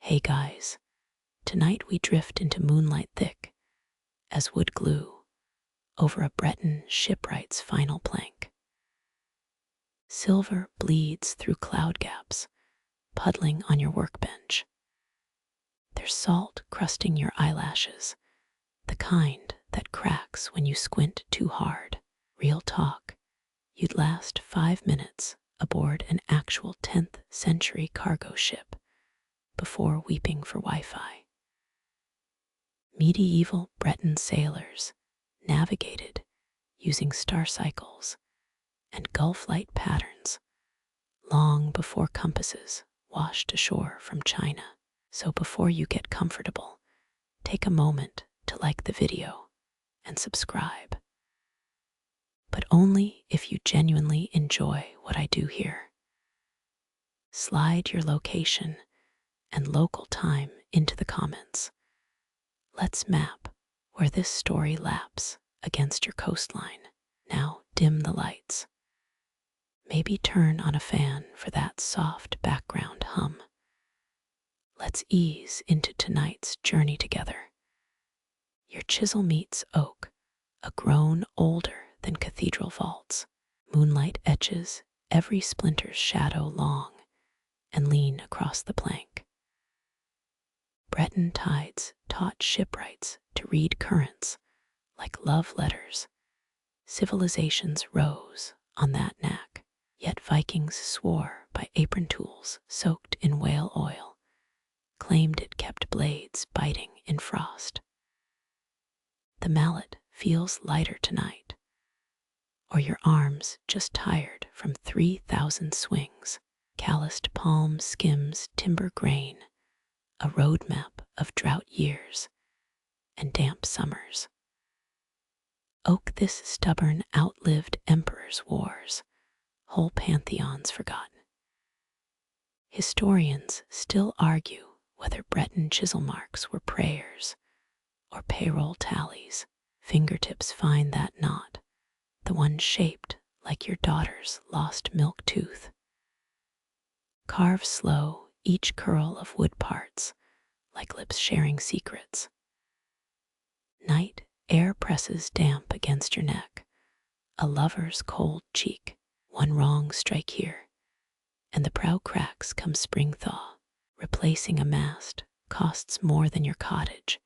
Hey guys, tonight we drift into moonlight thick as wood glue over a Breton shipwright's final plank. Silver bleeds through cloud gaps, puddling on your workbench. There's salt crusting your eyelashes, the kind that cracks when you squint too hard. Real talk, you'd last 5 minutes aboard an actual 10th century cargo ship before weeping for Wi-Fi. Medieval Breton sailors navigated using star cycles and Gulf light patterns long before compasses washed ashore from China. So before you get comfortable, take a moment to like the video and subscribe. But only if you genuinely enjoy what I do here. Slide your location and local time into the comments. Let's map where this story laps against your coastline. Now dim the lights. Maybe turn on a fan for that soft background hum. Let's ease into tonight's journey together. Your chisel meets oak, a groan older than cathedral vaults. Moonlight etches every splinter's shadow long and lean across the plank. Breton tides taught shipwrights to read currents like love letters. Civilizations rose on that knack, yet Vikings swore by apron tools soaked in whale oil, claimed it kept blades biting in frost. The mallet feels lighter tonight, or your arms just tired from 3,000 swings. Calloused palm skims timber grain, a roadmap of drought years and damp summers. Oak this stubborn outlived emperor's wars, whole pantheons forgotten. Historians still argue whether Breton chisel marks were prayers or payroll tallies. Fingertips find that knot, the one shaped like your daughter's lost milk tooth. Carve slow each curl of wood parts, like lips sharing secrets. Night air presses damp against your neck, a lover's cold cheek. One wrong strike here, and the prow cracks come spring thaw. Replacing a mast costs more than your cottage.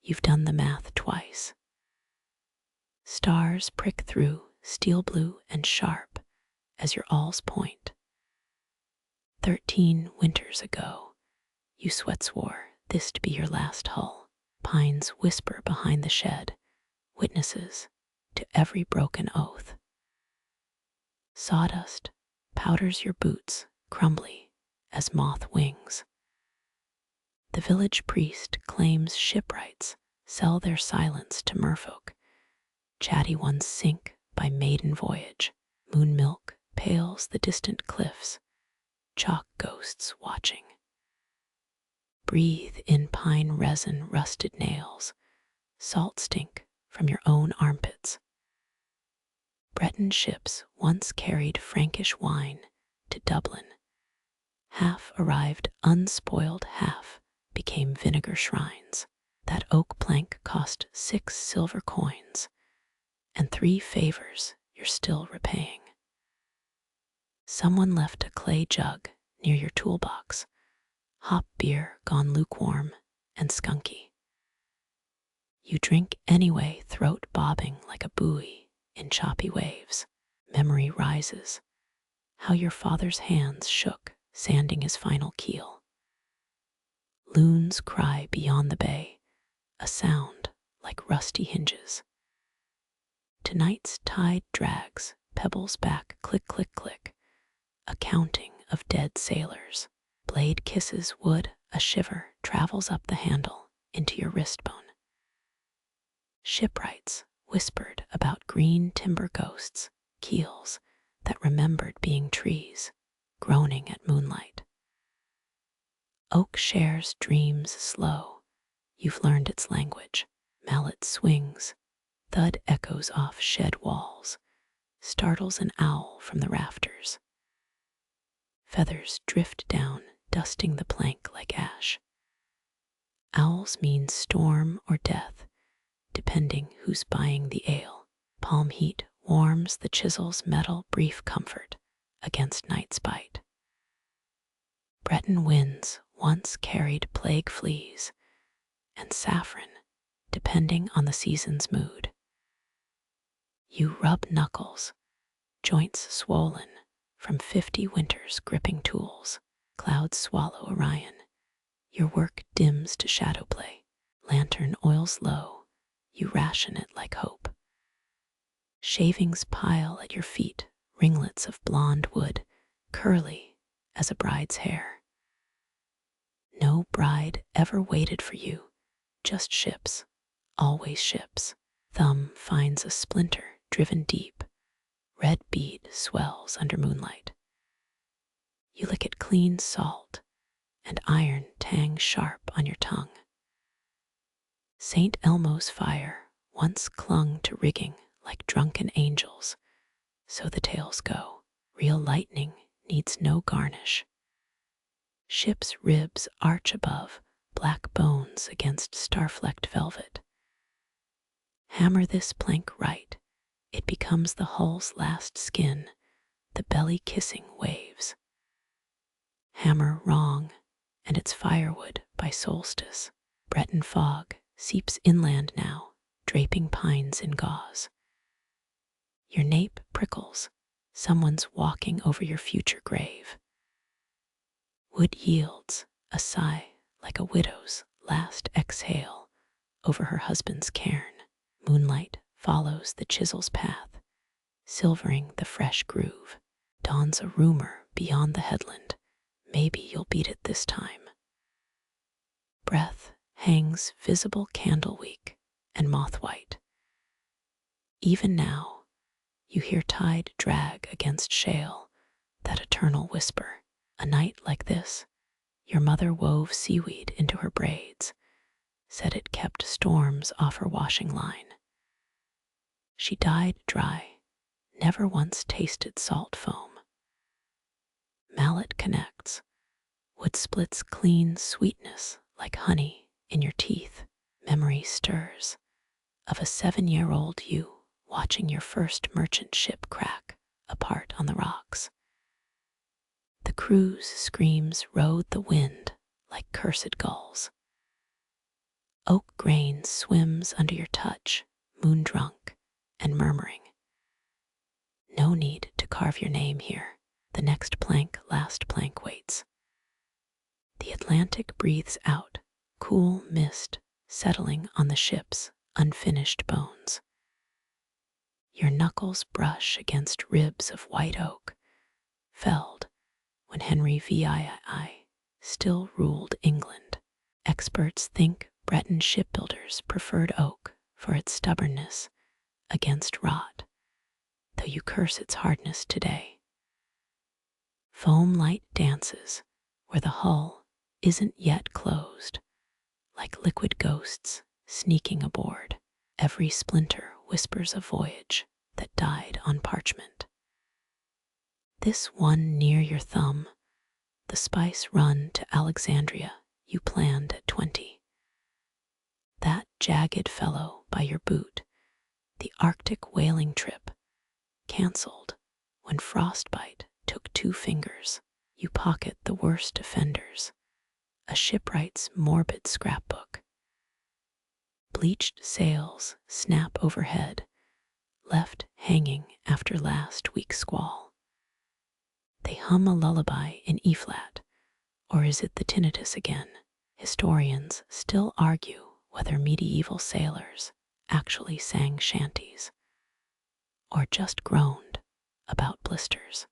You've done the math twice. Stars prick through, steel blue and sharp, as your awls point. 13 winters ago, you sweat swore this to be your last hull. Pines whisper behind the shed, witnesses to every broken oath. Sawdust powders your boots, crumbly as moth wings. The village priest claims shipwrights sell their silence to merfolk. Chatty ones sink by maiden voyage. Moon milk pales the distant cliffs, chalk ghosts watching. Breathe in pine resin rusted nails, salt stink from your own armpits. Breton ships once carried Frankish wine to Dublin. Half arrived unspoiled, half became vinegar shrines. That oak plank cost 6 silver coins, and 3 favors you're still repaying. Someone left a clay jug near your toolbox, hop beer gone lukewarm and skunky. You drink anyway, throat bobbing like a buoy in choppy waves. Memory rises, how your father's hands shook, sanding his final keel. Loons cry beyond the bay, a sound like rusty hinges. Tonight's tide drags pebbles back, click, click, click, a counting of dead sailors. Blade kisses wood, a shiver travels up the handle into your wrist bone. Shipwrights whispered about green timber ghosts, keels that remembered being trees, groaning at moonlight. Oak shares dreams slow, you've learned its language. Mallet swings, thud echoes off shed walls, startles an owl from the rafters. Feathers drift down, dusting the plank like ash. Owls mean storm or death, depending who's buying the ale. Palm heat warms the chisel's metal brief comfort against night's bite. Breton winds once carried plague fleas and saffron, depending on the season's mood. You rub knuckles, joints swollen from 50 winters gripping tools. Clouds swallow Orion. Your work dims to shadow play. Lantern oils low. You ration it like hope. Shavings pile at your feet, ringlets of blonde wood, curly as a bride's hair. No bride ever waited for you, just ships, always ships. Thumb finds a splinter driven deep. Red bead swells under moonlight. You lick it clean salt, and iron tangs sharp on your tongue. St. Elmo's fire once clung to rigging like drunken angels, so the tales go. Real lightning needs no garnish. Ship's ribs arch above, black bones against star-flecked velvet. Hammer this plank right, it becomes the hull's last skin, the belly-kissing waves. Hammer wrong, and it's firewood by solstice. Breton fog seeps inland now, draping pines in gauze. Your nape prickles, someone's walking over your future grave. Wood yields a sigh like a widow's last exhale over her husband's cairn. Moonlight follows the chisel's path, silvering the fresh groove. Dawns a rumor beyond the headland. Maybe you'll beat it this time. Breath hangs visible candleweek and moth-white. Even now, you hear tide drag against shale, that eternal whisper. A night like this, your mother wove seaweed into her braids, said it kept storms off her washing line. She died dry, never once tasted salt foam. Mallet connects, wood splits clean sweetness like honey in your teeth. Memory stirs of a 7-year-old you watching your first merchant ship crack apart on the rocks. The crew's screams rode the wind like cursed gulls. Oak grain swims under your touch, moon-drunk and murmuring. No need to carve your name here. The next plank, last plank waits. The Atlantic breathes out, cool mist settling on the ship's unfinished bones. Your knuckles brush against ribs of white oak, felled when Henry VII still ruled England. Experts think Breton shipbuilders preferred oak for its stubbornness against rot, though you curse its hardness today. Foam light dances where the hull isn't yet closed, like liquid ghosts sneaking aboard. Every splinter whispers a voyage that died on parchment. This one near your thumb, the spice run to Alexandria you planned at 20. That jagged fellow by your boot, the Arctic whaling trip, cancelled when frostbite took 2 fingers. You pocket the worst offenders, a shipwright's morbid scrapbook. Bleached sails snap overhead, left hanging after last week's squall. They hum a lullaby in E-flat, or is it the tinnitus again? Historians still argue whether medieval sailors actually sang shanties, or just groaned about blisters.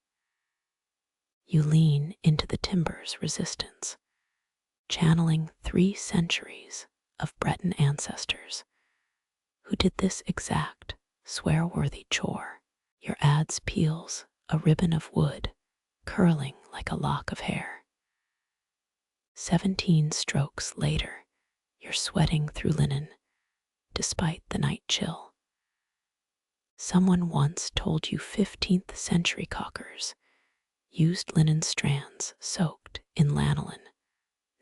You lean into the timber's resistance, channeling 3 centuries of Breton ancestors who did this exact swear-worthy chore. Your adze peels a ribbon of wood, curling like a lock of hair. 17 strokes later, you're sweating through linen, despite the night chill. Someone once told you 15th century caulkers used linen strands soaked in lanolin,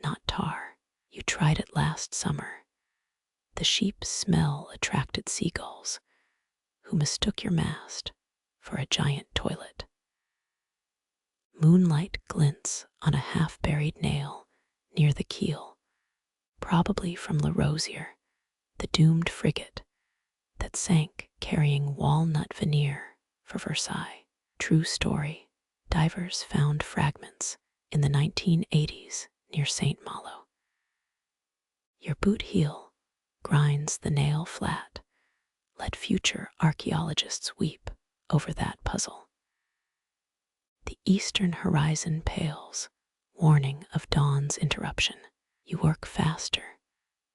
not tar. You tried it last summer. The sheep's smell attracted seagulls, who mistook your mast for a giant toilet. Moonlight glints on a half-buried nail near the keel, probably from Le Rosier, the doomed frigate that sank carrying walnut veneer for Versailles. True story, divers found fragments in the 1980s near St. Malo. Your boot heel grinds the nail flat. Let future archaeologists weep over that puzzle. The eastern horizon pales, warning of dawn's interruption. You work faster,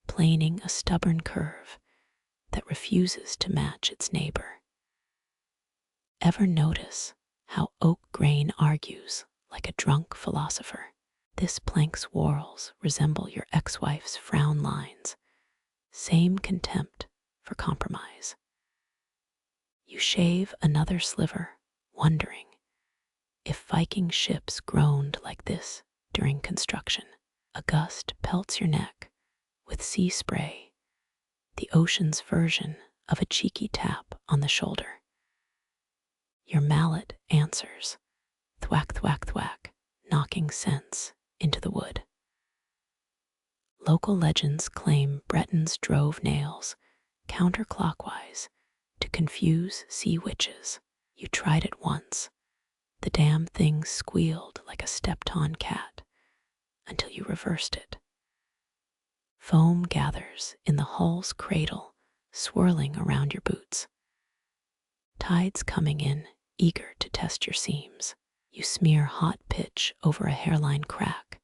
planing a stubborn curve that refuses to match its neighbor. Ever notice how oak grain argues like a drunk philosopher? This plank's whorls resemble your ex-wife's frown lines, same contempt for compromise. You shave another sliver, wondering if Viking ships groaned like this during construction. A gust pelts your neck with sea spray, the ocean's version of a cheeky tap on the shoulder. Your mallet answers, thwack, thwack, thwack, knocking sense into the wood. Local legends claim Bretons drove nails counterclockwise to confuse sea witches. You tried it once. The damn thing squealed like a stepped-on cat until you reversed it. Foam gathers in the hull's cradle, swirling around your boots. Tides coming in, eager to test your seams. You smear hot pitch over a hairline crack,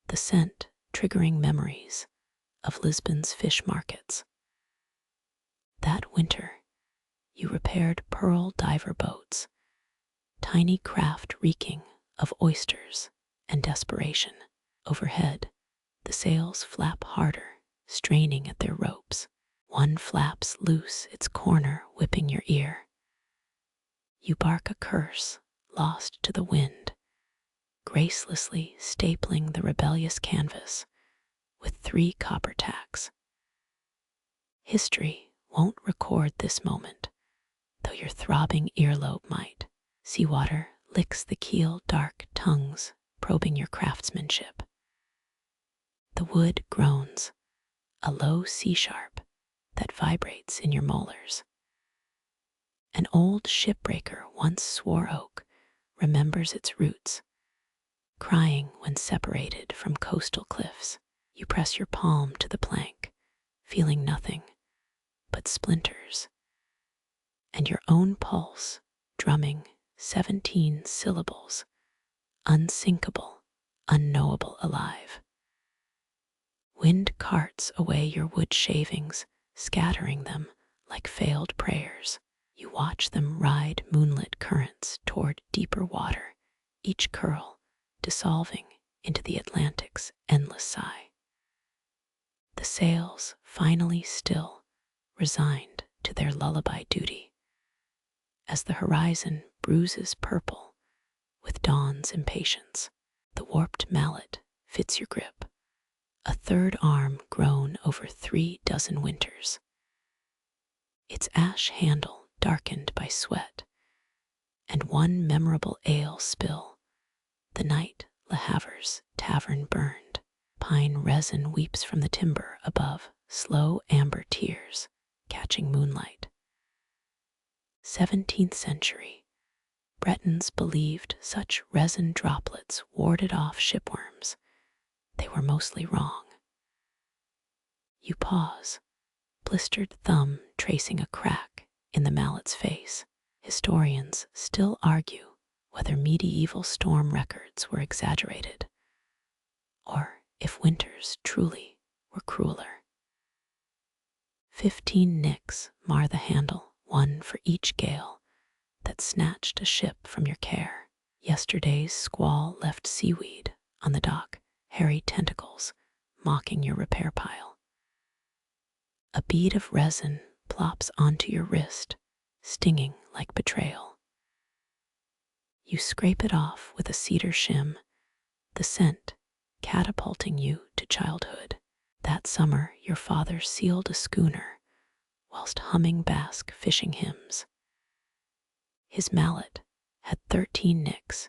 the scent triggering memories of Lisbon's fish markets. That winter, you repaired pearl diver boats, tiny craft reeking of oysters and desperation. Overhead, the sails flap harder, straining at their ropes. One flaps loose, its corner whipping your ear. You bark a curse, lost to the wind, gracelessly stapling the rebellious canvas with 3 copper tacks. History won't record this moment, though your throbbing earlobe might. Seawater licks the keel, dark tongues probing your craftsmanship. The wood groans, a low C-sharp that vibrates in your molars. An old shipbreaker once swore oak remembers its roots, crying when separated from coastal cliffs. You press your palm to the plank, feeling nothing but splinters, and your own pulse drumming 17 syllables, unsinkable, unknowable, alive. Wind carts away your wood shavings, scattering them like failed prayers. You watch them ride moonlit currents toward deeper water, each curl dissolving into the Atlantic's endless sigh. The sails finally still, resigned to their lullaby duty, as the horizon bruises purple with dawn's impatience. The warped mallet fits your grip, a third arm grown over 3 dozen winters. Its ash handle darkened by sweat, and one memorable ale spill, the night Le Havre's tavern burned. Pine resin weeps from the timber above, slow amber tears catching moonlight. 17th century, Bretons believed such resin droplets warded off shipworms. They were mostly wrong. You pause, blistered thumb tracing a crack in the mallet's face. Historians still argue whether medieval storm records were exaggerated, or if winters truly were crueler. 15 nicks mar the handle, one for each gale that snatched a ship from your care. Yesterday's squall left seaweed on the dock, hairy tentacles mocking your repair pile. A bead of resin plops onto your wrist, stinging like betrayal. You scrape it off with a cedar shim, the scent catapulting you to childhood. That summer, your father sealed a schooner whilst humming Basque fishing hymns. His mallet had 13 nicks.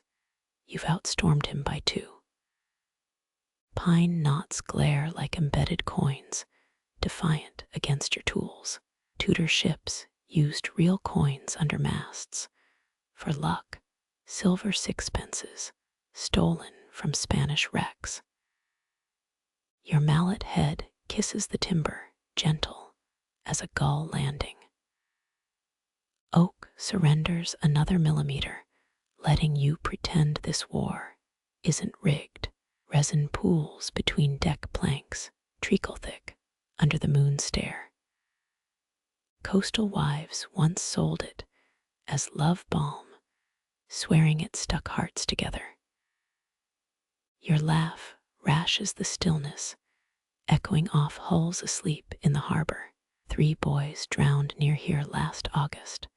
You've outstormed him by 2. Pine knots glare like embedded coins, defiant against your tools. Tudor ships used real coins under masts. For luck, silver sixpences, stolen from Spanish wrecks. Your mallet head kisses the timber, gentle as a gull landing. Oak surrenders another millimeter, letting you pretend this war isn't rigged. Resin pools between deck planks, treacle thick under the moon stare. Coastal wives once sold it as love balm, swearing it stuck hearts together. Your laugh rashes the stillness, echoing off hulls asleep in the harbor. 3 boys drowned near here last August,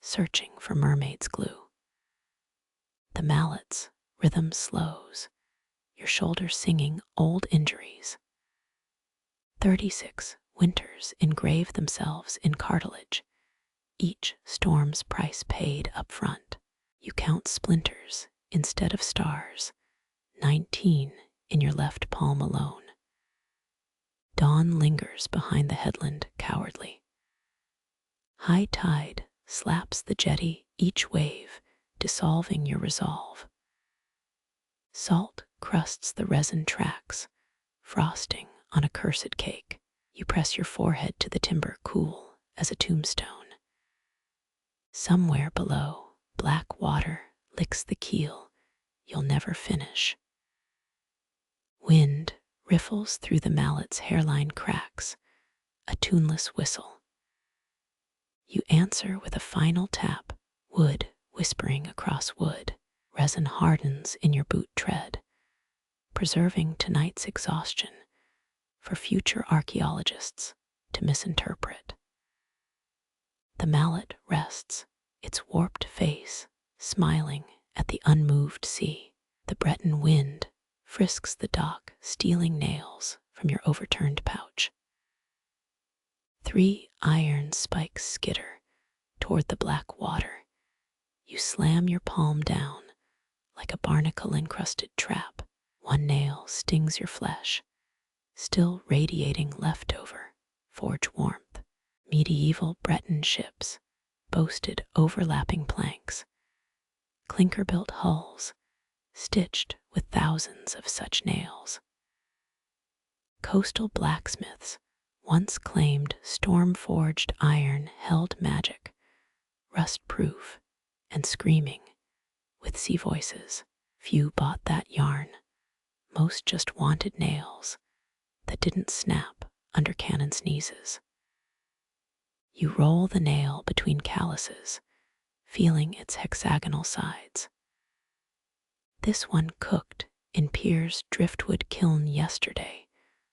searching for mermaid's glue. The mallet's rhythm slows, your shoulder singing old injuries. 36 winters engrave themselves in cartilage, each storm's price paid up front. You count splinters instead of stars, 19 in your left palm alone. Dawn lingers behind the headland cowardly. High tide slaps the jetty, each wave dissolving your resolve. Salt crusts the resin tracks, frosting on a cursed cake. You press your forehead to the timber, cool as a tombstone. Somewhere below, black water licks the keel you'll never finish. Wind riffles through the mallet's hairline cracks, a tuneless whistle. You answer with a final tap, wood whispering across wood. Resin hardens in your boot tread, preserving tonight's exhaustion for future archaeologists to misinterpret. The mallet rests, its warped face smiling at the unmoved sea. The Breton wind frisks the dock, stealing nails from your overturned pouch. 3 iron spikes skitter toward the black water. You slam your palm down like a barnacle-encrusted trap. 1 nail stings your flesh, still radiating leftover forge warmth. Medieval Breton ships boasted overlapping planks, clinker-built hulls stitched with thousands of such nails. Coastal blacksmiths once claimed storm-forged iron held magic, rust-proof and screaming with sea voices. Few bought that yarn. Most just wanted nails that didn't snap under cannon sneezes. You roll the nail between calluses, feeling its hexagonal sides. This one cooked in Pier's driftwood kiln yesterday,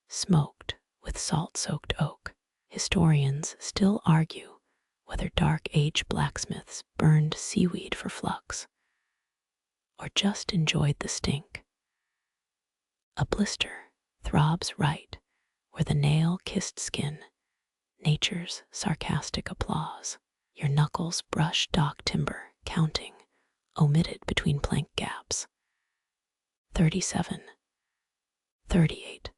smoked with salt-soaked oak. Historians still argue whether Dark Age blacksmiths burned seaweed for flux or just enjoyed the stink. A blister throbs right where the nail-kissed skin, nature's sarcastic applause. Your knuckles brush dock timber, counting, omitted between plank gaps. 37, 38,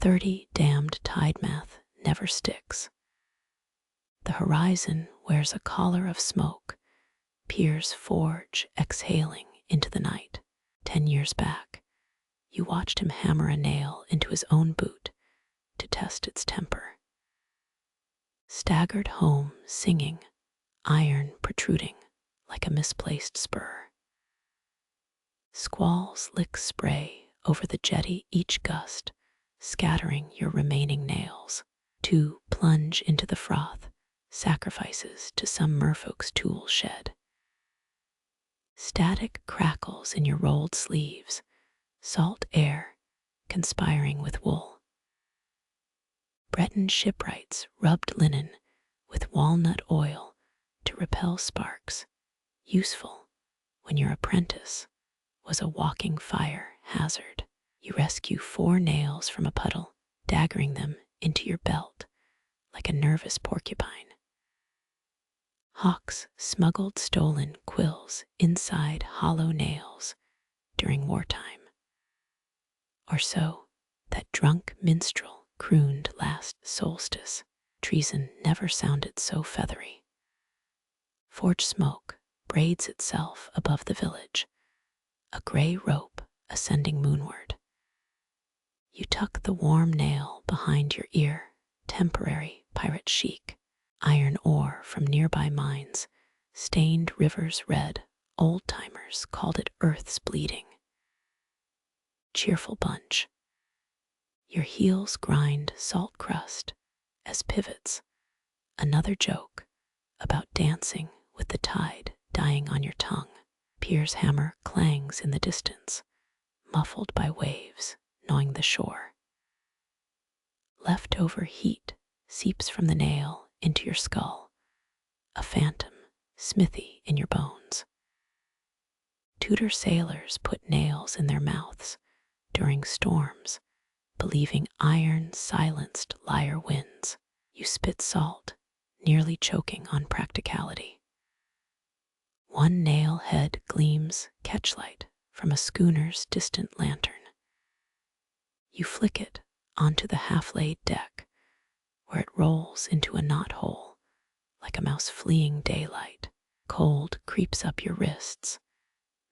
30 damned tide math never sticks. The horizon wears a collar of smoke, Pier's forge exhaling into the night. 10 years back, you watched him hammer a nail into his own boot to test its temper. Staggered home singing, iron protruding like a misplaced spur. Squalls lick spray over the jetty, each gust scattering your remaining nails. 2 plunge into the froth, sacrifices to some merfolk's tool shed. Static crackles in your rolled sleeves, salt air conspiring with wool. Breton shipwrights rubbed linen with walnut oil to repel sparks, useful when your apprentice was a walking fire hazard. You rescue 4 nails from a puddle, staggering them into your belt like a nervous porcupine. Hawks smuggled stolen quills inside hollow nails during wartime. Or so that drunk minstrel crooned last solstice. Treason never sounded so feathery. Forge smoke braids itself above the village, a gray rope ascending moonward. You tuck the warm nail behind your ear, temporary pirate chic. Iron ore from nearby mines stained rivers red. Old-timers called it Earth's bleeding. Cheerful bunch. Your heels grind salt crust as pivots. Another joke about dancing with the tide dying on your tongue. Pier's hammer clangs in the distance, muffled by waves gnawing the shore. Leftover heat seeps from the nail into your skull, a phantom smithy in your bones. Tudor sailors put nails in their mouths during storms, believing iron silenced liar winds. You spit salt, nearly choking on practicality. One nail head gleams catchlight from a schooner's distant lantern. You flick it onto the half-laid deck, where it rolls into a knothole like a mouse fleeing daylight. Cold creeps up your wrists,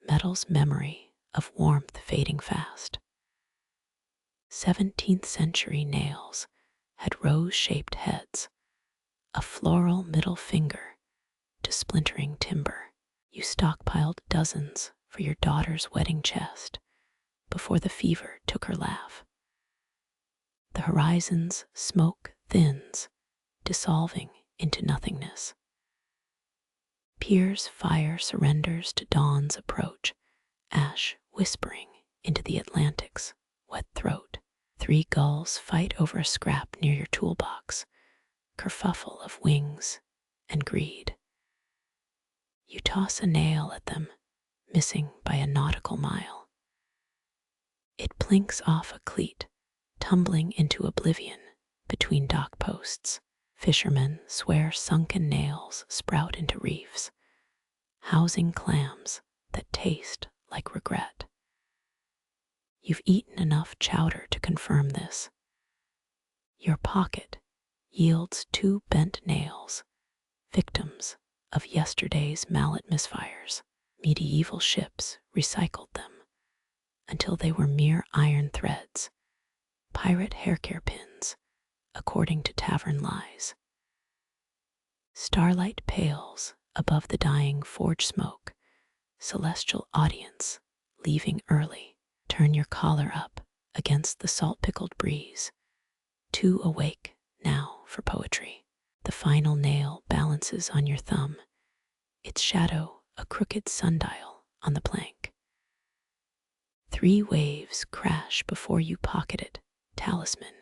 metal's memory of warmth fading fast. 17th century nails had rose-shaped heads, a floral middle finger to splintering timber. You stockpiled dozens for your daughter's wedding chest before the fever took her laugh. The horizon's smoke thins, dissolving into nothingness. Pier's fire surrenders to dawn's approach, ash whispering into the Atlantic's wet throat. 3 gulls fight over a scrap near your toolbox, kerfuffle of wings and greed. You toss a nail at them, missing by a nautical mile. It plinks off a cleat, tumbling into oblivion between dock posts. Fishermen swear sunken nails sprout into reefs, housing clams that taste like regret. You've eaten enough chowder to confirm this. Your pocket yields 2 bent nails, victims of yesterday's mallet misfires. Medieval ships recycled them until they were mere iron threads, pirate haircare pins, according to tavern lies. Starlight pales above the dying forge smoke, celestial audience leaving early. Turn your collar up against the salt-pickled breeze, too awake now for poetry. The final nail balances on your thumb, its shadow a crooked sundial on the plank. 3 waves crash before you pocket it, talisman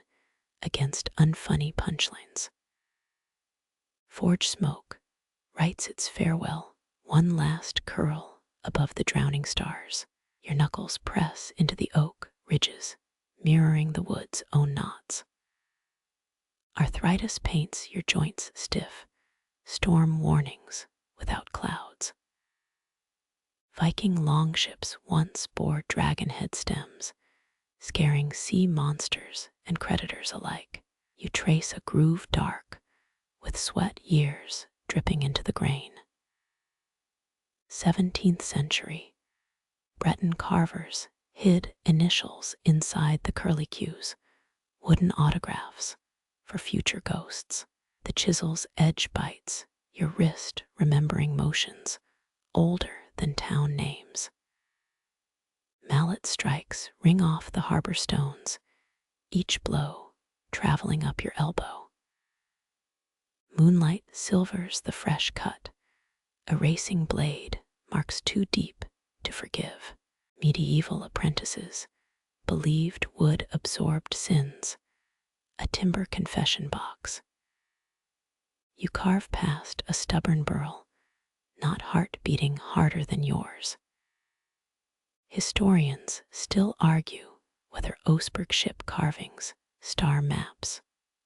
against unfunny punchlines. Forge smoke writes its farewell, one last curl above the drowning stars. Your knuckles press into the oak ridges, mirroring the wood's own knots. Arthritis paints your joints stiff, storm warnings without clouds. Viking longships once bore dragonhead stems, scaring sea monsters and predators alike. You trace a groove dark, with sweat years dripping into the grain. 17th century, Breton carvers hid initials inside the curlicues, wooden autographs for future ghosts. The chisel's edge bites your wrist, remembering motions older than town names. Mallet strikes ring off the harbor stones, each blow traveling up your elbow. Moonlight silvers the fresh cut, a racing blade marks too deep to forgive. Medieval apprentices believed wood-absorbed sins, a timber confession box. You carve past a stubborn burl, not heart beating harder than yours. Historians still argue whether Oseberg ship carvings star maps,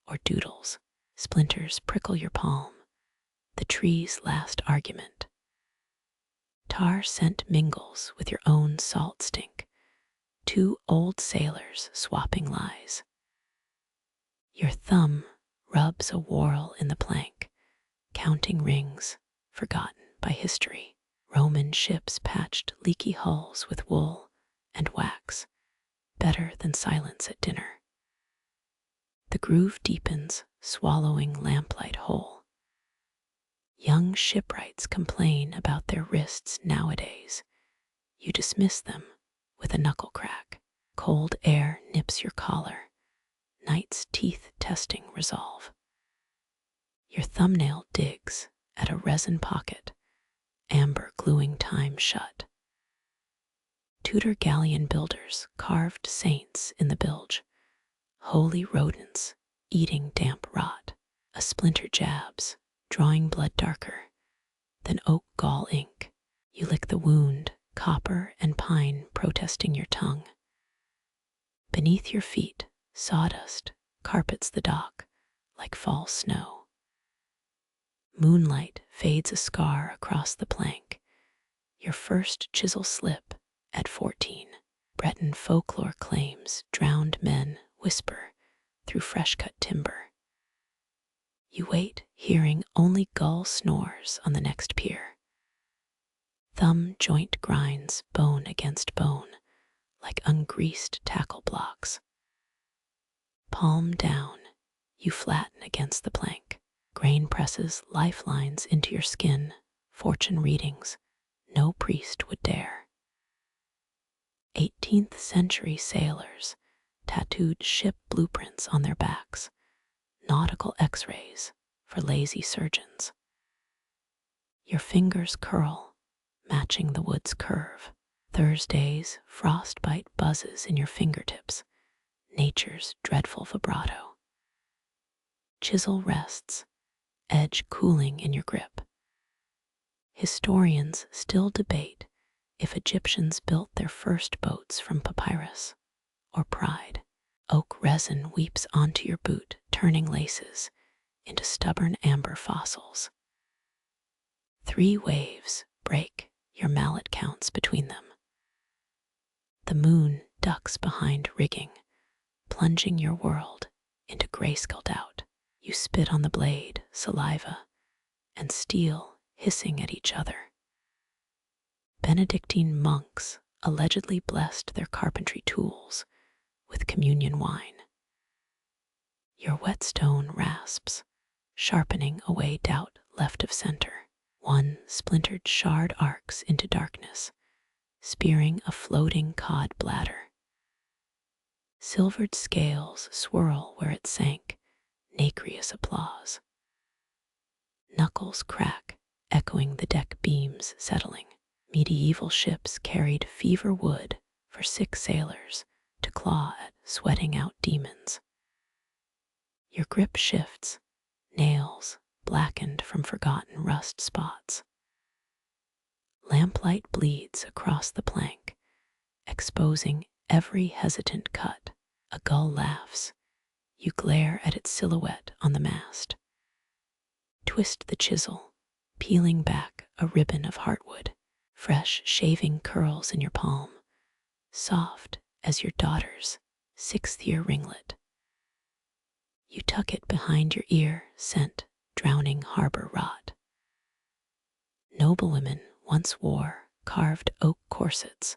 or doodles. Splinters prickle your palm, the tree's last argument. Tar scent mingles with your own salt stink, two old sailors swapping lies. Your thumb rubs a whorl in the plank, counting rings forgotten by history. Roman ships patched leaky hulls with wool and wax, better than silence at dinner. The groove deepens, swallowing lamplight whole. Young shipwrights complain about their wrists nowadays. You dismiss them with a knuckle crack. Cold air nips your collar, night's teeth-testing resolve. Your thumbnail digs at a resin pocket, amber gluing time shut. Tudor galleon builders carved saints in the bilge, holy rodents eating damp rot. A splinter jabs, drawing blood darker than oak gall ink. You lick the wound, copper and pine protesting your tongue. Beneath your feet, sawdust carpets the dock like fall snow. Moonlight fades a scar across the plank, your first chisel slip at 14. Breton folklore claims drowned men whisper through fresh-cut timber. You wait, hearing only gull snores on the next pier. Thumb joint grinds bone against bone like ungreased tackle blocks. Palm down, you flatten against the plank. Grain presses lifelines into your skin, fortune readings no priest would dare. 18th century sailors tattooed ship blueprints on their backs, nautical x-rays for lazy surgeons. Your fingers curl, matching the wood's curve. Thursday's frostbite buzzes in your fingertips, nature's dreadful vibrato. Chisel rests, edge cooling in your grip. Historians still debate if Egyptians built their first boats from papyrus or pride. Oak resin weeps onto your boot, turning laces into stubborn amber fossils. 3 waves break your mallet counts between them. The moon ducks behind rigging, plunging your world into grayscale doubt. You spit on the blade, saliva, and steel hissing at each other. Benedictine monks allegedly blessed their carpentry tools with communion wine. Your whetstone rasps, sharpening away doubt left of center. One splintered shard arcs into darkness, spearing a floating cod bladder. Silvered scales swirl where it sank, nacreous applause. Knuckles crack, echoing the deck beams settling. Medieval ships carried fever wood for sick sailors to claw at, sweating out demons. Your grip shifts, nails blackened from forgotten rust spots. Lamplight bleeds across the plank, exposing every hesitant cut. A gull laughs. You glare at its silhouette on the mast. Twist the chisel, peeling back a ribbon of heartwood. Fresh shaving curls in your palm, soft as your daughter's 6th-year ringlet. You tuck it behind your ear, scent drowning harbor rot. Noblewomen once wore carved oak corsets,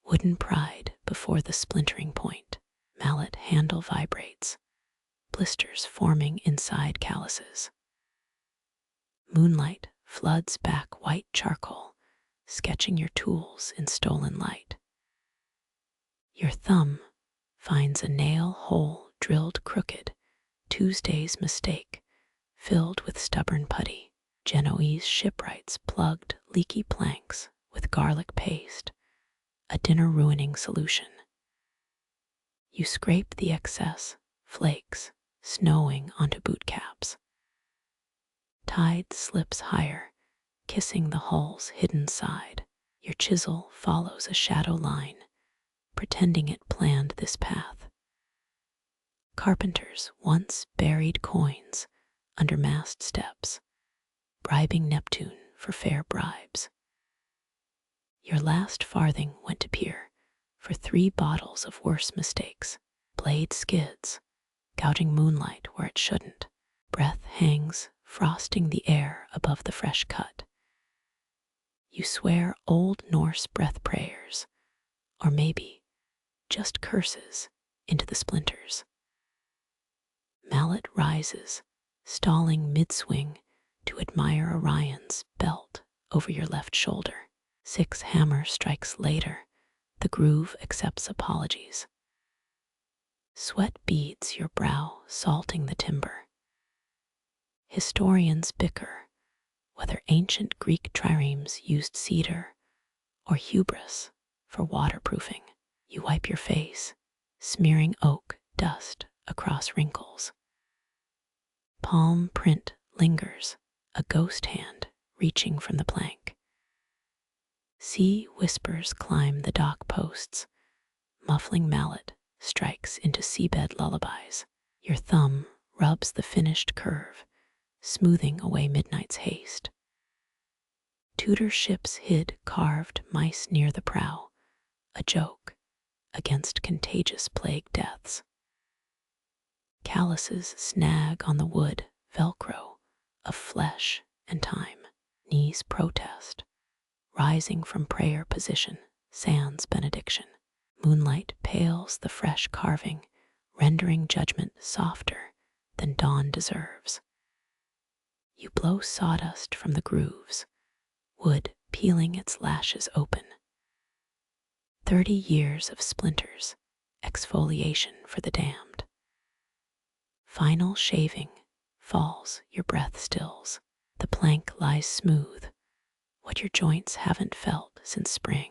wooden pride before the splintering point. Mallet handle vibrates, blisters forming inside calluses. Moonlight floods back white charcoal, sketching your tools in stolen light. Your thumb finds a nail hole drilled crooked, Tuesday's mistake, filled with stubborn putty. Genoese shipwrights plugged leaky planks with garlic paste, a dinner-ruining solution. You scrape the excess, flakes snowing onto boot caps. Tide slips higher, kissing the hull's hidden side. Your chisel follows a shadow line, pretending it planned this path. Carpenters once buried coins under mast steps, bribing Neptune for fair bribes. Your last farthing went to pier for 3 bottles of worse mistakes. Blade skids, gouging moonlight where it shouldn't. Breath hangs, frosting the air above the fresh cut. You swear old Norse breath prayers, or maybe just curses into the splinters. Mallet rises, stalling mid-swing to admire Orion's belt over your left shoulder. 6 hammer strikes later, the groove accepts apologies. Sweat beads your brow, salting the timber. Historians bicker whether ancient Greek triremes used cedar or hubris for waterproofing. You wipe your face, smearing oak dust across wrinkles. Palm print lingers, a ghost hand reaching from the plank. Sea whispers climb the dock posts, muffling mallet strikes into seabed lullabies. Your thumb rubs the finished curve, smoothing away midnight's haste. Tudor ships hid carved mice near the prow, a joke against contagious plague deaths. Calluses snag on the wood velcro of flesh and time. Knees protest, rising from prayer position, sans benediction. Moonlight pales the fresh carving, rendering judgment softer than dawn deserves. You blow sawdust from the grooves, wood peeling its lashes open. 30 years of splinters, exfoliation for the damned. Final shaving falls, your breath stills. The plank lies smooth, what your joints haven't felt since spring.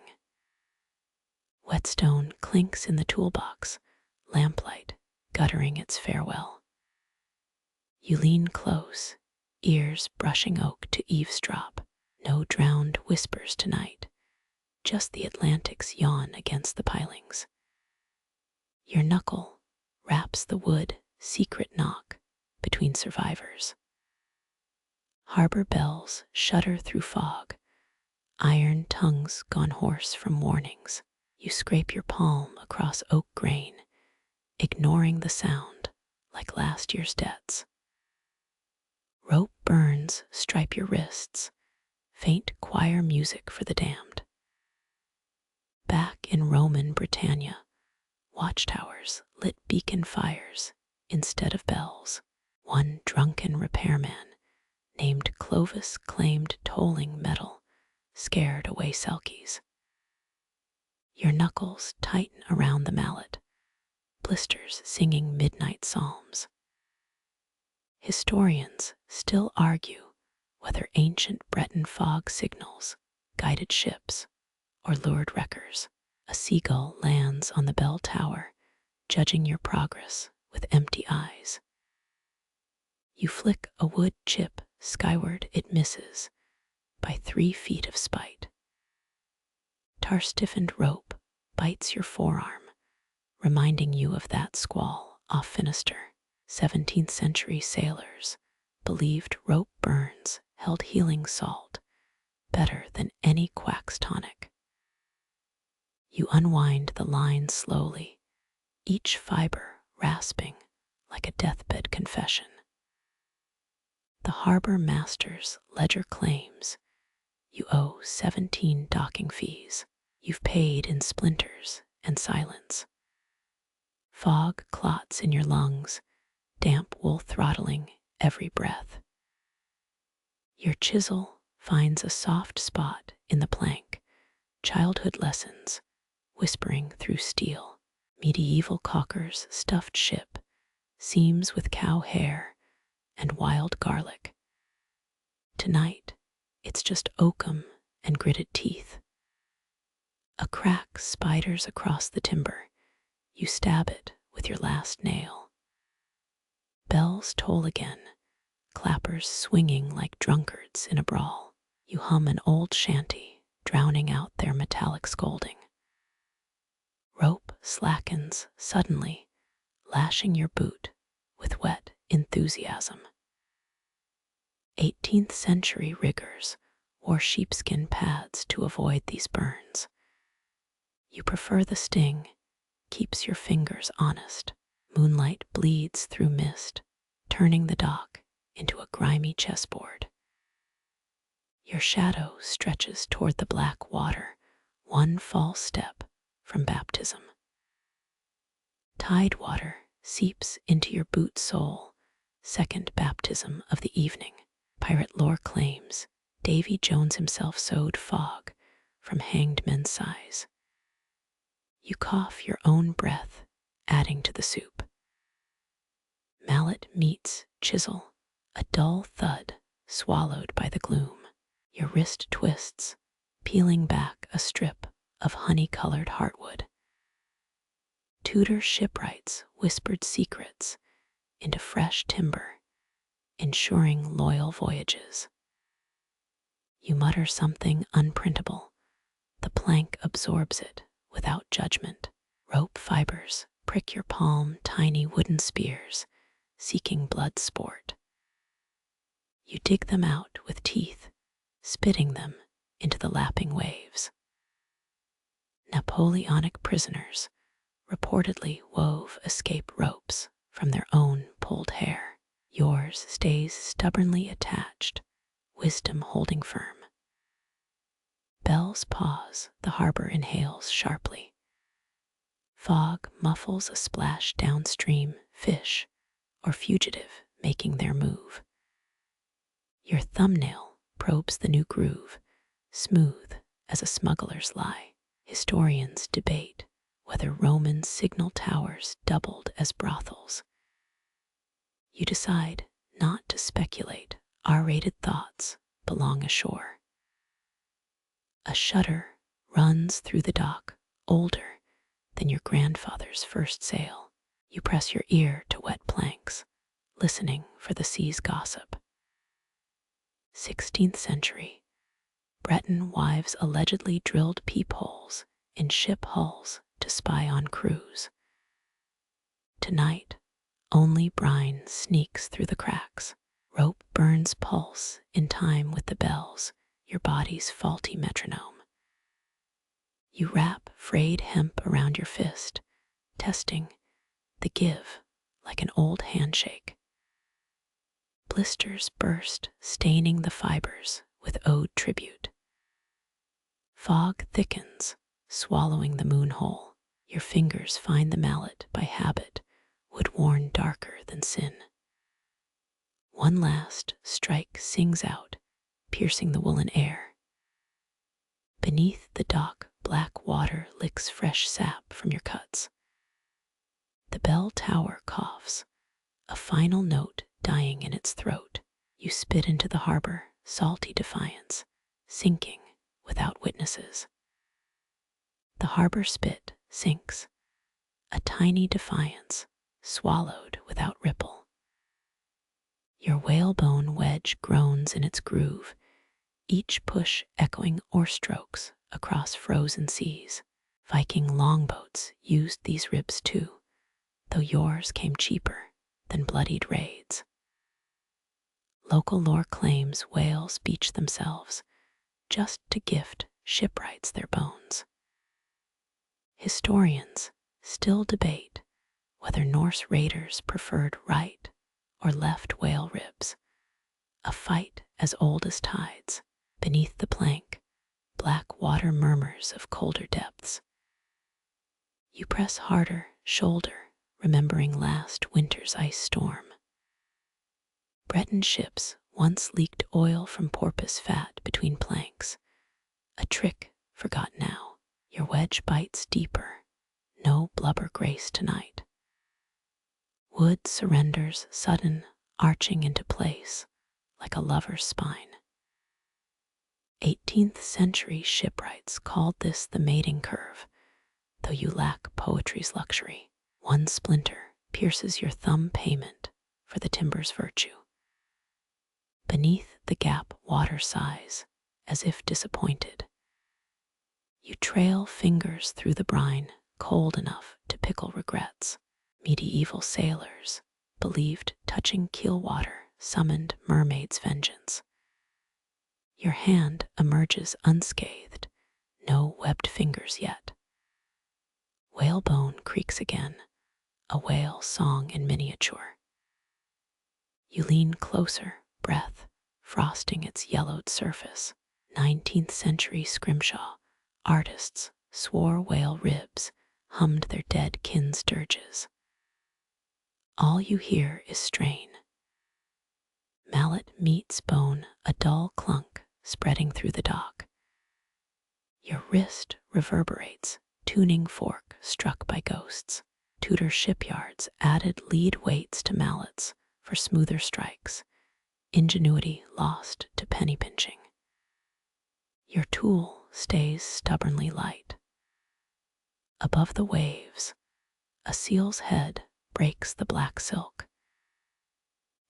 Whetstone clinks in the toolbox, lamplight guttering its farewell. You lean close, ears brushing oak to eavesdrop. No drowned whispers tonight, just the Atlantic's yawn against the pilings. Your knuckle raps the wood secret knock between survivors. Harbor bells shudder through fog, iron tongues gone hoarse from warnings. You scrape your palm across oak grain, ignoring the sound like last year's debts. Rope burns stripe your wrists, faint choir music for the damned. Back in Roman Britannia, watchtowers lit beacon fires instead of bells. One drunken repairman named Clovis claimed tolling metal scared away selkies. Your knuckles tighten around the mallet, blisters singing midnight psalms. Historians still argue whether ancient Breton fog signals guided ships or lured wreckers. A seagull lands on the bell tower, judging your progress with empty eyes. You flick a wood chip skyward, it misses by 3 feet of spite. Tar-stiffened rope bites your forearm, reminding you of that squall off Finisterre. 17th century sailors believed rope burns held healing salt better than any quack's tonic. You unwind the line slowly, each fiber rasping like a deathbed confession. The harbor master's ledger claims you owe 17 docking fees. You've paid in splinters and silence. Fog clots in your lungs, damp wool throttling every breath. Your chisel finds a soft spot in the plank, childhood lessons whispering through steel. Medieval caulkers stuffed ship, seams with cow hair and wild garlic. Tonight, it's just oakum and gritted teeth. A crack spiders across the timber. You stab it with your last nail. Bells toll again, clappers swinging like drunkards in a brawl. You hum an old shanty, drowning out their metallic scolding. Rope slackens suddenly, lashing your boot with wet enthusiasm. 18th century riggers wore sheepskin pads to avoid these burns. You prefer the sting, keeps your fingers honest. Moonlight bleeds through mist, turning the dock into a grimy chessboard. Your shadow stretches toward the black water, one false step from baptism. Tide water seeps into your boot sole, second baptism of the evening. Pirate lore claims Davy Jones himself sowed fog from hanged men's sighs. You cough your own breath, adding to the soup. Mallet meets chisel, a dull thud swallowed by the gloom. Your wrist twists, peeling back a strip of honey-colored heartwood. Tudor shipwrights whispered secrets into fresh timber, ensuring loyal voyages. You mutter something unprintable. The plank absorbs it without judgment. Rope fibers prick your palm, tiny wooden spears, seeking blood sport. You dig them out with teeth, spitting them into the lapping waves. Napoleonic prisoners reportedly wove escape ropes from their own pulled hair. Yours stays stubbornly attached, wisdom holding firm. Bells pause, the harbor inhales sharply. Fog muffles a splash downstream, fish or fugitive making their move. Your thumbnail probes the new groove, smooth as a smuggler's lie. Historians debate whether Roman signal towers doubled as brothels. You decide not to speculate. R-rated thoughts belong ashore. A shudder runs through the dock, older than your grandfather's first sail. You press your ear to wet planks, listening for the sea's gossip. 16th century, Breton wives allegedly drilled peepholes in ship hulls to spy on crews. Tonight, only brine sneaks through the cracks. Rope burns pulse in time with the bells, your body's faulty metronome. You wrap frayed hemp around your fist, testing the give like an old handshake. Blisters burst, staining the fibers with ode tribute. Fog thickens, swallowing the moon hole. Your fingers find the mallet by habit, wood worn darker than sin. One last strike sings out, piercing the woolen air. Beneath the dock, black water licks fresh sap from your cuts. The bell tower coughs, a final note dying in its throat. You spit into the harbor, salty defiance, sinking without witnesses. The harbor spit sinks, a tiny defiance swallowed without ripple. Your whalebone wedge groans in its groove, each push echoing oar strokes across frozen seas. Viking longboats used these ribs too, though yours came cheaper than bloodied raids. Local lore claims whales beach themselves just to gift shipwrights their bones. Historians still debate whether Norse raiders preferred right or left whale ribs, a fight as old as tides. Beneath the plank, black water murmurs of colder depths. You press harder, shoulder, remembering last winter's ice storm. Breton ships once leaked oil from porpoise fat between planks, a trick forgot now. Your wedge bites deeper, no blubber grace tonight. Wood surrenders sudden, arching into place like a lover's spine. 18th century shipwrights called this the mating curve, though you lack poetry's luxury. One splinter pierces your thumb payment for the timber's virtue. Beneath the gap, water sighs, as if disappointed. You trail fingers through the brine, cold enough to pickle regrets. Medieval sailors believed touching keel water summoned mermaid's vengeance. Your hand emerges unscathed, no webbed fingers yet. Whalebone creaks again, a whale song in miniature. You lean closer, breath frosting its yellowed surface. 19th century scrimshaw artists swore whale ribs hummed their dead kin's dirges. All you hear is strain. Mallet meets bone, a dull clunk spreading through the dock. Your wrist reverberates, tuning fork struck by ghosts. Tudor shipyards added lead weights to mallets for smoother strikes, ingenuity lost to penny pinching. Your tool stays stubbornly light. Above the waves, a seal's head breaks the black silk.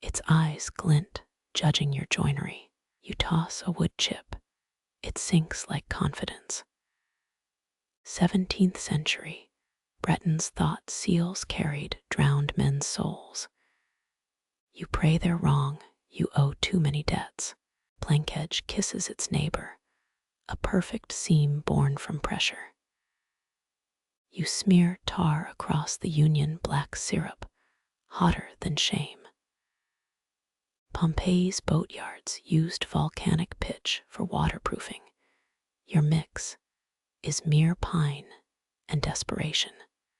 Its eyes glint, judging your joinery. You toss a wood chip. It sinks like confidence. 17th century, Breton's thought seals carried drowned men's souls. You pray they're wrong, you owe too many debts. Plank edge kisses its neighbor, a perfect seam born from pressure. You smear tar across the Union black syrup, hotter than shame. Pompeii's boatyards used volcanic pitch for waterproofing. Your mix is mere pine and desperation.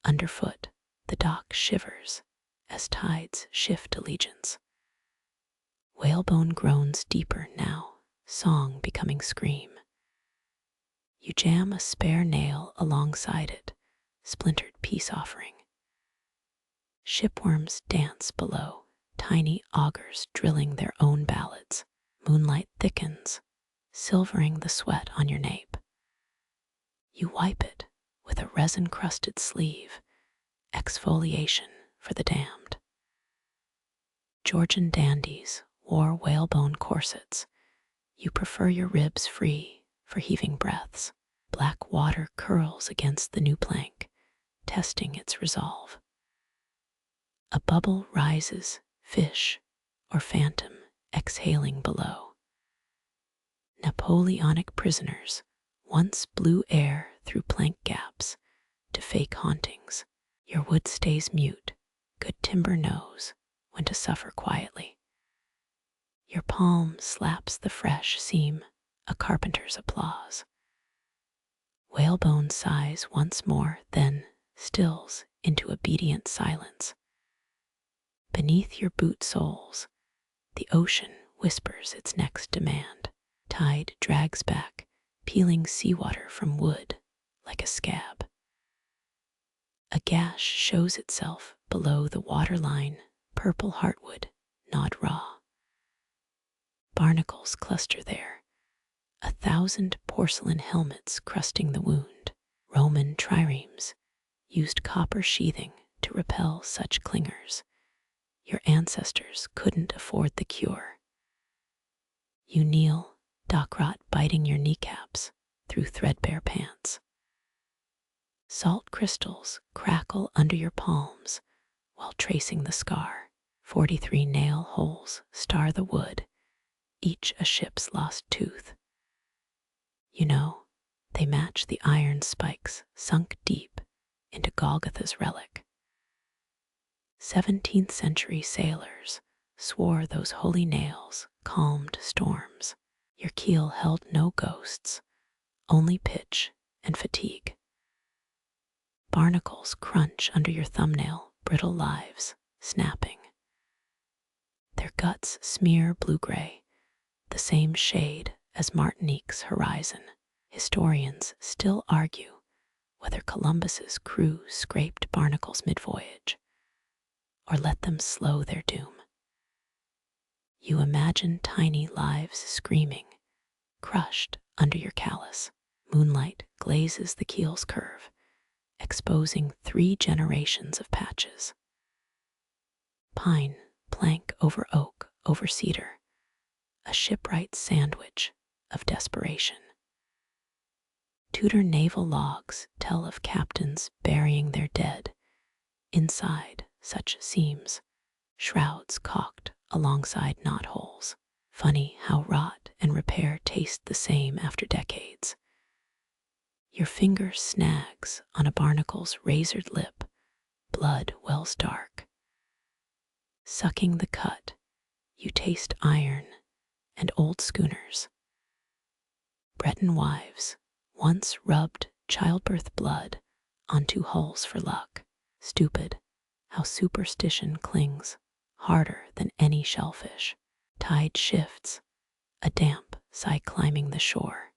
Underfoot, the dock shivers as tides shift allegiance. Whalebone groans deeper now, song becoming scream. You jam a spare nail alongside it, splintered peace offering. Shipworms dance below, tiny augurs drilling their own ballads. Moonlight thickens, silvering the sweat on your nape. You wipe it with a resin-crusted sleeve, exfoliation for the damned. Georgian dandies wore whalebone corsets. You prefer your ribs free for heaving breaths. Black water curls against the new plank, testing its resolve. A bubble rises, fish or phantom exhaling below. Napoleonic prisoners once blew air through plank gaps to fake hauntings. Your wood stays mute, good timber knows when to suffer quietly. Your palm slaps the fresh seam, a carpenter's applause. Whalebone sighs once more, then stills into obedient silence. Beneath your boot soles, the ocean whispers its next demand. Tide drags back, peeling seawater from wood like a scab. A gash shows itself below the waterline, purple heartwood, gnawed raw. Barnacles cluster there, 1,000 porcelain helmets crusting the wound. Roman triremes used copper sheathing to repel such clingers. Your ancestors couldn't afford the cure. You kneel, dock rot biting your kneecaps through threadbare pants. Salt crystals crackle under your palms while tracing the scar. 43 nail holes star the wood, each a ship's lost tooth. You know, they match the iron spikes sunk deep into Golgotha's relic. 17th century sailors swore those holy nails calmed storms. Your keel held no ghosts, only pitch and fatigue. Barnacles crunch under your thumbnail, brittle lives snapping. Their guts smear blue-gray, the same shade as Martinique's horizon. Historians still argue whether Columbus's crew scraped barnacles mid-voyage or let them slow their doom. You imagine tiny lives screaming, crushed under your callus. Moonlight glazes the keel's curve, exposing 3 generations of patches. Pine, plank over oak over cedar, a shipwright's sandwich of desperation. Tudor naval logs tell of captains burying their dead, Inside such seams, shrouds caulked alongside knotholes. Funny how rot and repair taste the same after decades. Your finger snags on a barnacle's razored lip, blood wells dark. Sucking the cut, you taste iron and old schooners. Breton wives once rubbed childbirth blood onto hulls for luck. Stupid how superstition clings harder than any shellfish. Tide shifts, a damp sigh climbing the shore.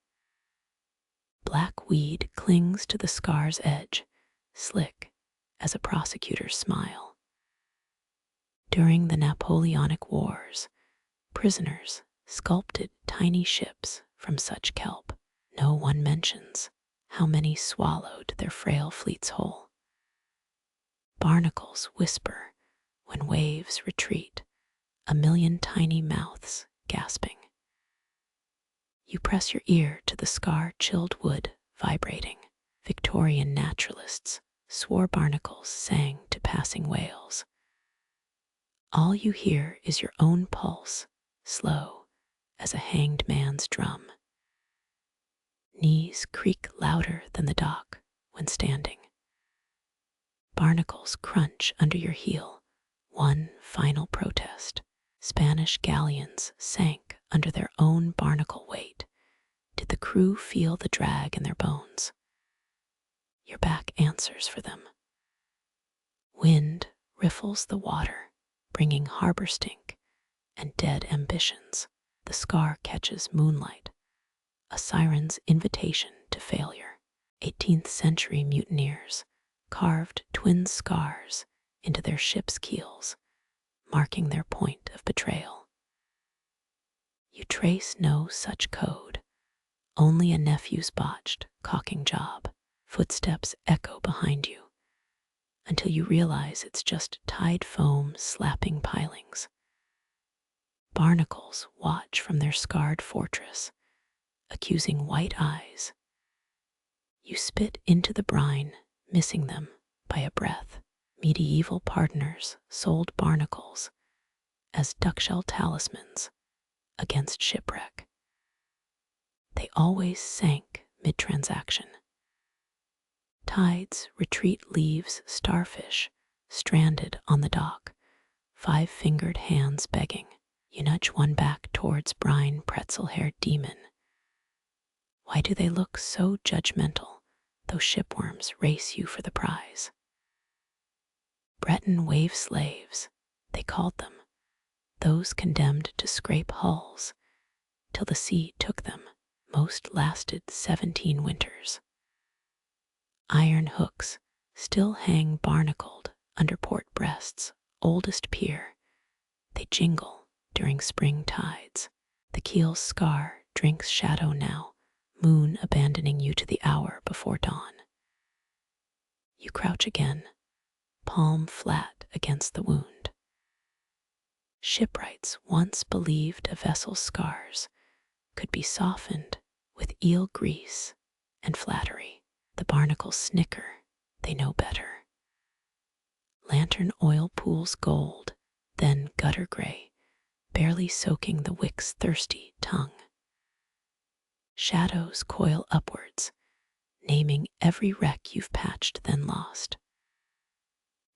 Black weed clings to the scar's edge, slick as a prosecutor's smile. During the Napoleonic Wars, prisoners sculpted tiny ships from such kelp. No one mentions how many swallowed their frail fleets whole. Barnacles whisper when waves retreat, a million tiny mouths gasping. You press your ear to the scar-chilled wood vibrating. Victorian naturalists swore barnacles sang to passing whales. All you hear is your own pulse, slow as a hanged man's drum. Knees creak louder than the dock when standing. Barnacles crunch under your heel, one final protest. Spanish galleons sank under their own barnacle weight. Did the crew feel the drag in their bones? Your back answers for them. Wind riffles the water, bringing harbor stink and dead ambitions. The scar catches moonlight, a siren's invitation to failure. 18th century mutineers carved twin scars into their ship's keels, marking their point of betrayal. You trace no such code, only a nephew's botched caulking job. Footsteps echo behind you until you realize it's just tide foam slapping pilings. Barnacles watch from their scarred fortress, accusing white eyes. You spit into the brine, missing them by a breath. Medieval pardoners sold barnacles as duckshell talismans against shipwreck. They always sank mid-transaction. Tides retreat leaves starfish stranded on the dock, five-fingered hands begging. You nudge one back towards brine pretzel-haired demon. Why do they look so judgmental, though shipworms race you for the prize? Breton wave slaves, they called them, those condemned to scrape hulls till the sea took them. Most lasted 17 winters. Iron hooks still hang barnacled under port breast's oldest pier. They jingle during spring tides. The keel's scar drinks shadow now, moon abandoning you to the hour before dawn. You crouch again, palm flat against the wound. Shipwrights once believed a vessel's scars could be softened with eel grease and flattery. The barnacles snicker, they know better. Lantern oil pools gold, then gutter gray, barely soaking the wick's thirsty tongue. Shadows coil upwards, naming every wreck you've patched then lost.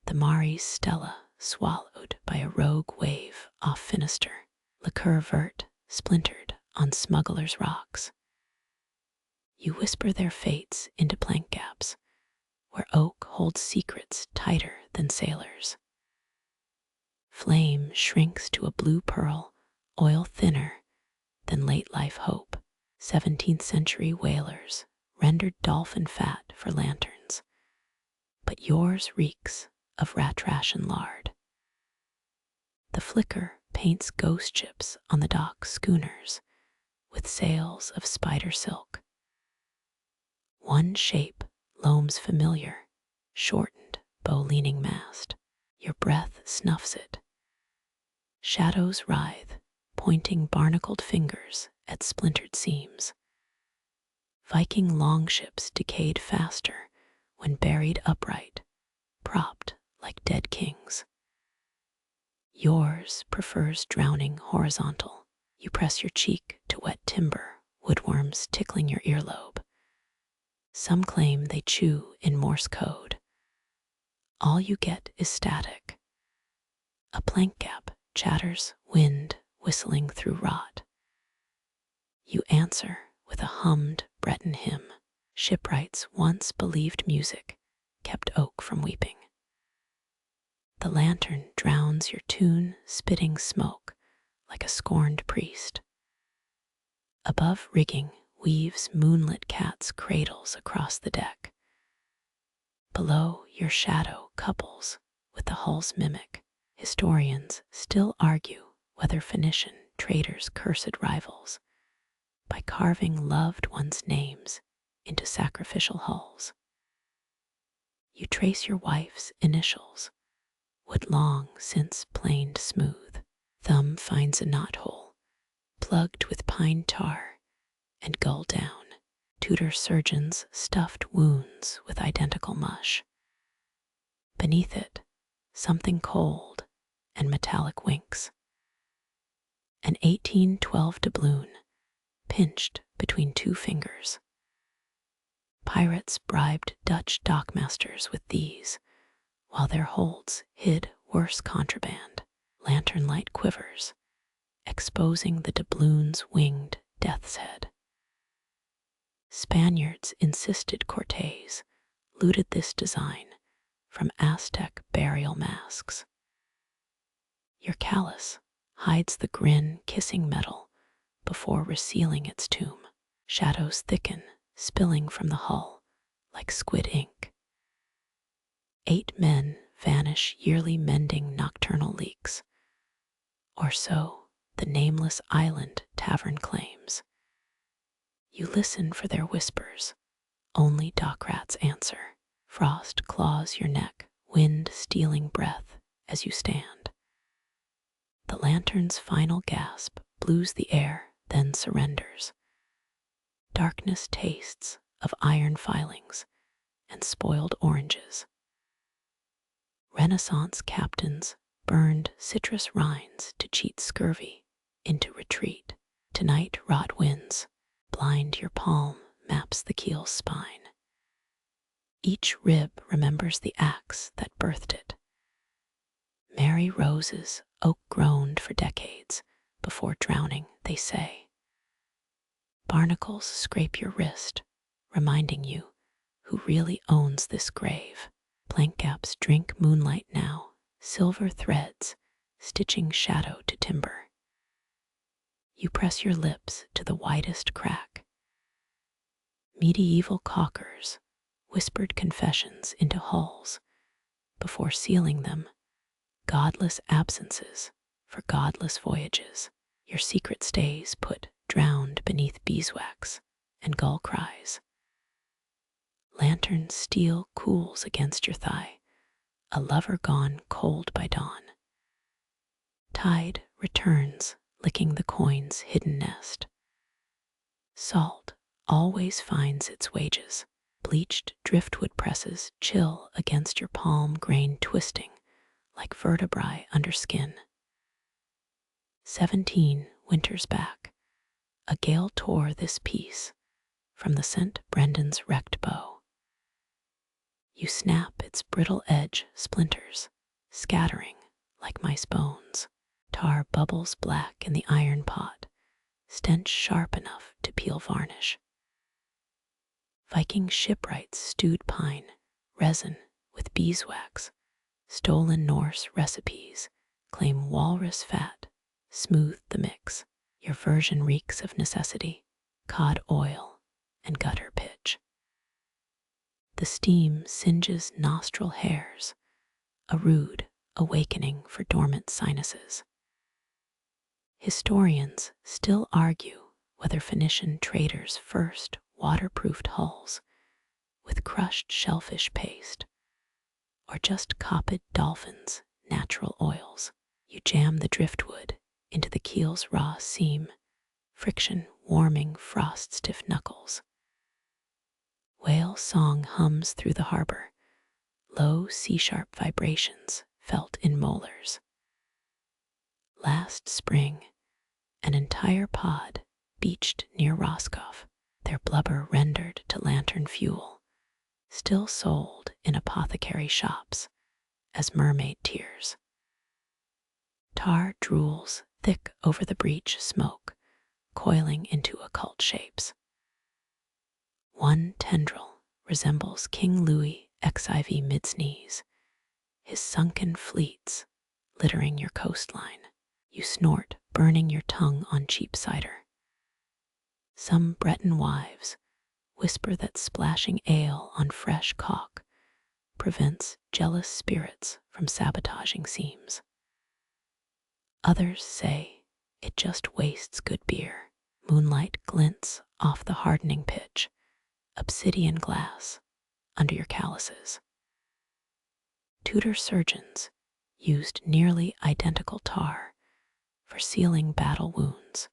The Mari's Stella swallowed by a rogue wave off Finisterre, Clinker-Built splintered on smugglers' rocks. You whisper their fates into plank gaps, where oak holds secrets tighter than sailors. Flame shrinks to a blue pearl, oil thinner than late life hope. 17th century whalers rendered dolphin fat for lanterns, but yours reeks of rat trash and lard. The flicker paints ghost ships on the dock schooners with sails of spider silk. One shape loams familiar, shortened bow-leaning mast. Your breath snuffs it. Shadows writhe, pointing barnacled fingers at splintered seams. Viking longships decayed faster when buried upright, propped like dead kings. Yours prefers drowning horizontal. You press your cheek to wet timber, woodworms tickling your earlobe. Some claim they chew in Morse code. All you get is static. A plank gap chatters, wind whistling through rot. You answer with a hummed Breton hymn. Shipwrights once believed music kept oak from weeping. The lantern drowns your tune, spitting smoke like a scorned priest. Above rigging weaves moonlit cat's cradles across the deck. Below, your shadow couples with the hull's mimic. Historians still argue whether Phoenician traders cursed rivals by carving loved ones' names into sacrificial hulls. You trace your wife's initials, wood long since planed smooth. Thumb finds a knothole, plugged with pine tar and gull down. Tudor surgeons stuffed wounds with identical mush. Beneath it, something cold and metallic winks. An 1812 doubloon pinched between two fingers. Pirates bribed Dutch dockmasters with these, while their holds hid worse contraband. Lantern light quivers, exposing the doubloon's winged death's head. Spaniards insisted Cortés looted this design from Aztec burial masks. Your callus hides the grin kissing metal before resealing its tomb. Shadows thicken, spilling from the hull like squid ink. 8 men vanish yearly mending nocturnal leaks, or so the nameless island tavern claims. You listen for their whispers, only dock rats answer. Frost claws your neck, wind stealing breath as you stand. The lantern's final gasp blues the air, then surrenders. Darkness tastes of iron filings and spoiled oranges. Renaissance captains burned citrus rinds to cheat scurvy into retreat. Tonight rot winds blind your palm, maps the keel's spine. Each rib remembers the axe that birthed it. Merry roses oak groaned for decades before drowning, they say. Barnacles scrape your wrist, reminding you who really owns this grave. Plank gaps drink moonlight now, silver threads stitching shadow to timber. You press your lips to the widest crack. Medieval caulkers whispered confessions into hulls before sealing them, godless absences for godless voyages. Your secret stays put drowned beneath beeswax and gull cries. Lantern steel cools against your thigh, a lover gone cold by dawn. Tide returns, licking the coin's hidden nest. Salt always finds its wages. Bleached driftwood presses chill against your palm grain, twisting like vertebrae under skin. 17 winters back, a gale tore this piece from the St. Brendan's wrecked bow. You snap its brittle edge splinters, scattering like mice bones. Tar bubbles black in the iron pot, stench sharp enough to peel varnish. Viking shipwrights stewed pine, resin with beeswax, stolen Norse recipes claim walrus fat, smooth the mix. Your version reeks of necessity, cod oil and gutter pitch. The steam singes nostril hairs, a rude awakening for dormant sinuses. Historians still argue whether Phoenician traders first waterproofed hulls with crushed shellfish paste or just copied dolphins' natural oils. You jam the driftwood into the keel's raw seam, friction warming frost-stiff knuckles. Whale song hums through the harbor, low C-sharp vibrations felt in molars. Last spring, an entire pod beached near Roscoff, their blubber rendered to lantern fuel, still sold in apothecary shops as mermaid tears. Tar drools thick over the breech smoke, coiling into occult shapes. One tendril resembles King Louis XIV mid-sneeze, his sunken fleets littering your coastline. You snort, burning your tongue on cheap cider. Some Breton wives whisper that splashing ale on fresh caulk prevents jealous spirits from sabotaging seams. Others say it just wastes good beer. Moonlight glints off the hardening pitch, obsidian glass under your calluses. Tudor surgeons used nearly identical tar for sealing battle wounds.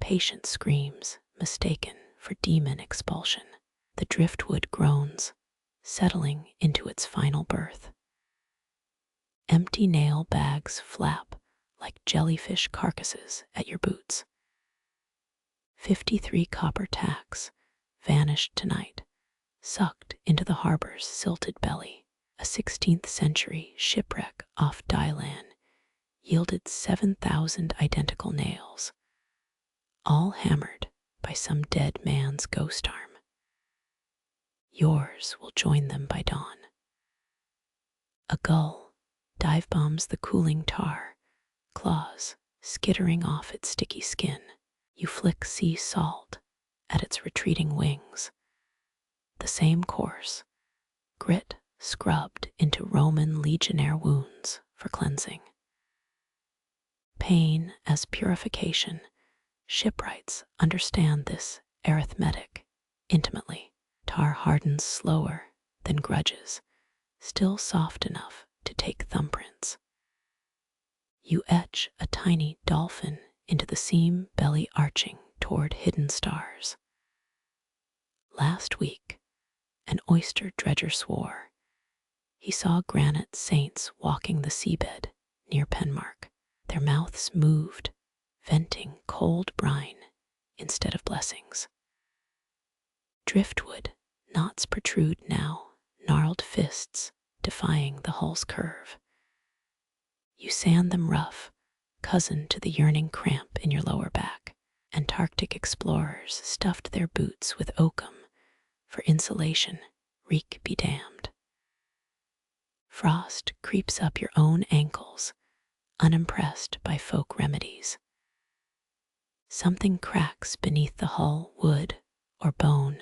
Patient screams mistaken for demon expulsion. The driftwood groans, settling into its final birth. Empty nail bags flap like jellyfish carcasses at your boots. 53 copper tacks vanished tonight, sucked into the harbor's silted belly. A 16th century shipwreck off Dylan yielded 7,000 identical nails, all hammered by some dead man's ghost arm. Yours will join them by dawn. A gull dive bombs the cooling tar, claws skittering off its sticky skin. You flick sea salt at its retreating wings. The same course, grit scrubbed into Roman legionnaire wounds for cleansing. Pain as purification, shipwrights understand this arithmetic intimately. Tar hardens slower than grudges, still soft enough to take thumbprints. You etch a tiny dolphin into the seam, belly arching toward hidden stars. Last week, an oyster dredger swore he saw granite saints walking the seabed near Penmark. Their mouths moved, venting cold brine instead of blessings. Driftwood knots protrude now, gnarled fists defying the hull's curve. You sand them rough, cousin to the yearning cramp in your lower back. Antarctic explorers stuffed their boots with oakum for insulation, reek be damned. Frost creeps up your own ankles, unimpressed by folk remedies. Something cracks beneath the hull, wood or bone,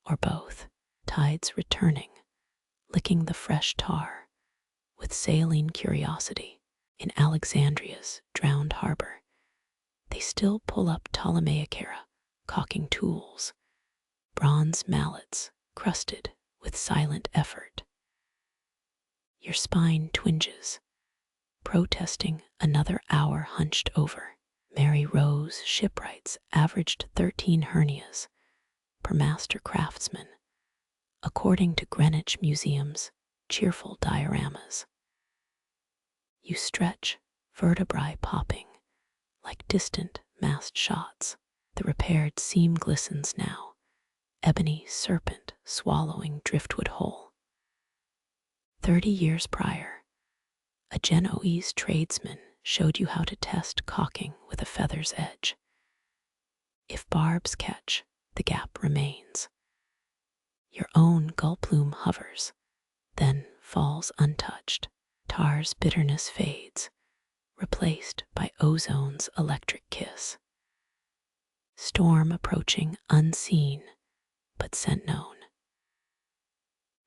or both. Tides returning, licking the fresh tar with saline curiosity. In Alexandria's drowned harbor, they still pull up Ptolemaicara, caulking tools, bronze mallets crusted with silent effort. Your spine twinges, protesting another hour hunched over. Mary Rose shipwrights averaged 13 hernias per master craftsman, according to Greenwich Museum's cheerful dioramas. You stretch, vertebrae popping like distant massed shots. The repaired seam glistens now, ebony serpent swallowing driftwood whole. 30 years prior, a Genoese tradesman showed you how to test caulking with a feather's edge. If barbs catch, the gap remains. Your own gull plume hovers, then falls untouched. Tar's bitterness fades, replaced by ozone's electric kiss. Storm approaching unseen, but scent known.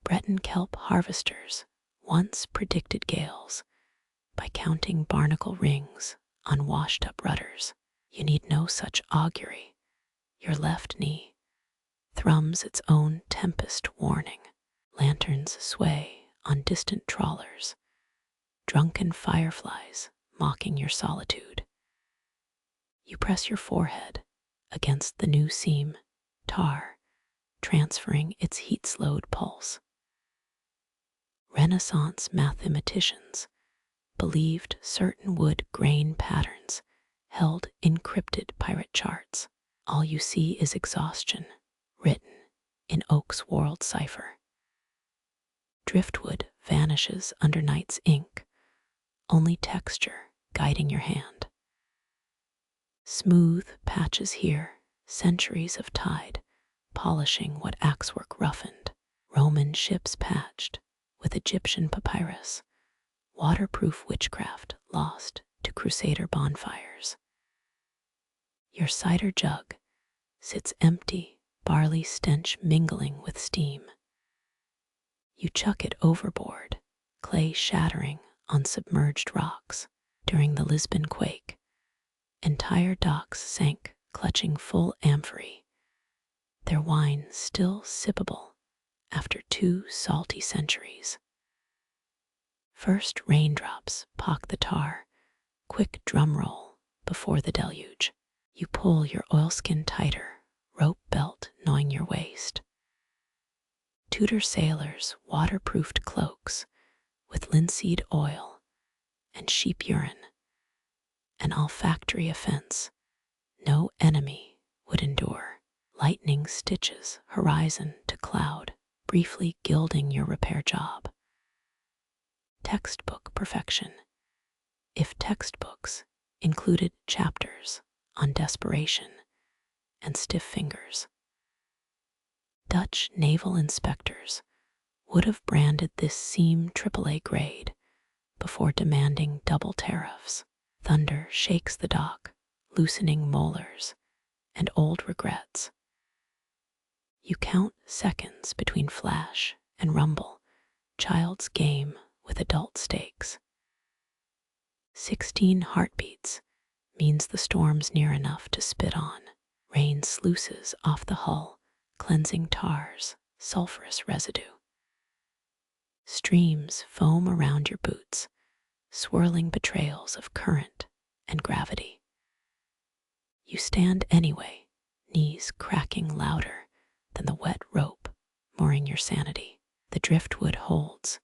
Breton kelp harvesters once predicted gales by counting barnacle rings on washed-up rudders. You need no such augury. Your left knee thrums its own tempest warning. Lanterns sway on distant trawlers, drunken fireflies mocking your solitude. You press your forehead against the new seam, tar transferring its heat-slowed pulse. Renaissance mathematicians believed certain wood grain patterns held encrypted pirate charts. All you see is exhaustion, written in oak's world cipher. Driftwood vanishes under night's ink, only texture guiding your hand. Smooth patches here, centuries of tide, polishing what axework roughened. Roman ships patched with Egyptian papyrus, waterproof witchcraft lost to crusader bonfires. Your cider jug sits empty, barley stench mingling with steam. You chuck it overboard, clay shattering on submerged rocks. During the Lisbon quake, entire docks sank, clutching full amphory, their wine still sippable after 2 salty centuries. First raindrops pock the tar, quick drum roll before the deluge. You pull your oilskin tighter, rope belt gnawing your waist. Tudor sailors waterproofed cloaks with linseed oil and sheep urine, an olfactory offense no enemy would endure. Lightning stitches horizon to cloud, briefly gilding your repair job. Textbook perfection. If textbooks included chapters on desperation and stiff fingers, Dutch naval inspectors would have branded this seam AAA grade before demanding double tariffs. Thunder shakes the dock, loosening molars and old regrets. You count seconds between flash and rumble, child's game with adult stakes. 16 heartbeats means the storm's near enough to spit on. Rain sluices off the hull, cleansing tars, sulfurous residue. Streams foam around your boots, swirling betrayals of current and gravity. You stand anyway, knees cracking louder than the wet rope mooring your sanity. The driftwood holds,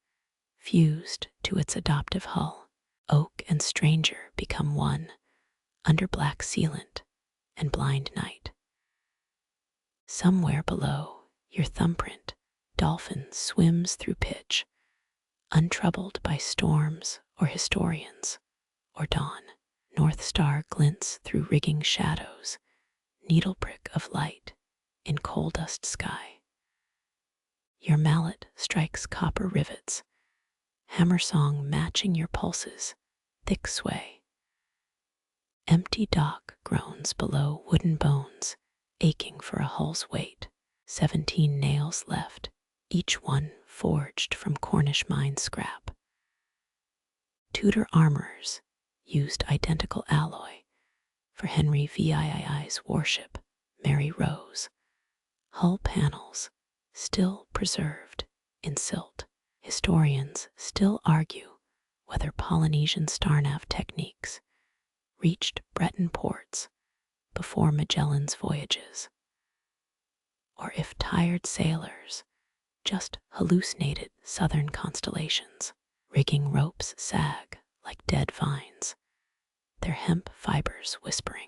fused to its adoptive hull. Oak and stranger become one, under black sealant and blind night. Somewhere below your thumbprint, dolphin swims through pitch, untroubled by storms or historians or dawn. North Star glints through rigging shadows, needle prick of light in coal dust sky. Your mallet strikes copper rivets, hammer song matching your pulses, thick sway. Empty dock groans below wooden bones, aching for a hull's weight. 17 nails left, each one forged from Cornish mine scrap. Tudor armorers used identical alloy for Henry VII's warship, Mary Rose. Hull panels still preserved in silt. Historians still argue whether Polynesian starnav techniques reached Breton ports before Magellan's voyages, or if tired sailors just hallucinated southern constellations. Rigging ropes sag like dead vines, their hemp fibers whispering.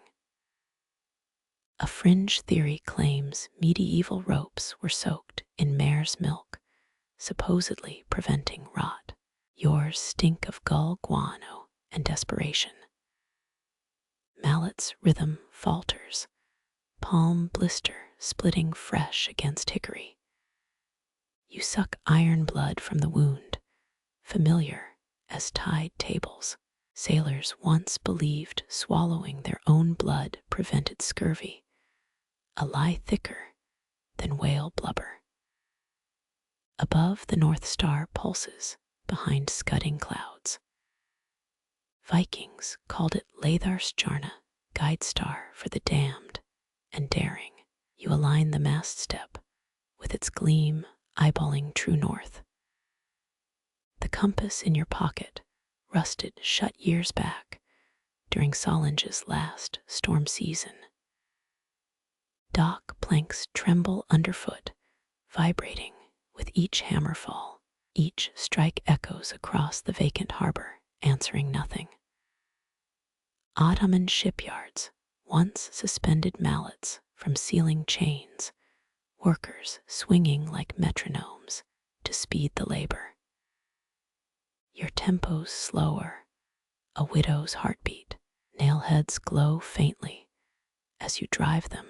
A fringe theory claims medieval ropes were soaked in mare's milk, supposedly preventing rot. Yours stink of gull guano and desperation. Mallet's rhythm falters, palm blister splitting fresh against hickory. You suck iron blood from the wound, familiar as tide tables. Sailors once believed swallowing their own blood prevented scurvy, a lie thicker than whale blubber. Above the North Star pulses behind scudding clouds. Vikings called it Leitharstjarna, guide star for the damned and daring. You align the mast step with its gleam eyeballing true north. The compass in your pocket rusted shut years back during Solange's last storm season. Dock planks tremble underfoot, vibrating with each hammerfall. Each strike echoes across the vacant harbor, answering nothing. Ottoman shipyards once suspended mallets from ceiling chains, workers swinging like metronomes to speed the labor. Your tempo's slower, a widow's heartbeat. Nailheads glow faintly as you drive them,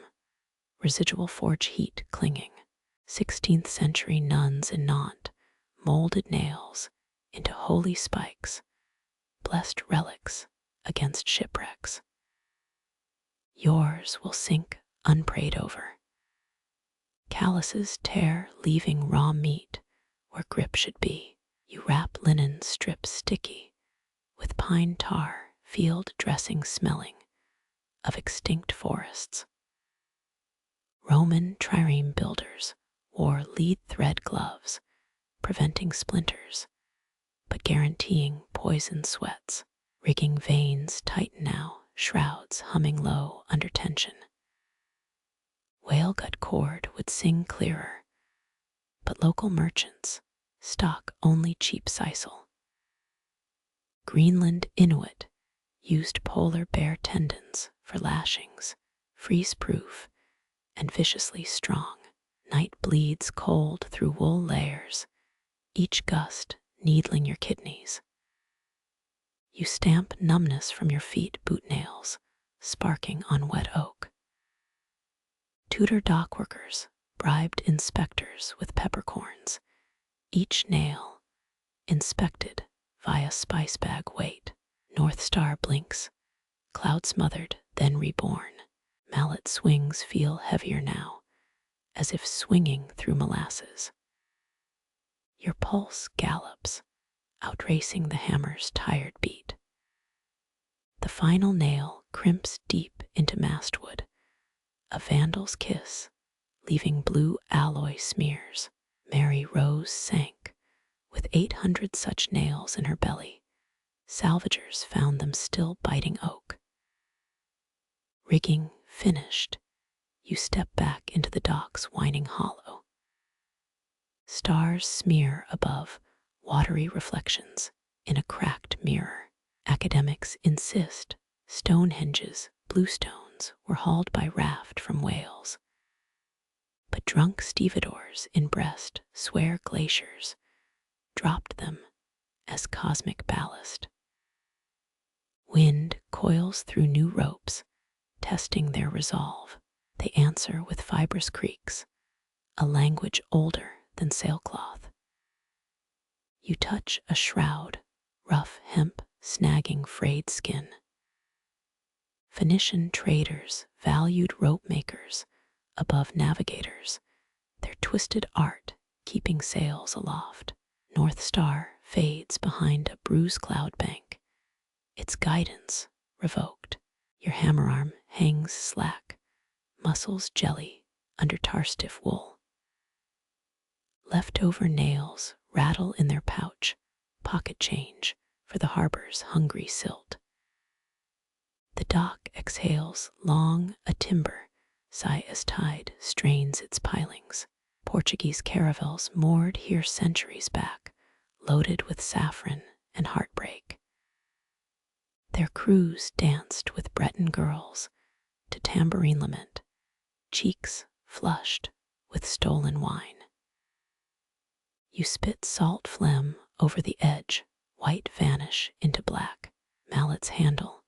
residual forge heat clinging. 16th century nuns in Nantes molded nails into holy spikes, blessed relics against shipwrecks. Yours will sink unprayed over. Calluses tear, leaving raw meat where grip should be. You wrap linen strips sticky with pine tar, field dressing smelling of extinct forests. Roman trireme builders wore lead thread gloves, preventing splinters, but guaranteeing poison sweats. Rigging vanes tighten now, shrouds humming low under tension. Whalegut cord would sing clearer, but local merchants stock only cheap sisal. Greenland Inuit used polar bear tendons for lashings, freeze-proof and viciously strong. Night bleeds cold through wool layers, each gust needling your kidneys. You stamp numbness from your feet boot nails, sparking on wet oak. Tudor dockworkers bribed inspectors with peppercorns, each nail inspected via spice bag weight. North Star blinks, cloud smothered, then reborn. Mallet swings feel heavier now, as if swinging through molasses. Your pulse gallops, outracing the hammer's tired beat. The final nail crimps deep into mastwood, a vandal's kiss, leaving blue alloy smears. Mary Rose sank, with 800 such nails in her belly. Salvagers found them still biting oak. Rigging finished, you step back into the dock's whining hollow. Stars smear above, watery reflections in a cracked mirror. Academics insist Stonehenge's bluestones were hauled by raft from Wales. But drunk stevedores in Brest swear glaciers dropped them as cosmic ballast. Wind coils through new ropes, testing their resolve. They answer with fibrous creaks, a language older than sailcloth. You touch a shroud, rough hemp snagging frayed skin. Phoenician traders valued rope makers above navigators, their twisted art keeping sails aloft. North Star fades behind a bruised cloud bank, its guidance revoked. Your hammer arm hangs slack, muscles jelly under tar-stiff wool. Leftover nails rattle in their pouch, pocket change for the harbor's hungry silt. The dock exhales long a timber sigh as tide strains its pilings. Portuguese caravels moored here centuries back, loaded with saffron and heartbreak. Their crews danced with Breton girls to tambourine lament, cheeks flushed with stolen wine. You spit salt phlegm over the edge, white vanish into black. Mallet's handle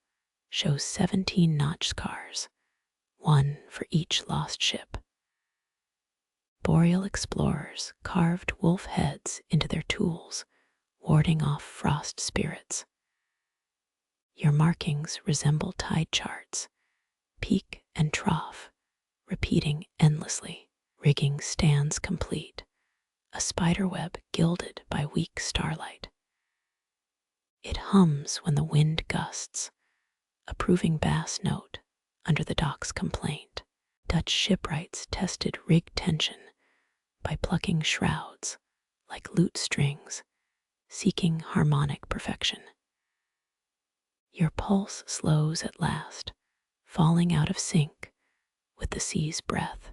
shows 17 notch scars, one for each lost ship. Boreal explorers carved wolf heads into their tools, warding off frost spirits. Your markings resemble tide charts, peak and trough, repeating endlessly. Rigging stands complete, a spiderweb gilded by weak starlight. It hums when the wind gusts, a proving bass note under the dock's complaint. Dutch shipwrights tested rig tension by plucking shrouds like lute strings, seeking harmonic perfection. Your pulse slows at last, falling out of sync with the sea's breath.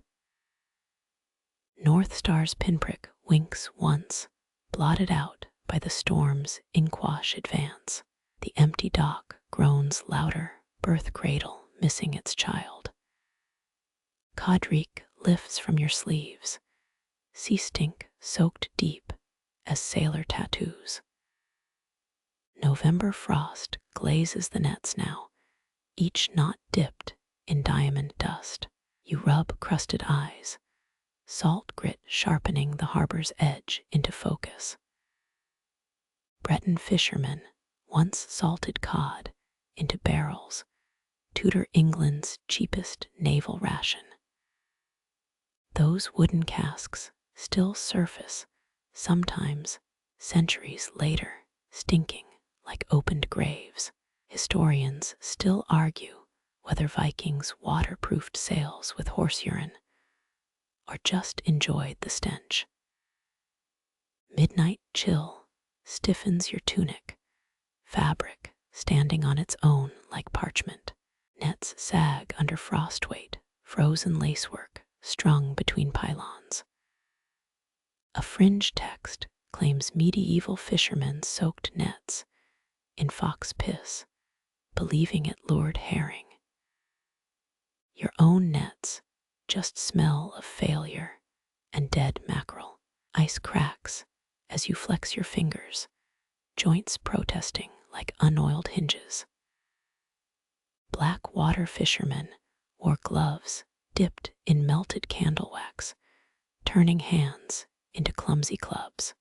North Star's pinprick winks once, blotted out by the storm's inkwash advance. The empty dock groans louder, birth cradle missing its child. Codreek lifts from your sleeves, sea stink soaked deep as sailor tattoos. November frost glazes the nets now, each knot dipped in diamond dust. You rub crusted eyes, salt grit sharpening the harbor's edge into focus. Breton fishermen once salted cod into barrels, Tudor England's cheapest naval ration. Those wooden casks still surface, sometimes centuries later, stinking like opened graves. Historians still argue whether Vikings waterproofed sails with horse urine or just enjoyed the stench. Midnight chill stiffens your tunic, fabric standing on its own like parchment. Nets sag under frost weight, frozen lacework strung between pylons. A fringe text claims medieval fishermen soaked nets in fox piss, believing it lured herring. Your own nets just smell of failure and dead mackerel. Ice cracks as you flex your fingers, joints protesting like unoiled hinges. Black water fishermen wore gloves dipped in melted candle wax, turning hands into clumsy clubs.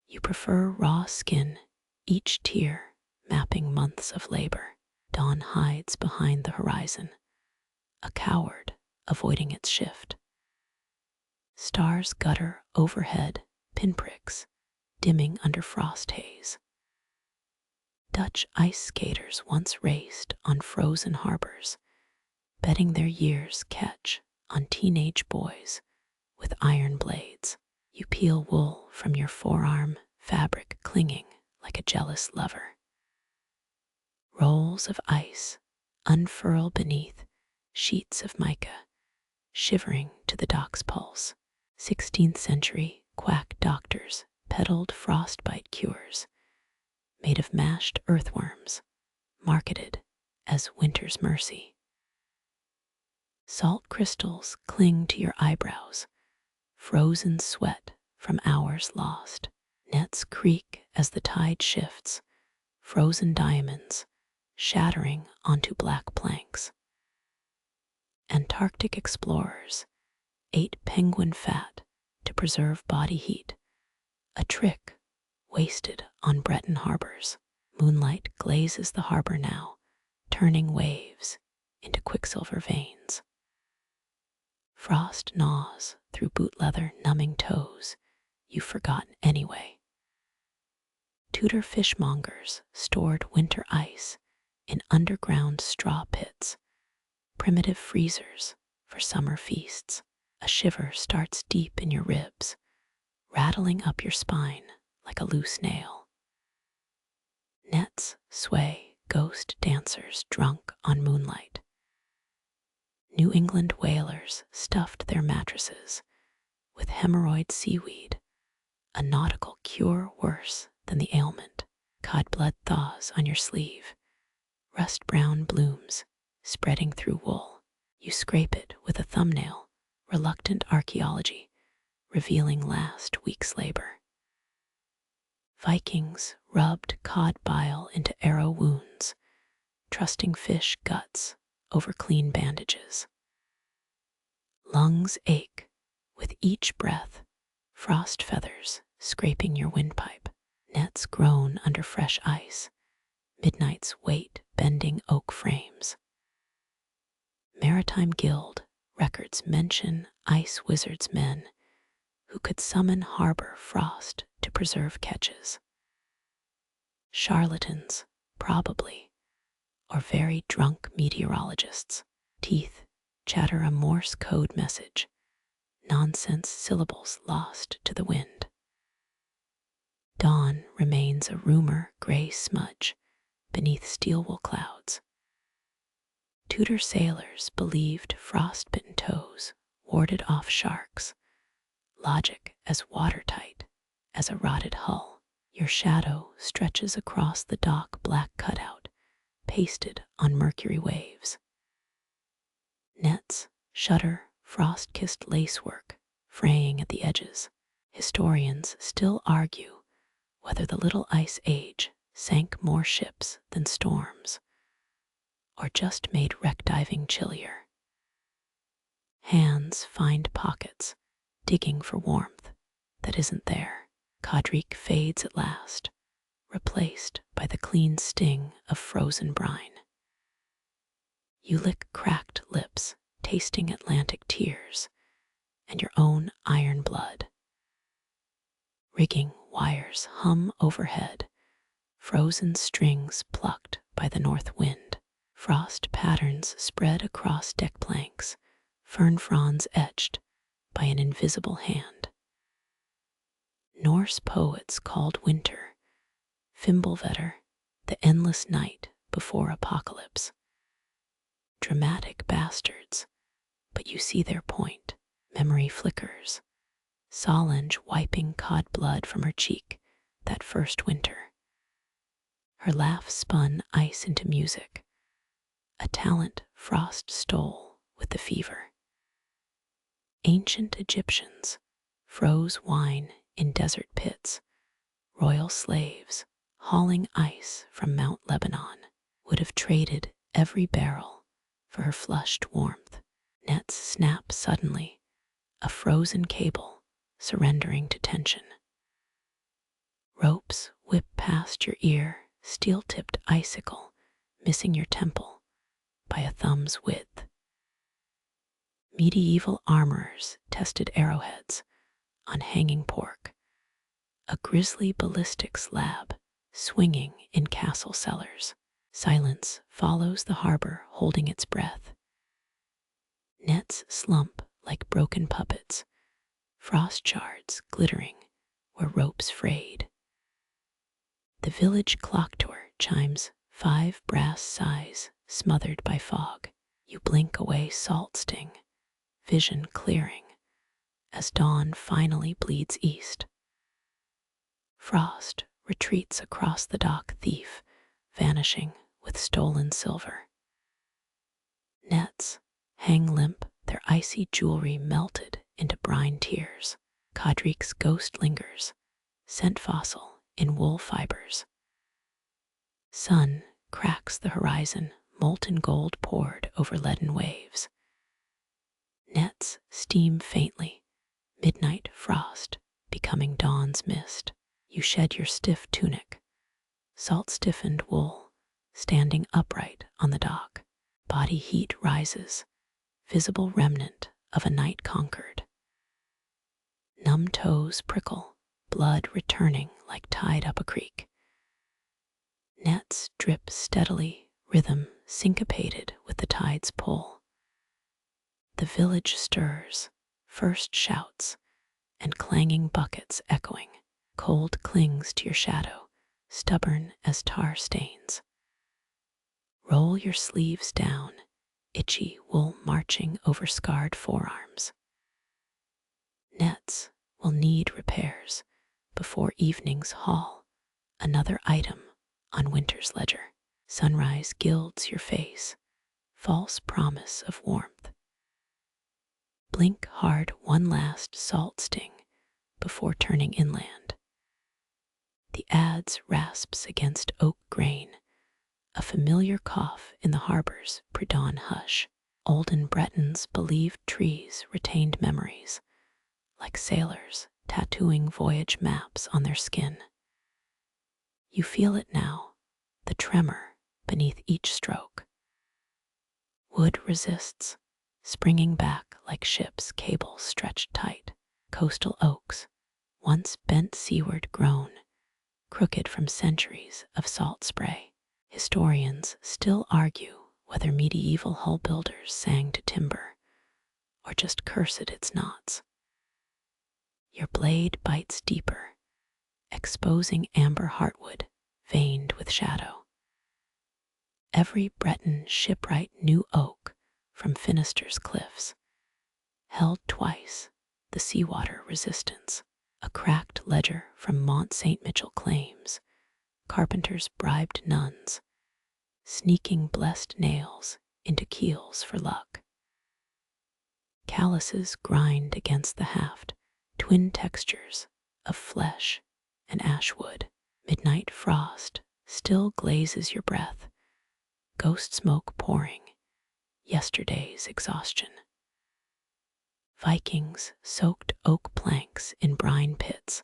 You prefer raw skin, each tear mapping months of labor. Dawn hides behind the horizon, a coward avoiding its shift. Stars gutter overhead, pinpricks dimming under frost haze. Dutch ice skaters once raced on frozen harbors, betting their years catch on teenage boys with iron blades. You peel wool from your forearm, fabric clinging like a jealous lover. Rolls of ice unfurl beneath sheets of mica, shivering to the dock's pulse. 16th century quack doctors peddled frostbite cures made of mashed earthworms, marketed as winter's mercy. Salt crystals cling to your eyebrows, frozen sweat from hours lost. Nets creak as the tide shifts, frozen diamonds shattering onto black planks. Antarctic explorers ate penguin fat to preserve body heat, a trick wasted on Breton harbors. Moonlight glazes the harbor now, turning waves into quicksilver veins. Frost gnaws through boot leather, numbing toes you've forgotten anyway. Tudor fishmongers stored winter ice in underground straw pits, primitive freezers for summer feasts. A shiver starts deep in your ribs, rattling up your spine like a loose nail. Nets sway ghost dancers drunk on moonlight. New England whalers stuffed their mattresses with hemorrhoid seaweed, a nautical cure worse than the ailment. Cod blood thaws on your sleeve, rust-brown blooms spreading through wool. You scrape it with a thumbnail, reluctant archaeology, revealing last week's labor. Vikings rubbed cod bile into arrow wounds, trusting fish guts over clean bandages. Lungs ache with each breath, frost feathers scraping your windpipe. Nets groan under fresh ice, midnight's weight bending oak frames. Maritime Guild records mention ice wizards men who could summon harbor frost to preserve catches. Charlatans, probably, or very drunk meteorologists. Teeth chatter a Morse code message, nonsense syllables lost to the wind. Dawn remains a rumor gray smudge beneath steel-wool clouds. Tudor sailors believed frostbitten toes warded off sharks, logic as watertight as a rotted hull. Your shadow stretches across the dock, black cutout, pasted on mercury waves. Nets shudder, frost-kissed lacework, fraying at the edges. Historians still argue whether the Little Ice Age sank more ships than storms, or just made wreck diving chillier. Hands find pockets, digging for warmth that isn't there. Caudric fades at last, replaced by the clean sting of frozen brine. You lick cracked lips, tasting Atlantic tears and your own iron blood. Rigging wires hum overhead, frozen strings plucked by the north wind. Frost patterns spread across deck planks, fern fronds etched by an invisible hand. Norse poets called winter Fimbulvetur, the endless night before apocalypse. Dramatic bastards, but you see their point. Memory flickers, Solange wiping cod blood from her cheek that first winter. Her laugh spun ice into music, a talent frost stole with the fever. Ancient Egyptians froze wine in desert pits. Royal slaves, hauling ice from Mount Lebanon, would have traded every barrel for her flushed warmth. Nets snap suddenly, a frozen cable surrendering to tension. Ropes whip past your ear, steel-tipped icicle missing your temple by a thumb's width. Medieval armorers tested arrowheads on hanging pork, a grisly ballistics lab swinging in castle cellars. Silence follows the harbor, holding its breath. Nets slump like broken puppets, frost shards glittering where ropes frayed. The village clock tower chimes 5 brass sighs smothered by fog. You blink away salt sting, vision clearing as dawn finally bleeds east. Frost retreats across the dock, thief vanishing with stolen silver. Nets hang limp, their icy jewelry melted into brine tears. Caudric's ghost lingers, scent fossil in wool fibers. Sun cracks the horizon, molten gold poured over leaden waves. Nets steam faintly, midnight frost becoming dawn's mist. You shed your stiff tunic, salt-stiffened wool, standing upright on the dock. Body heat rises, visible remnant of a night conquered. Numb toes prickle, blood returning like tide up a creek. Nets drip steadily, rhythm syncopated with the tide's pull. The village stirs, first shouts, and clanging buckets echoing. Cold clings to your shadow, stubborn as tar stains. Roll your sleeves down, itchy wool marching over scarred forearms. Nets will need repairs before evening's haul, another item on winter's ledger. Sunrise gilds your face, false promise of warmth. Blink hard one last salt sting before turning inland. The adze rasps against oak grain, a familiar cough in the harbor's pre-dawn hush. Olden Bretons believed trees retained memories, like sailors tattooing voyage maps on their skin. You feel it now, the tremor beneath each stroke. Wood resists, springing back like ships' cables stretched tight. Coastal oaks, once bent seaward, groan, crooked from centuries of salt spray. Historians still argue whether medieval hull builders sang to timber or just cursed its knots. Your blade bites deeper, exposing amber heartwood veined with shadow. Every Breton shipwright knew oak from Finister's cliffs, held twice the seawater resistance. A cracked ledger from Mont St. Mitchell claims carpenters bribed nuns, sneaking blessed nails into keels for luck. Calluses grind against the haft, twin textures of flesh and ashwood. Midnight frost still glazes your breath, ghost smoke pouring, yesterday's exhaustion. Vikings soaked oak planks in brine pits,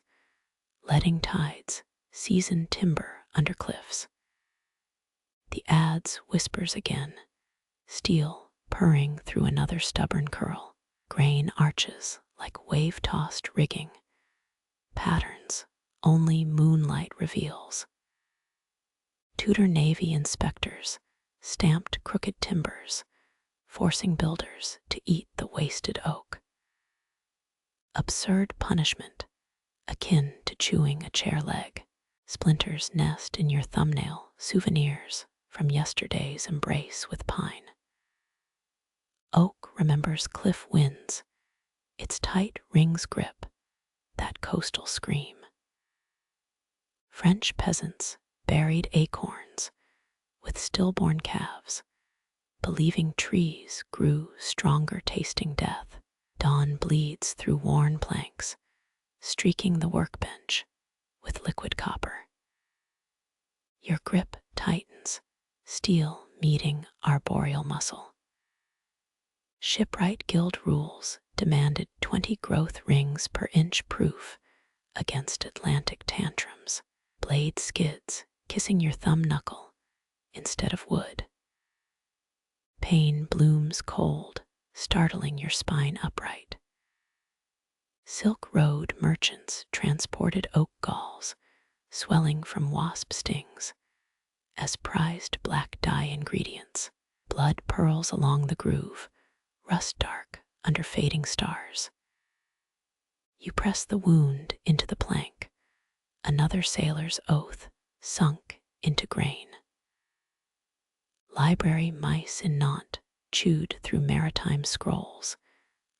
letting tides season timber under cliffs. The adze whispers again, steel purring through another stubborn curl. Grain arches like wave-tossed rigging, patterns only moonlight reveals. Tudor Navy inspectors stamped crooked timbers, forcing builders to eat the wasted oak. Absurd punishment, akin to chewing a chair leg. Splinters nest in your thumbnail, souvenirs from yesterday's embrace with pine. Oak remembers cliff winds, its tight rings grip, that coastal scream. French peasants buried acorns with stillborn calves, believing trees grew stronger tasting death. Dawn bleeds through worn planks, streaking the workbench with liquid copper. Your grip tightens, steel meeting arboreal muscle. Shipwright Guild rules demanded 20 growth rings per inch proof against Atlantic tantrums. Blade skids kissing your thumb knuckle instead of wood. Pain blooms cold, startling your spine upright. Silk Road merchants transported oak galls, swelling from wasp stings, as prized black dye ingredients. Blood purls along the groove, rust dark under fading stars. You press the wound into the plank, another sailor's oath sunk into grain. Library mice in Nantes chewed through maritime scrolls,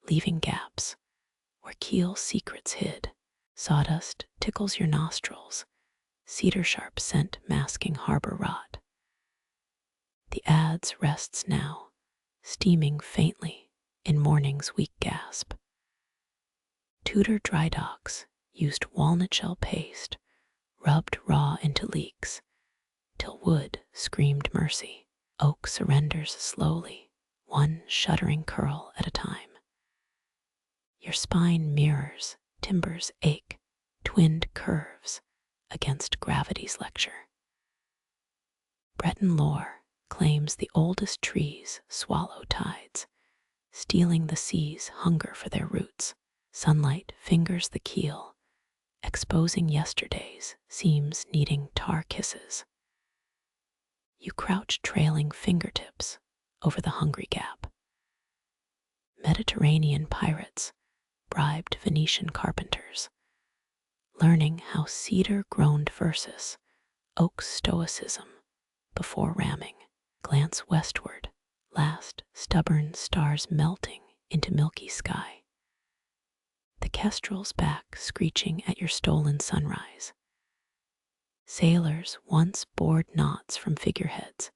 leaving gaps where keel secrets hid. Sawdust tickles your nostrils, cedar sharp scent masking harbor rot. The adze rests now, steaming faintly in morning's weak gasp. Tudor dry docks used walnut shell paste, rubbed raw into leaks, till wood screamed mercy. Oak surrenders slowly, one shuddering curl at a time. Your spine mirrors timber's ache, twinned curves against gravity's lecture. Breton lore claims the oldest trees swallow tides, stealing the sea's hunger for their roots. Sunlight fingers the keel, exposing yesterday's seams needing tar kisses. You crouch trailing fingertips over the hungry gap. Mediterranean pirates bribed Venetian carpenters, learning how cedar groaned versus oak's stoicism before ramming. Glance westward, last stubborn stars melting into milky sky. The kestrel's back screeching at your stolen sunrise. Sailors once bored knots from figureheads,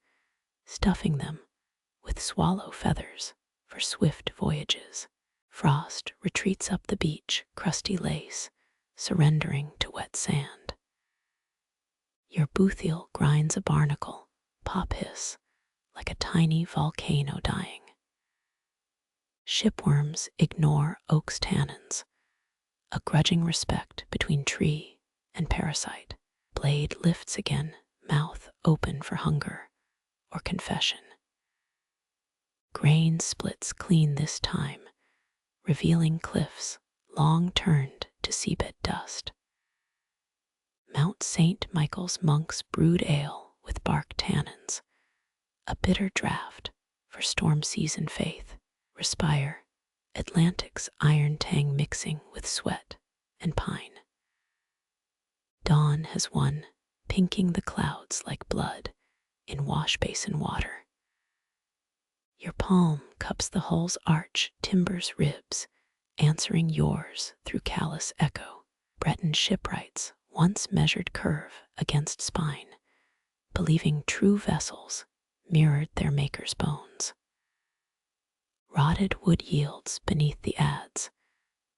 stuffing them with swallow feathers for swift voyages. Frost retreats up the beach, crusty lace, surrendering to wet sand. Your boothiel grinds a barnacle, pop hiss, like a tiny volcano dying. Shipworms ignore oak's tannins, a grudging respect between tree and parasite. Blade lifts again, mouth open for hunger or confession. Grain splits clean this time, revealing cliffs long turned to seabed dust. Mount St. Michael's monks brewed ale with bark tannins, a bitter draught for storm season faith. Respire, Atlantic's iron tang mixing with sweat and pine. Dawn has won, pinking the clouds like blood in wash basin water. Your palm cups the hull's arch, timber's ribs, answering yours through callous echo. Breton shipwrights once measured curve against spine, believing true vessels mirrored their maker's bones. Rotted wood yields beneath the adze,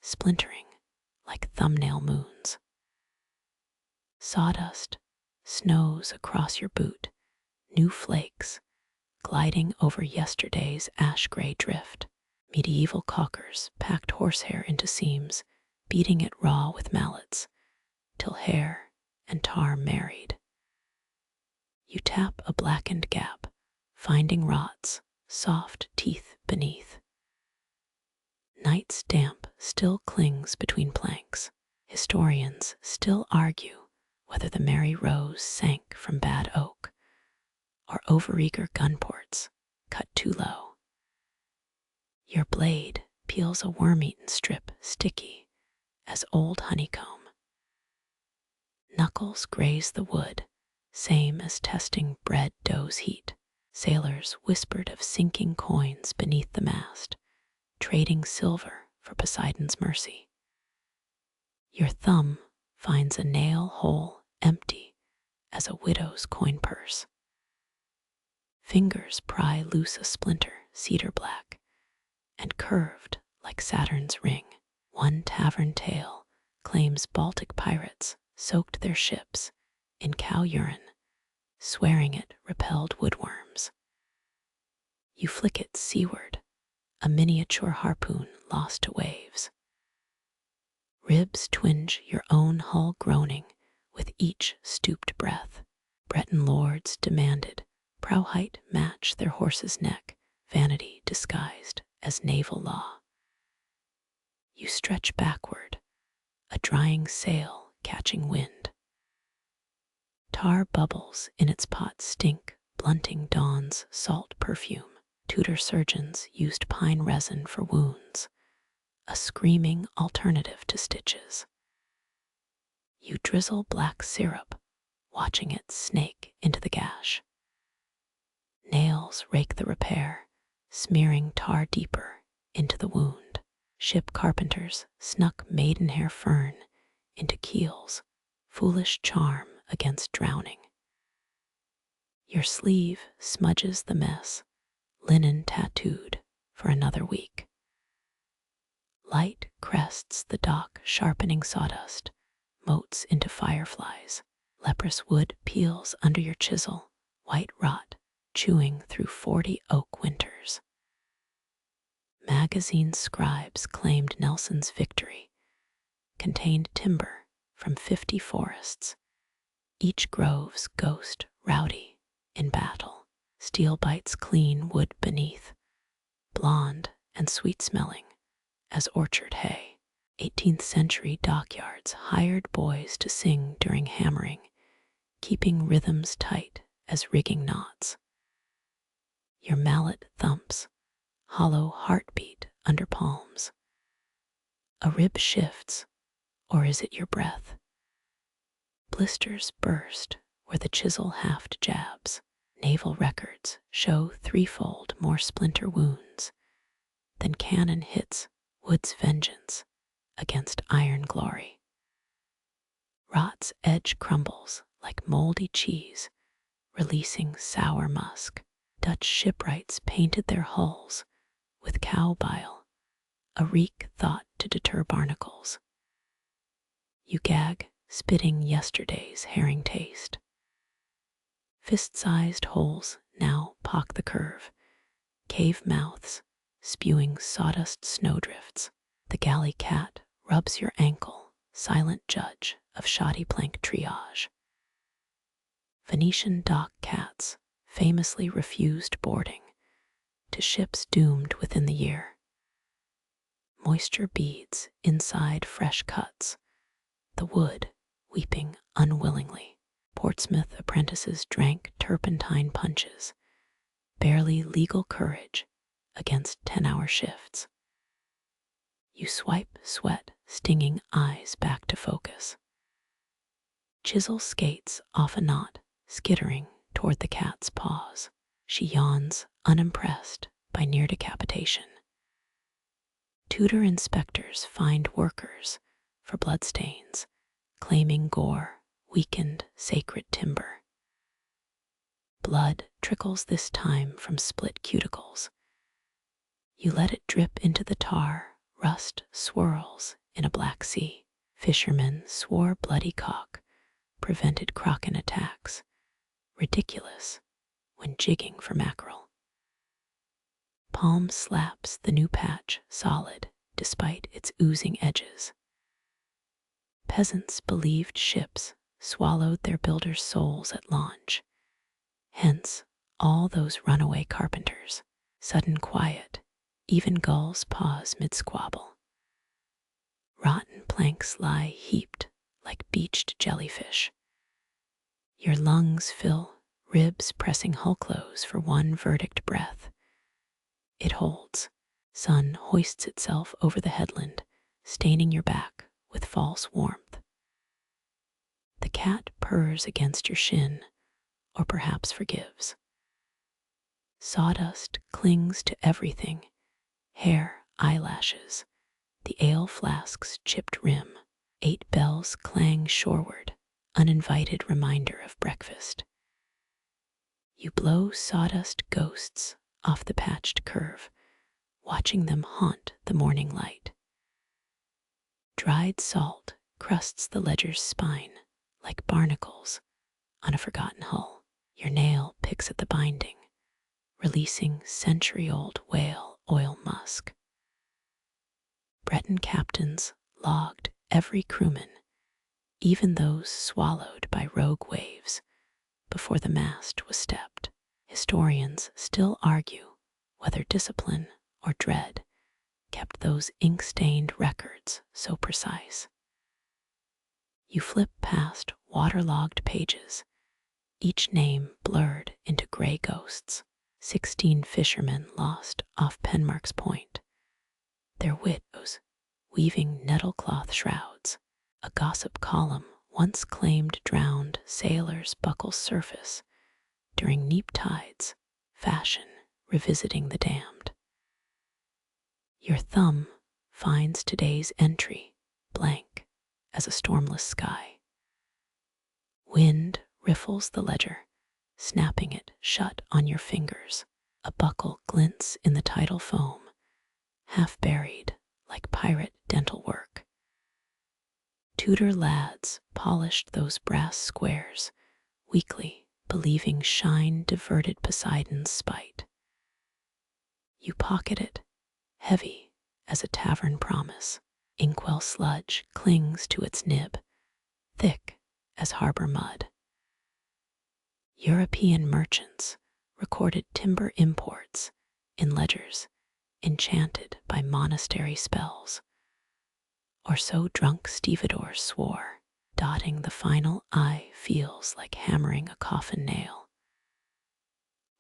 splintering like thumbnail moons. Sawdust snows across your boot, new flakes gliding over yesterday's ash-gray drift. Medieval caulkers packed horsehair into seams, beating it raw with mallets, till hair and tar married. You tap a blackened gap, finding rot's soft teeth beneath. Night's damp still clings between planks. Historians still argue whether the Merry Rose sank from bad oak or overeager gun ports cut too low. Your blade peels a worm-eaten strip sticky as old honeycomb. Knuckles graze the wood, same as testing bread dough's heat. Sailors whispered of sinking coins beneath the mast, trading silver for Poseidon's mercy. Your thumb finds a nail hole empty as a widow's coin purse. Fingers pry loose a splinter, cedar black, and curved like Saturn's ring. One tavern tale claims Baltic pirates soaked their ships in cow urine, swearing it repelled woodworms. You flick it seaward, a miniature harpoon lost to waves. Ribs twinge your own hull groaning with each stooped breath. Breton lords demanded prow height match their horse's neck, vanity disguised as naval law. You stretch backward, a drying sail catching wind. Tar bubbles in its pot stink, blunting dawn's salt perfume. Tudor surgeons used pine resin for wounds, a screaming alternative to stitches. You drizzle black syrup, watching it snake into the gash. Nails rake the repair, smearing tar deeper into the wound. Ship carpenters snuck maidenhair fern into keels, foolish charm against drowning. Your sleeve smudges the mess, linen tattooed for another week. Light crests the dock, sharpening sawdust, motes into fireflies. Leprous wood peels under your chisel, white rot chewing through 40 oak winters. Magazine scribes claimed Nelson's victory contained timber from 50 forests, each grove's ghost rowdy in battle. Steel bites clean wood beneath, blonde and sweet-smelling as orchard hay. 18th century dockyards hired boys to sing during hammering, keeping rhythms tight as rigging knots. Your mallet thumps, hollow heartbeat under palms. A rib shifts, or is it your breath? Blisters burst where the chisel haft jabs. Naval records show threefold more splinter wounds than cannon hits wood's vengeance against iron glory. Rot's edge crumbles like moldy cheese, releasing sour musk. Dutch shipwrights painted their hulls with cow bile, a reek thought to deter barnacles. You gag, spitting yesterday's herring taste. Fist-sized holes now pock the curve, cave mouths spewing sawdust snowdrifts. The galley cat rubs your ankle, silent judge of shoddy plank triage. Venetian dock cats famously refused boarding to ships doomed within the year. Moisture beads inside fresh cuts, the wood weeping unwillingly. Portsmouth apprentices drank turpentine punches, barely legal courage against 10-hour shifts. You swipe sweat, stinging eyes back to focus. Chisel skates off a knot, skittering toward the cat's paws. She yawns, unimpressed by near decapitation. Tudor inspectors fined workers for bloodstains, claiming gore weakened sacred timber. Blood trickles this time from split cuticles. You let it drip into the tar, rust swirls in a black sea. Fishermen swore bloody caulk prevented kraken attacks, ridiculous when jigging for mackerel. Palm slaps the new patch solid despite its oozing edges. Peasants believed ships swallowed their builders' souls at launch. Hence, all those runaway carpenters. Sudden quiet, even gulls pause mid-squabble. Rotten planks lie heaped like beached jellyfish. Your lungs fill, ribs pressing hull close for one verdict breath. It holds. Sun hoists itself over the headland, staining your back with false warmth. The cat purrs against your shin, or perhaps forgives. Sawdust clings to everything, hair, eyelashes, the ale flask's chipped rim. 8 bells clang shoreward, uninvited reminder of breakfast. You blow sawdust ghosts off the patched curve, watching them haunt the morning light. Dried salt crusts the ledger's spine like barnacles on a forgotten hull. Your nail picks at the binding, releasing century-old whale oil musk. Breton captains logged every crewman, even those swallowed by rogue waves, before the mast was stepped. Historians still argue whether discipline or dread kept those ink-stained records so precise. You flip past waterlogged pages, each name blurred into gray ghosts. 16 fishermen lost off Penmark's Point, their widows weaving nettlecloth shrouds. A gossip column once claimed drowned sailors buckle surface during neap tides, fashion revisiting the damned. Your thumb finds today's entry blank as a stormless sky. Wind riffles the ledger, snapping it shut on your fingers. A buckle glints in the tidal foam, half buried like pirate dental work. Tudor lads polished those brass squares, weakly believing shine diverted Poseidon's spite. You pocket it, heavy as a tavern promise. Inkwell sludge clings to its nib, thick as harbor mud. European merchants recorded timber imports in ledgers enchanted by monastery spells. Or so drunk stevedores swore, dotting the final I feels like hammering a coffin nail.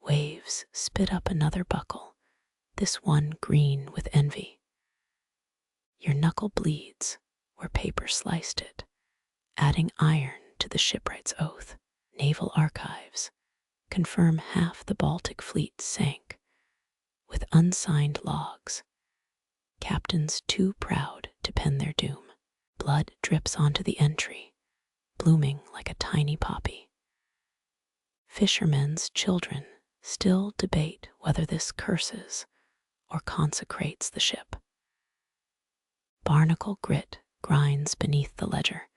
Waves spit up another buckle, this one green with envy. Your knuckle bleeds where paper sliced it, adding iron to the shipwright's oath. Naval archives confirm half the Baltic fleet sank, with unsigned logs. Captains too proud to pen their doom. Blood drips onto the entry, blooming like a tiny poppy. Fishermen's children still debate whether this curses or consecrates the ship. Barnacle grit grinds beneath the ledger,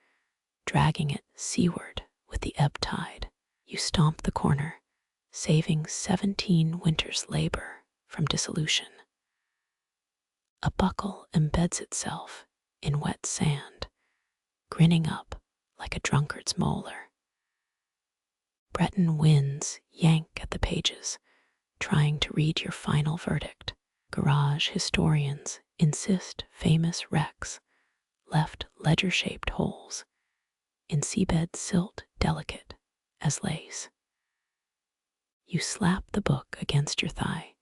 dragging it seaward with the ebb tide. You stomp the corner, saving 17 winters' labor from dissolution. A buckle embeds itself in wet sand, grinning up like a drunkard's molar. Breton winds yank at the pages, trying to read your final verdict. Garage historians insist famous wrecks left ledger-shaped holes in seabed silt delicate as lace. You slap the book against your thigh,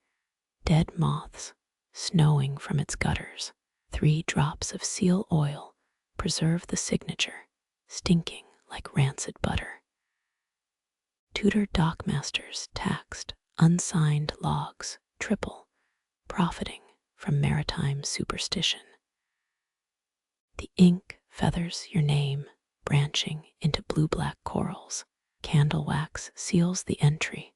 dead moths snowing from its gutters. 3 drops of seal oil preserve the signature, stinking like rancid butter. Tudor dockmasters taxed unsigned logs triple, profiting from maritime superstition. The ink feathers your name, branching into blue-black corals. Candle wax seals the entry,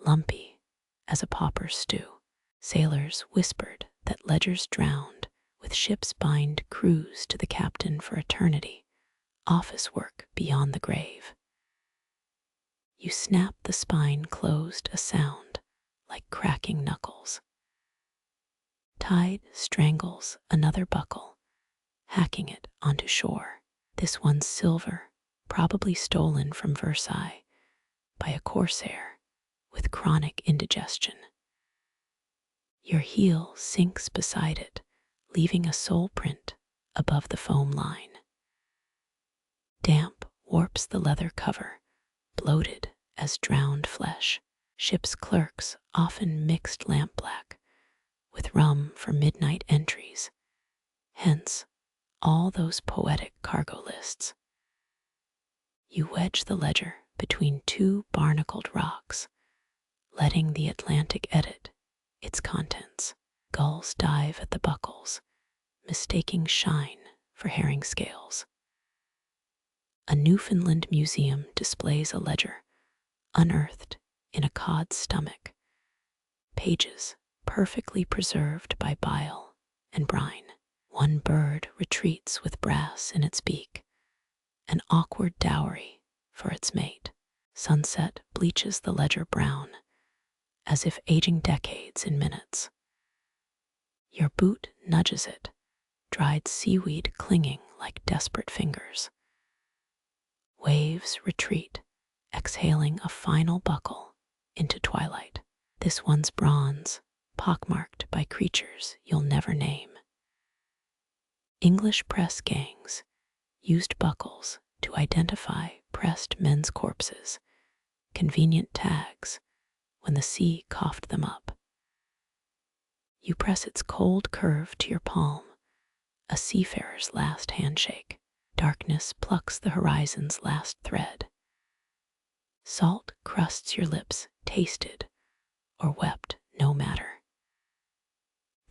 lumpy as a pauper's stew. Sailors whispered that ledgers drowned with ships bind crews to the captain for eternity, office work beyond the grave. You snap the spine closed, a sound like cracking knuckles. Tide strangles another buckle, hacking it onto shore. This one's silver, probably stolen from Versailles by a corsair with chronic indigestion. Your heel sinks beside it, leaving a sole print above the foam line. Damp warps the leather cover, bloated as drowned flesh. Ship's clerks often mixed lampblack with rum for midnight entries, hence all those poetic cargo lists. You wedge the ledger between two barnacled rocks, letting the Atlantic edit its contents. Gulls dive at the buckles, mistaking shine for herring scales. A Newfoundland museum displays a ledger unearthed in a cod's stomach, pages perfectly preserved by bile and brine. One bird retreats with brass in its beak, an awkward dowry for its mate. Sunset bleaches the ledger brown, as if aging decades in minutes. Your boot nudges it, dried seaweed clinging like desperate fingers. Waves retreat, exhaling a final buckle into twilight. This one's bronze, pockmarked by creatures you'll never name. English press gangs used buckles to identify pressed men's corpses, convenient tags when the sea coughed them up. You press its cold curve to your palm, a seafarer's last handshake. Darkness plucks the horizon's last thread. Salt crusts your lips, tasted or wept, no matter.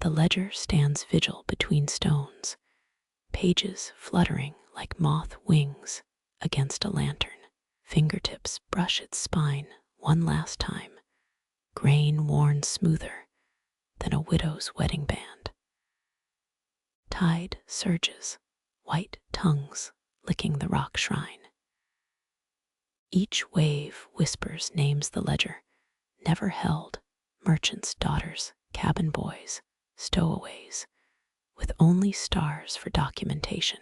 The ledger stands vigil between stones, pages fluttering like moth wings against a lantern. Fingertips brush its spine one last time, grain worn smoother than a widow's wedding band. Tide surges, white tongues licking the rock shrine. Each wave whispers names the ledger never held, merchants' daughters, cabin boys, stowaways, with only stars for documentation.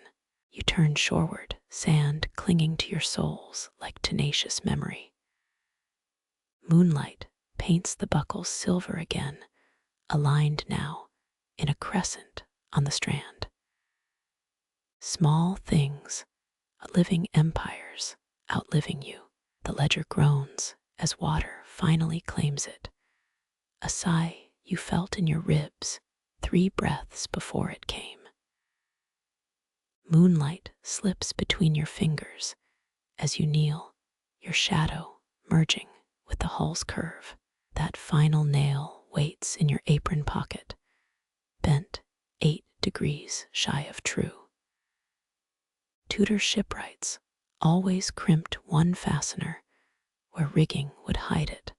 You turn shoreward, sand clinging to your soles like tenacious memory. Moonlight paints the buckles silver again, aligned now in a crescent on the strand. Small things, living empires, outliving you. The ledger groans as water finally claims it. A sigh you felt in your ribs 3 breaths before it came. Moonlight slips between your fingers as you kneel, your shadow merging with the hull's curve. That final nail waits in your apron pocket, bent 8 degrees shy of true. Tudor shipwrights always crimped one fastener where rigging would hide it,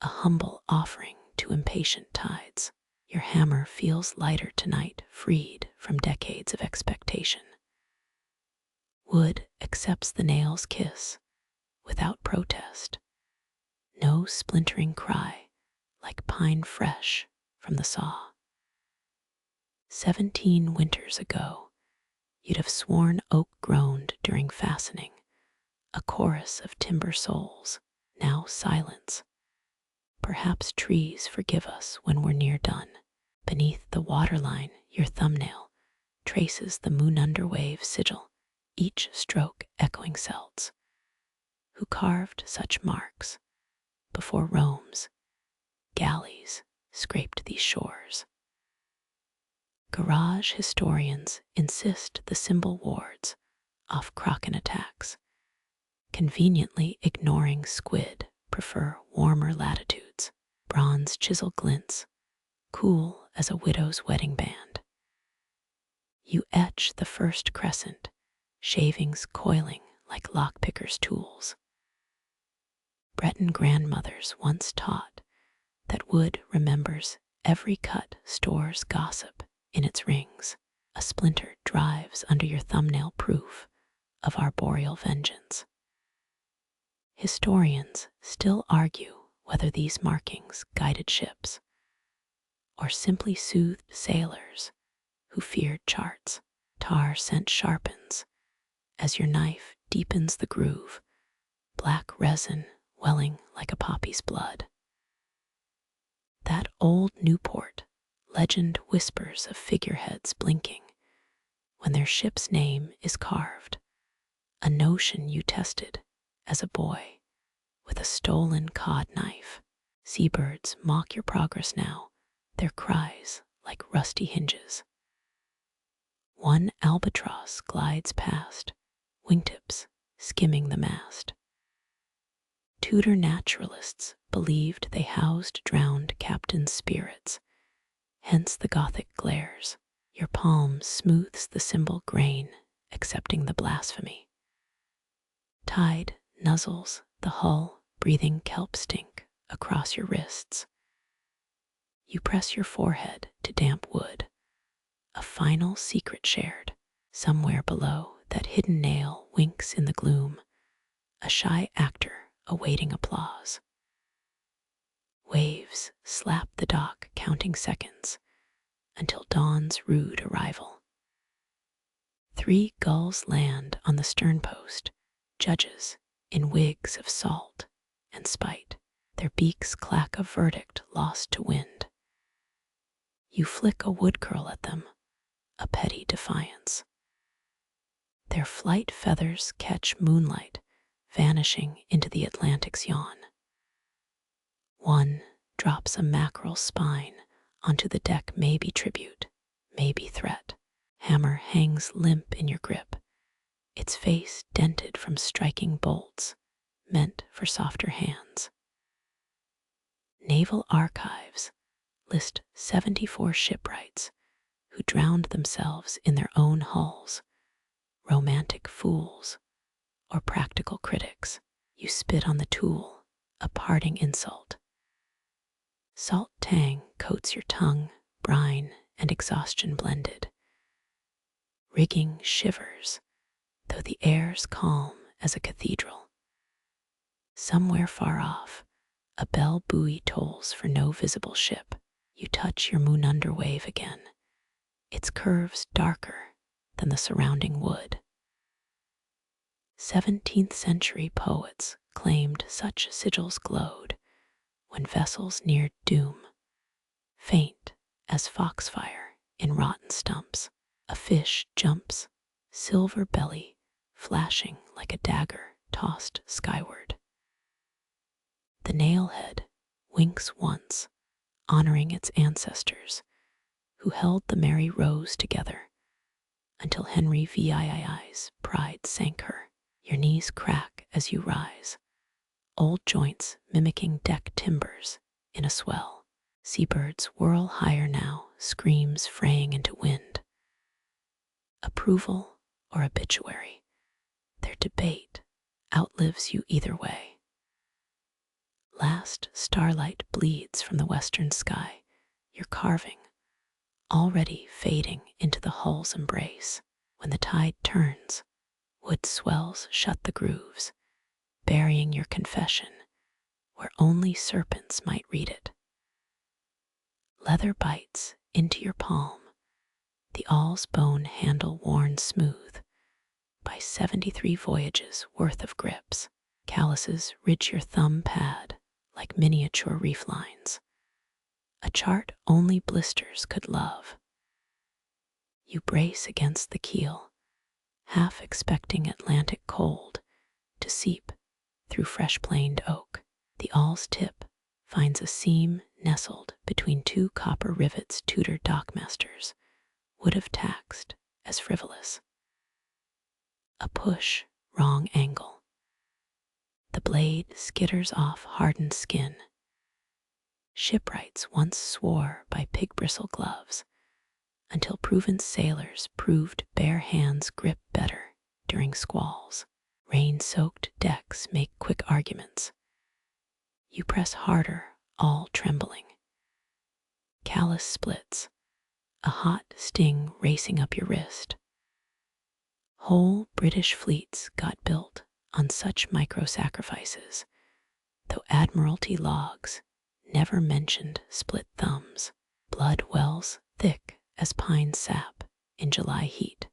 a humble offering to impatient tides. Your hammer feels lighter tonight, freed from decades of expectation. Wood accepts the nail's kiss without protest. No splintering cry like pine fresh from the saw. 17 winters ago, you'd have sworn oak groaned during fastening, a chorus of timber souls, now silence. Perhaps trees forgive us when we're near done. Beneath the waterline, your thumbnail traces the moon under wave sigil, each stroke echoing Celts, who carved such marks before Rome's galleys scraped these shores. Garage historians insist the symbol wards off Kraken attacks, conveniently ignoring squid prefer warmer latitudes. Bronze chisel glints, cool as a widow's wedding band. You etch the first crescent, shavings coiling like lockpickers' tools. Breton grandmothers once taught that wood remembers every cut, stores gossip in its rings. A splinter drives under your thumbnail, proof of arboreal vengeance. Historians still argue whether these markings guided ships or simply soothed sailors who feared charts. Tar scent sharpens as your knife deepens the groove, black resin welling like a poppy's blood. That old Newport legend whispers of figureheads blinking when their ship's name is carved, a notion you tested as a boy with a stolen cod knife. Seabirds mock your progress now, their cries like rusty hinges. One albatross glides past, wingtips skimming the mast. Tudor naturalists believed they housed drowned captains' spirits, hence the Gothic glares. Your palm smooths the symbol grain, accepting the blasphemy. Tide nuzzles the hull, breathing kelp stink across your wrists. You press your forehead to damp wood, a final secret shared. Somewhere below, that hidden nail winks in the gloom, a shy actor awaiting applause. Waves slap the dock, counting seconds until dawn's rude arrival. 3 gulls land on the sternpost, judges in wigs of salt and spite. Their beaks clack a verdict lost to wind. You flick a wood curl at them, a petty defiance. Their flight feathers catch moonlight, vanishing into the Atlantic's yawn. One drops a mackerel spine onto the deck, maybe tribute, maybe threat. Hammer hangs limp in your grip, its face dented from striking bolts, meant for softer hands. Naval archives list 74 shipwrights who drowned themselves in their own hulls, romantic fools or practical critics. You spit on the tool, a parting insult. Salt tang coats your tongue, brine and exhaustion blended. Rigging shivers, though the air's calm as a cathedral. Somewhere far off, a bell buoy tolls for no visible ship. You touch your moon under wave again, its curves darker than the surrounding wood. 17th century poets claimed such sigils glowed when vessels neared doom, faint as foxfire in rotten stumps. A fish jumps, silver belly flashing like a dagger tossed skyward. The nailhead winks once, honoring its ancestors who held the merry rose together until Henry VII's pride sank her. Your knees crack as you rise, old joints mimicking deck timbers in a swell. Seabirds whirl higher now, screams fraying into wind. Approval or obituary, their debate outlives you either way. Last starlight bleeds from the western sky, your carving already fading into the hull's embrace. When the tide turns, wood swells shut the grooves, burying your confession where only serpents might read it. Leather bites into your palm, the awl's bone handle worn smooth by 73 voyages worth of grips. Calluses ridge your thumb pad like miniature reef lines, a chart only blisters could love. You brace against the keel, half expecting Atlantic cold to seep through fresh-planed oak. The awl's tip finds a seam nestled between 2 copper rivets Tudor dockmasters would have taxed as frivolous. A push, wrong angle. The blade skitters off hardened skin. Shipwrights once swore by pig bristle gloves, until proven sailors proved bare hands grip better during squalls. Rain-soaked decks make quick arguments. You press harder, all trembling. Callus splits, a hot sting racing up your wrist. Whole British fleets got built on such micro-sacrifices, though Admiralty logs never mentioned split thumbs. Blood wells thick as pine sap in July heat.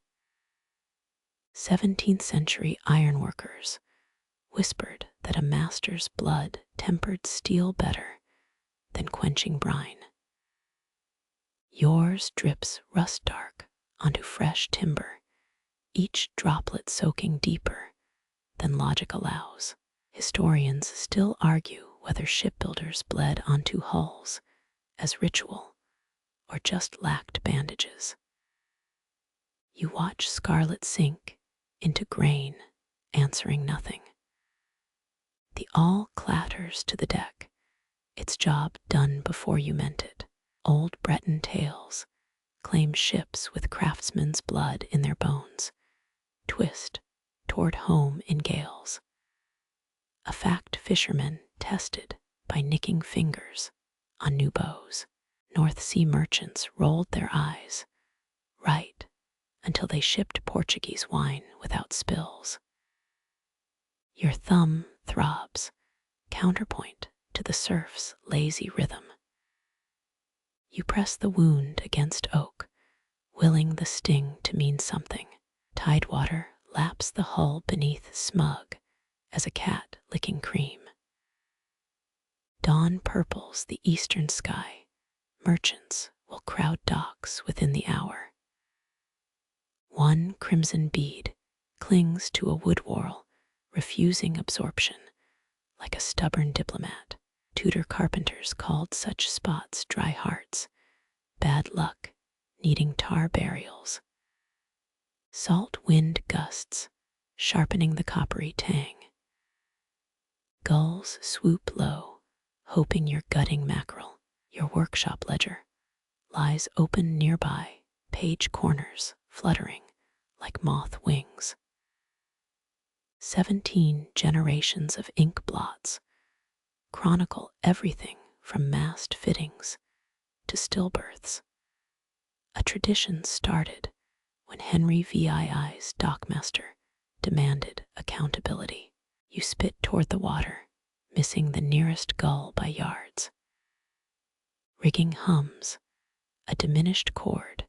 17th century ironworkers whispered that a master's blood tempered steel better than quenching brine. Yours drips rust-dark onto fresh timber, each droplet soaking deeper than logic allows. Historians still argue whether shipbuilders bled onto hulls as ritual or just lacked bandages. You watch scarlet sink into grain, answering nothing. The awl clatters to the deck, its job done before you meant it. Old Breton tales claim ships with craftsmen's blood in their bones, twist toward home in gales. A fact fishermen tested by nicking fingers on new bows. North Sea merchants rolled their eyes, right, until they shipped Portuguese wine without spills. Your thumb throbs, counterpoint to the surf's lazy rhythm. You press the wound against oak, willing the sting to mean something. Tidewater laps the hull beneath smug as a cat licking cream. Dawn purples the eastern sky. Merchants will crowd docks within the hour. One crimson bead clings to a wood whorl, refusing absorption like a stubborn diplomat. Tudor carpenters called such spots dry hearts, bad luck needing tar burials. Salt wind gusts, sharpening the coppery tang. Gulls swoop low, hoping you're gutting mackerel. Your workshop ledger lies open nearby, page corners fluttering like moth wings. 17 generations of ink blots chronicle everything from mast fittings to stillbirths. A tradition started when Henry VII's dockmaster demanded accountability. You spit toward the water, missing the nearest gull by yards. Rigging hums, a diminished chord,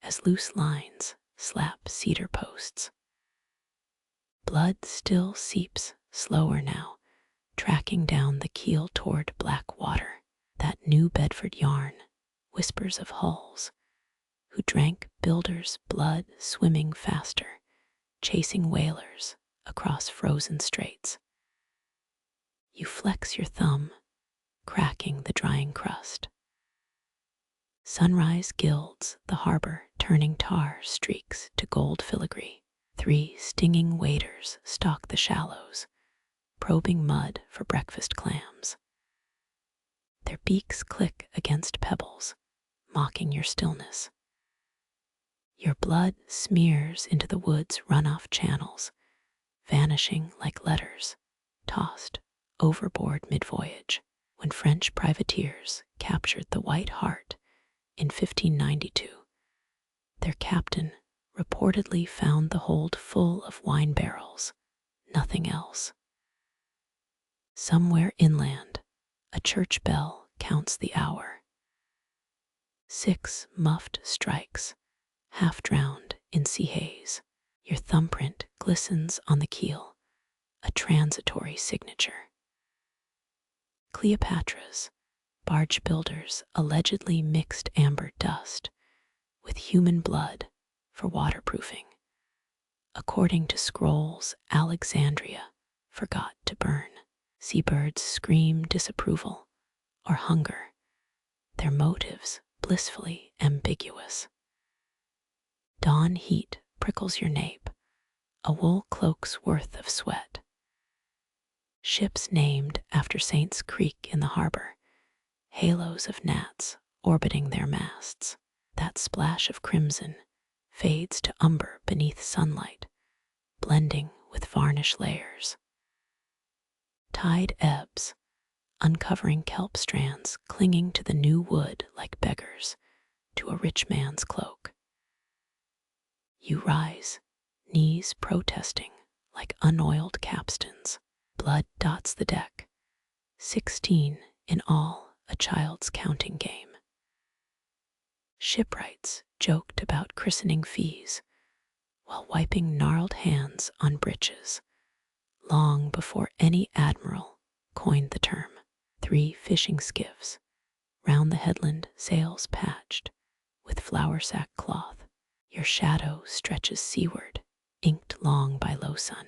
as loose lines slap cedar posts. Blood still seeps slower now, tracking down the keel toward black water. That New Bedford yarn whispers of hulls who drank builders' blood swimming faster, chasing whalers across frozen straits. You flex your thumb, cracking the drying crust. Sunrise gilds the harbor, turning tar streaks to gold filigree. 3 stinging waders stalk the shallows, probing mud for breakfast clams. Their beaks click against pebbles, mocking your stillness. Your blood smears into the wood's runoff channels, vanishing like letters tossed overboard mid-voyage. When French privateers captured the White Hart in 1592, their captain reportedly found the hold full of wine barrels, nothing else. Somewhere inland, a church bell counts the hour. 6 muffed strikes, half drowned in sea haze. Your thumbprint glistens on the keel, a transitory signature. Cleopatra's barge builders allegedly mixed amber dust with human blood for waterproofing. According to scrolls, Alexandria forgot to burn. Seabirds scream disapproval or hunger, their motives blissfully ambiguous. Dawn heat prickles your nape, a wool cloak's worth of sweat. Ships named after Saints Creek in the harbor, halos of gnats orbiting their masts. That splash of crimson fades to umber beneath sunlight, blending with varnish layers. Tide ebbs, uncovering kelp strands clinging to the new wood like beggars to a rich man's cloak. You rise, knees protesting like unoiled capstans. Blood dots the deck, 16 in all, a child's counting game. Shipwrights joked about christening fees while wiping gnarled hands on breeches, long before any admiral coined the term. 3 fishing skiffs, round the headland sails patched with flour sack cloth. Your shadow stretches seaward, inked long by low sun.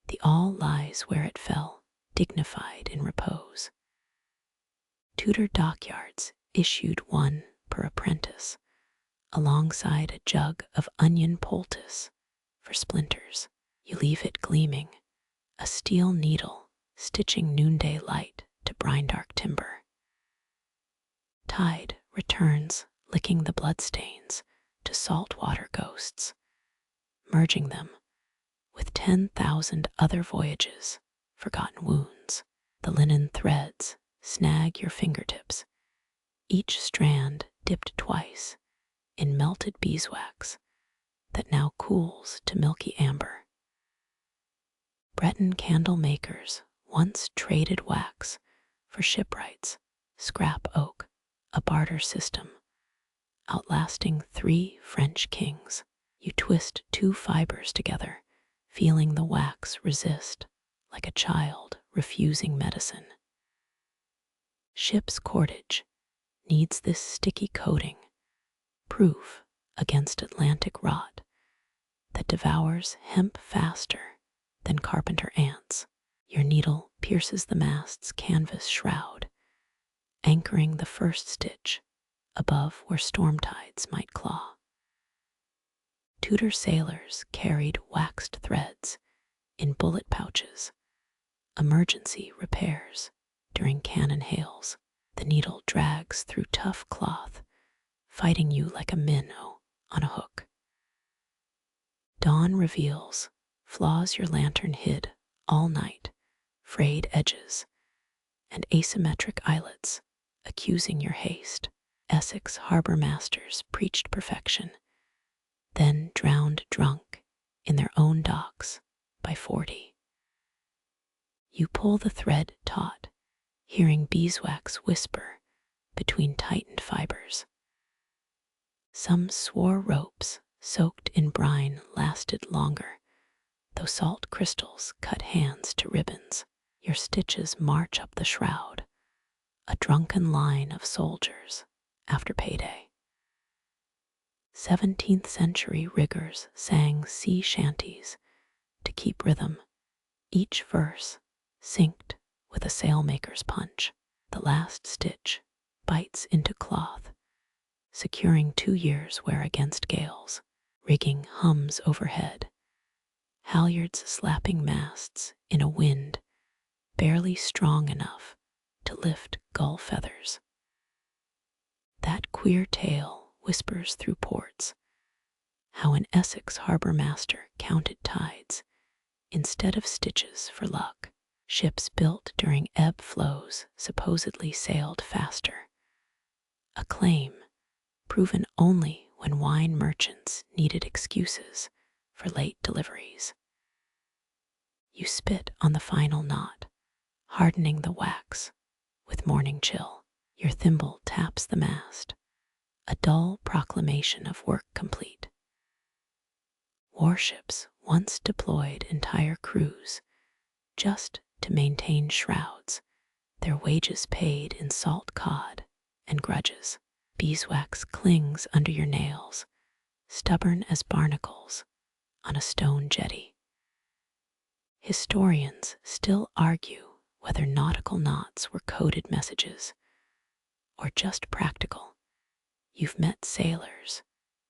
The all lies where it fell, dignified in repose. Tudor dockyards issued 1 per apprentice, alongside a jug of onion poultice for splinters. You leave it gleaming, a steel needle stitching noonday light to brine-dark timber. Tide returns, licking the bloodstains to saltwater ghosts, merging them with 10,000 other voyages, forgotten wounds. The linen threads snag your fingertips, each strand dipped twice in melted beeswax that now cools to milky amber. Breton candle makers once traded wax for shipwrights, scrap oak, a barter system, outlasting 3 French kings. You twist 2 fibers together, feeling the wax resist like a child refusing medicine. Ship's cordage needs this sticky coating, proof against Atlantic rot that devours hemp faster than carpenter ants. Your needle pierces the mast's canvas shroud, anchoring the first stitch above where storm tides might claw. Tudor sailors carried waxed threads in bullet pouches, emergency repairs during cannon hails. The needle drags through tough cloth, fighting you like a minnow on a hook. Dawn reveals flaws your lantern hid all night, frayed edges, and asymmetric eyelets accusing your haste. Essex harbor masters preached perfection, then drowned drunk in their own docks by 40. You pull the thread taut, hearing beeswax whisper between tightened fibers. Some swore ropes soaked in brine lasted longer, though salt crystals cut hands to ribbons. Your stitches march up the shroud, a drunken line of soldiers after payday. 17th century riggers sang sea shanties to keep rhythm, each verse synced with a sailmaker's punch. The last stitch bites into cloth, securing 2 years' wear against gales. Rigging hums overhead, halyards slapping masts in a wind barely strong enough to lift gull feathers. That queer tale whispers through ports, how an Essex harbor master counted tides instead of stitches for luck. Ships built during ebb flows supposedly sailed faster, a claim proven only when wine merchants needed excuses for late deliveries. You spit on the final knot, hardening the wax with morning chill. Your thimble taps the mast, a dull proclamation of work complete. Warships once deployed entire crews just to maintain shrouds, their wages paid in salt cod and grudges. Beeswax clings under your nails, stubborn as barnacles on a stone jetty. Historians still argue whether nautical knots were coded messages or just practical. You've met sailors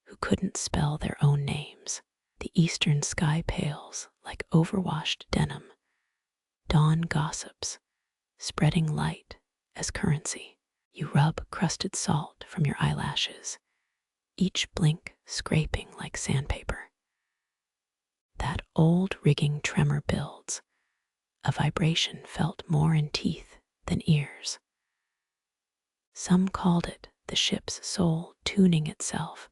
who couldn't spell their own names. The eastern sky pales like overwashed denim. Dawn gossips, spreading light as currency. You rub crusted salt from your eyelashes, each blink scraping like sandpaper. That old rigging tremor builds, a vibration felt more in teeth than ears. Some called it the ship's soul tuning itself,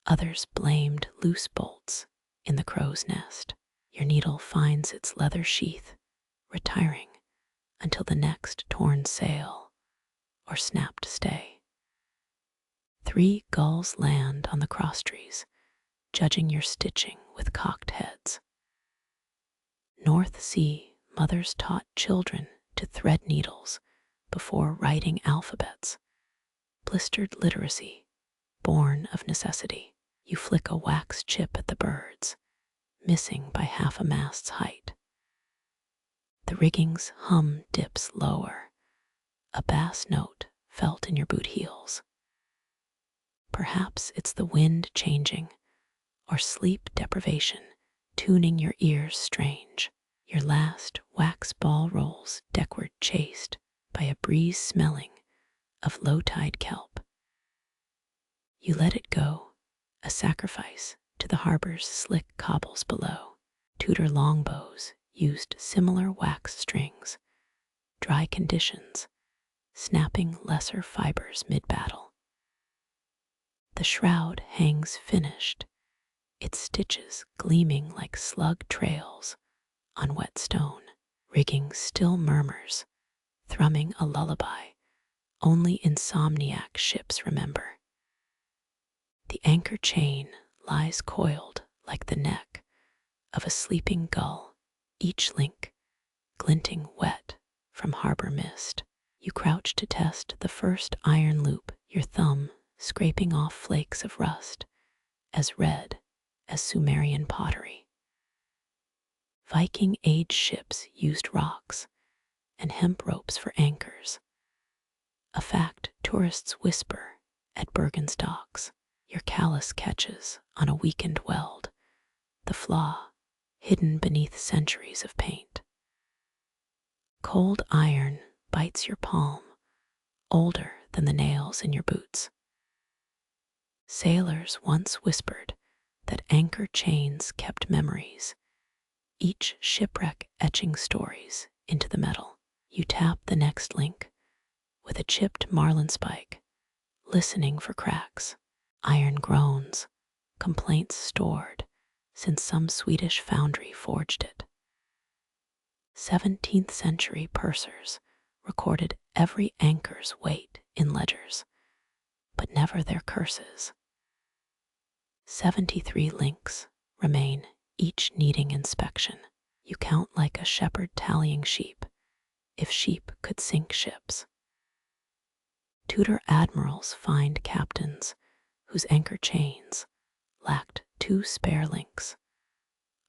others blamed loose bolts in the crow's nest. Your needle finds its leather sheath, retiring until the next torn sail or snapped stay. 3 gulls land on the crosstrees, judging your stitching with cocked heads. North Sea mothers taught children to thread needles before writing alphabets. Blistered literacy, born of necessity. You flick a wax chip at the birds, missing by half a mast's height. The rigging's hum dips lower, a bass note felt in your boot heels. Perhaps it's the wind changing, or sleep deprivation tuning your ears strange. Your last wax ball rolls deckward chased by a breeze smelling of low-tide kelp. You let it go, a sacrifice to the harbor's slick cobbles below. Tudor longbows used similar wax strings, dry conditions, snapping lesser fibers mid-battle. The shroud hangs finished, its stitches gleaming like slug trails on wet stone. Rigging still murmurs, thrumming a lullaby only insomniac ships remember. The anchor chain lies coiled like the neck of a sleeping gull, each link glinting wet from harbor mist. You crouch to test the first iron loop, your thumb scraping off flakes of rust as red as Sumerian pottery. Viking age ships used rocks and hemp ropes for anchors, a fact tourists whisper at Bergen's docks. Your callus catches on a weakened weld, the flaw hidden beneath centuries of paint. Cold iron bites your palm, older than the nails in your boots. Sailors once whispered that anchor chains kept memories, each shipwreck etching stories into the metal. You tap the next link with a chipped marlinspike, listening for cracks. Iron groans, complaints stored since some Swedish foundry forged it. 17th century pursers recorded every anchor's weight in ledgers, but never their curses. 73 links remain, each needing inspection. You count like a shepherd tallying sheep, if sheep could sink ships. Tudor admirals find captains whose anchor chains lacked 2 spare links,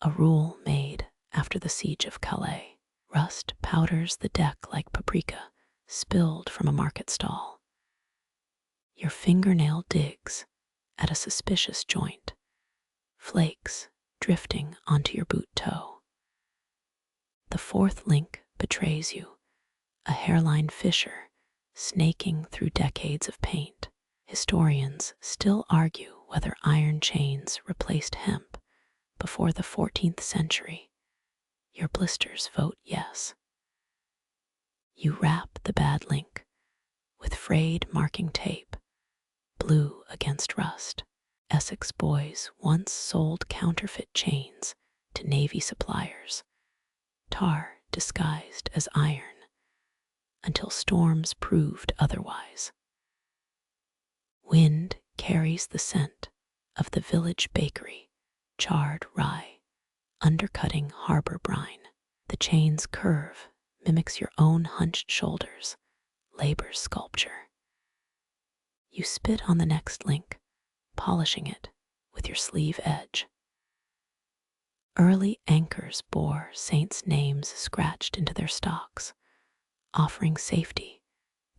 a rule made after the siege of Calais. Rust powders the deck like paprika spilled from a market stall. Your fingernail digs at a suspicious joint, flakes drifting onto your boot toe. The 4th link betrays you, a hairline fissure snaking through decades of paint. Historians still argue whether iron chains replaced hemp before the 14th century. Your blisters vote yes. You wrap the bad link with frayed marking tape, blue against rust. Essex boys once sold counterfeit chains to Navy suppliers, tar disguised as iron, until storms proved otherwise. Wind carries the scent of the village bakery, charred rye, undercutting harbor brine. The chain's curve mimics your own hunched shoulders, labor's sculpture. You spit on the next link, polishing it with your sleeve edge. Early anchors bore saints' names scratched into their stocks, offering safety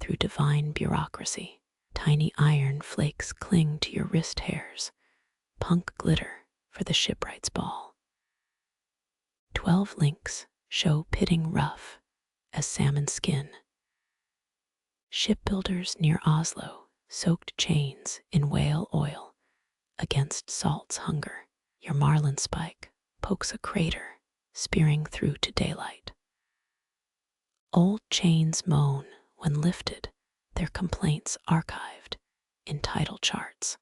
through divine bureaucracy. Tiny iron flakes cling to your wrist hairs, punk glitter for the shipwright's ball. 12 links show pitting rough as salmon skin. Shipbuilders near Oslo soaked chains in whale oil against salt's hunger. Your marlin spike pokes a crater, spearing through to daylight. Old chains moan when lifted, their complaints archived in tidal charts.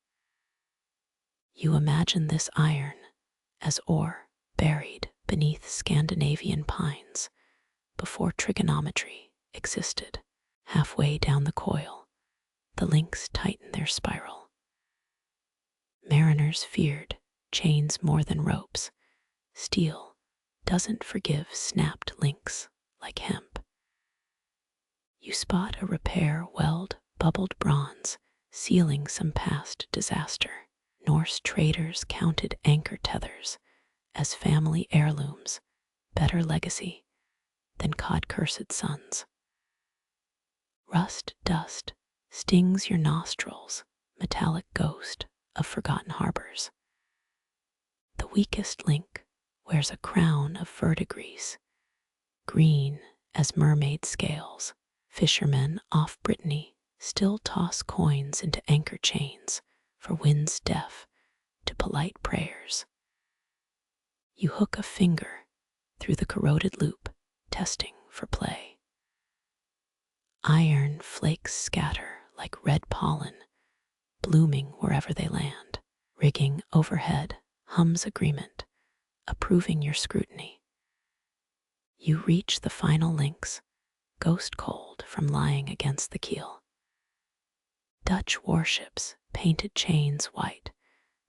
You imagine this iron as ore buried beneath Scandinavian pines before trigonometry existed. Halfway down the coil, the links tighten their spiral. Mariners feared chains more than ropes. Steel doesn't forgive snapped links like hemp. You spot a repair weld bubbled bronze, sealing some past disaster. Norse traders counted anchor tethers as family heirlooms, better legacy than cod-cursed sons. Rust dust stings your nostrils, metallic ghost of forgotten harbors. The weakest link wears a crown of verdigris, green as mermaid scales. Fishermen off Brittany still toss coins into anchor chains for winds deaf to polite prayers. You hook a finger through the corroded loop, testing for play. Iron flakes scatter like red pollen, blooming wherever they land. Rigging overhead hums agreement, approving your scrutiny. You reach the final links, ghost cold from lying against the keel. Dutch warships painted chains white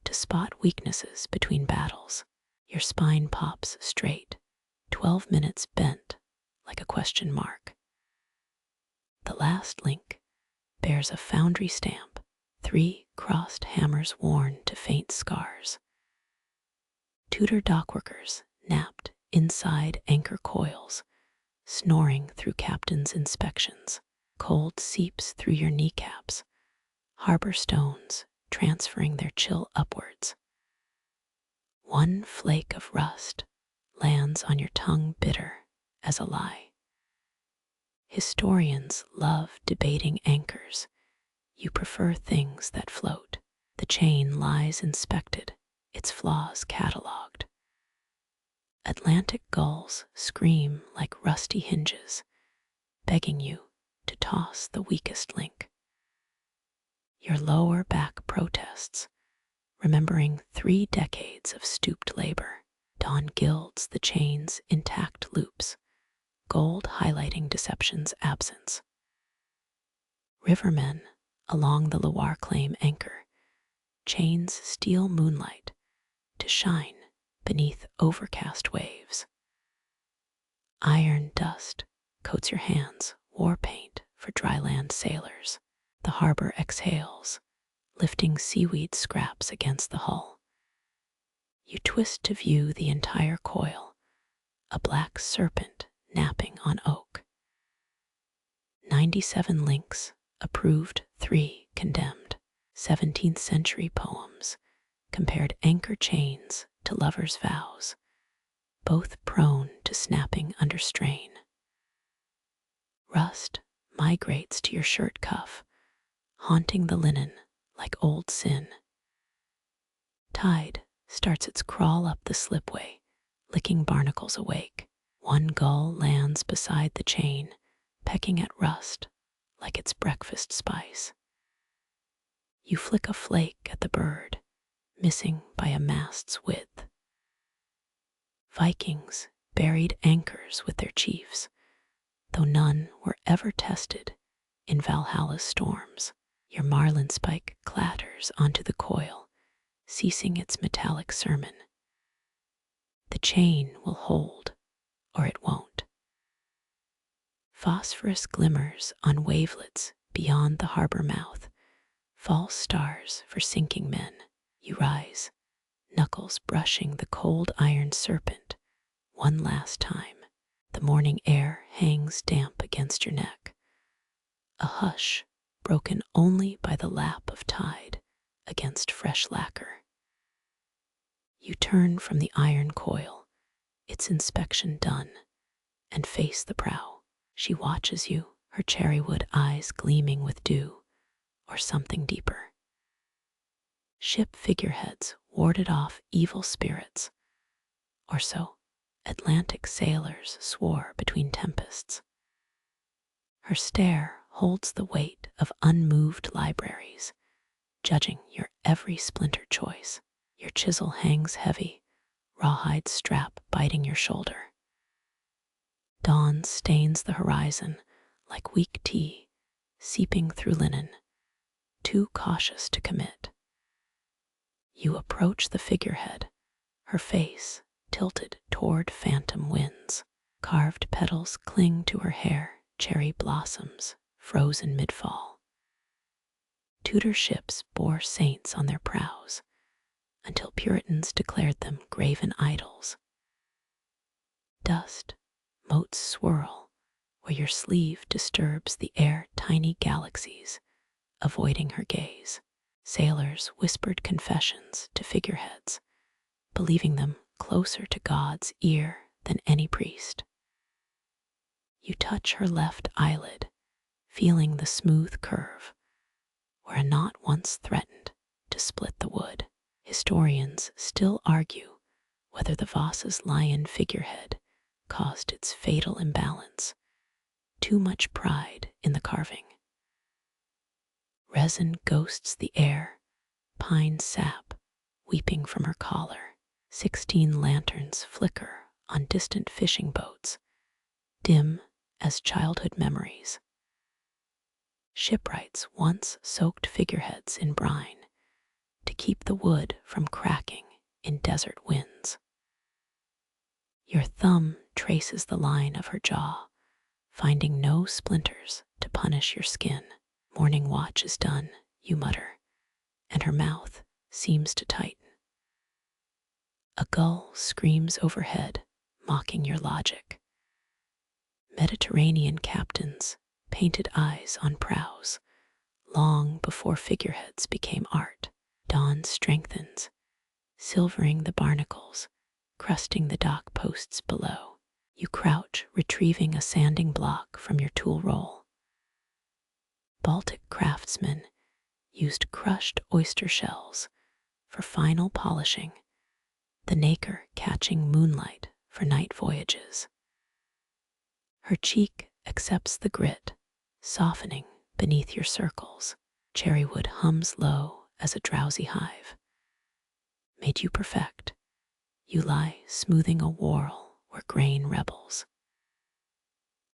to spot weaknesses between battles. Your spine pops straight, 12 minutes bent like a question mark. The last link bears a foundry stamp, 3 crossed hammers worn to faint scars. Tudor dockworkers napped inside anchor coils, snoring through captain's inspections. Cold seeps through your kneecaps, harbor stones transferring their chill upwards. One flake of rust lands on your tongue bitter as a lie. Historians love debating anchors. You prefer things that float. The chain lies inspected, its flaws catalogued. Atlantic gulls scream like rusty hinges, begging you to toss the weakest link. Your lower back protests, remembering 3 decades of stooped labor. Dawn gilds the chain's intact loops, gold highlighting deception's absence. Rivermen along the Loire claim anchor, chains steal moonlight to shine beneath overcast waves. Iron dust coats your hands, war paint for dryland sailors. The harbor exhales, lifting seaweed scraps against the hull. You twist to view the entire coil, a black serpent napping on oak. 97 links approved, 3 condemned. 17th century poems compared anchor chains to lovers' vows, both prone to snapping under strain. Rust migrates to your shirt cuff, haunting the linen like old sin. Tide starts its crawl up the slipway, licking barnacles awake. One gull lands beside the chain, pecking at rust like its breakfast spice. You flick a flake at the bird, missing by a mast's width. Vikings buried anchors with their chiefs, though none were ever tested in Valhalla's storms. Your marlin spike clatters onto the coil, ceasing its metallic sermon. The chain will hold, or it won't. Phosphorus glimmers on wavelets beyond the harbor mouth, false stars for sinking men. You rise, knuckles brushing the cold iron serpent one last time. The morning air hangs damp against your neck. A hush broken only by the lap of tide against fresh lacquer. You turn from the iron coil, its inspection done, and face the prow. She watches you, her cherrywood eyes gleaming with dew or something deeper. Ship figureheads warded off evil spirits, or so Atlantic sailors swore between tempests. Her stare holds the weight of unmoved libraries, judging your every splinter choice. Your chisel hangs heavy, rawhide strap biting your shoulder. Dawn stains the horizon like weak tea seeping through linen, too cautious to commit. You approach the figurehead, her face tilted toward phantom winds. Carved petals cling to her hair, cherry blossoms frozen mid-fall. Tudor ships bore saints on their prows until Puritans declared them graven idols. Dust, motes swirl where your sleeve disturbs the air, tiny galaxies avoiding her gaze. Sailors whispered confessions to figureheads, believing them closer to God's ear than any priest. You touch her left eyelid, feeling the smooth curve where a knot once threatened to split the wood. Historians still argue whether the Voss's lion figurehead caused its fatal imbalance. Too much pride in the carving. Resin ghosts the air, pine sap weeping from her collar. 16 lanterns flicker on distant fishing boats, dim as childhood memories. Shipwrights once soaked figureheads in brine to keep the wood from cracking in desert winds. Your thumb traces the line of her jaw, finding no splinters to punish your skin. Morning watch is done, you mutter, and her mouth seems to tighten. A gull screams overhead, mocking your logic. Mediterranean captains painted eyes on prows, long before figureheads became art. Dawn strengthens, silvering the barnacles, crusting the dock posts below. You crouch, retrieving a sanding block from your tool roll. Baltic craftsmen used crushed oyster shells for final polishing, the nacre catching moonlight for night voyages. Her cheek accepts the grit, softening beneath your circles. Cherrywood hums low as a drowsy hive. Made you perfect, you lie smoothing a whorl where grain rebels.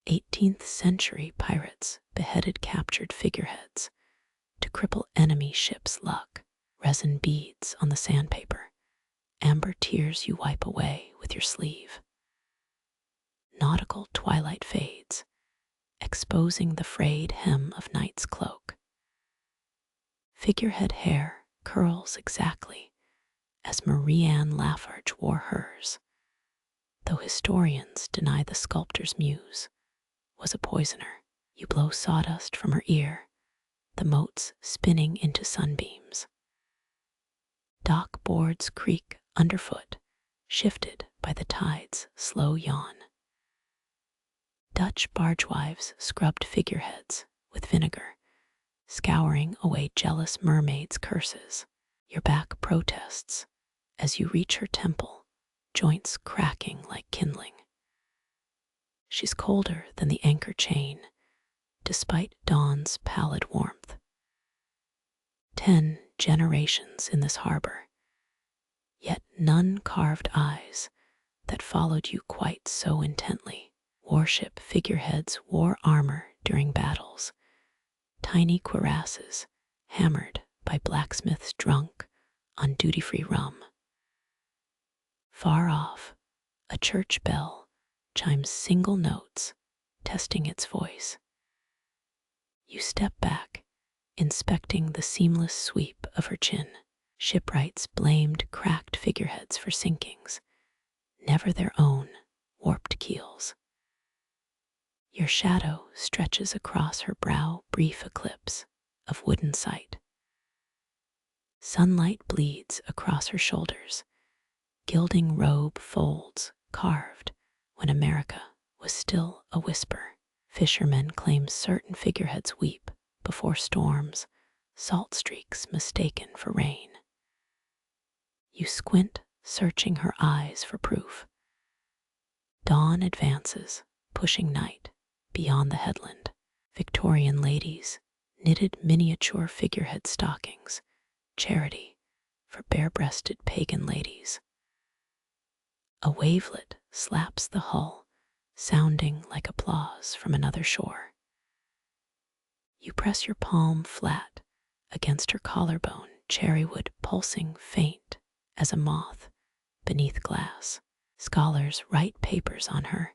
18th century pirates beheaded captured figureheads to cripple enemy ships' luck. Resin beads on the sandpaper, amber tears you wipe away with your sleeve. Nautical twilight fades, exposing the frayed hem of night's cloak. Figurehead hair curls exactly as Marie-Anne Lafarge wore hers, though historians deny the sculptor's muse was a poisoner. You blow sawdust from her ear, the motes spinning into sunbeams. Dock boards creak underfoot, shifted by the tide's slow yawn. Dutch bargewives scrubbed figureheads with vinegar, scouring away jealous mermaids' curses. Your back protests as you reach her temple, joints cracking like kindling. She's colder than the anchor chain, despite dawn's pallid warmth. 10 generations in this harbor, yet none carved eyes that followed you quite so intently. Warship figureheads wore armor during battles, tiny cuirasses hammered by blacksmiths drunk on duty-free rum. Far off, a church bell chimes single notes, testing its voice. You step back, inspecting the seamless sweep of her chin. Shipwrights blamed cracked figureheads for sinkings, never their own warped keels. Your shadow stretches across her brow, brief eclipse of wooden sight. Sunlight bleeds across her shoulders, gilding robe folds carved when America was still a whisper. Fishermen claim certain figureheads weep before storms, salt streaks mistaken for rain. You squint, searching her eyes for proof. Dawn advances, pushing night beyond the headland. Victorian ladies, knitted miniature figurehead stockings, charity for bare-breasted pagan ladies. A wavelet slaps the hull, sounding like applause from another shore. You press your palm flat against her collarbone, cherrywood pulsing faint as a moth beneath glass. Scholars write papers on her.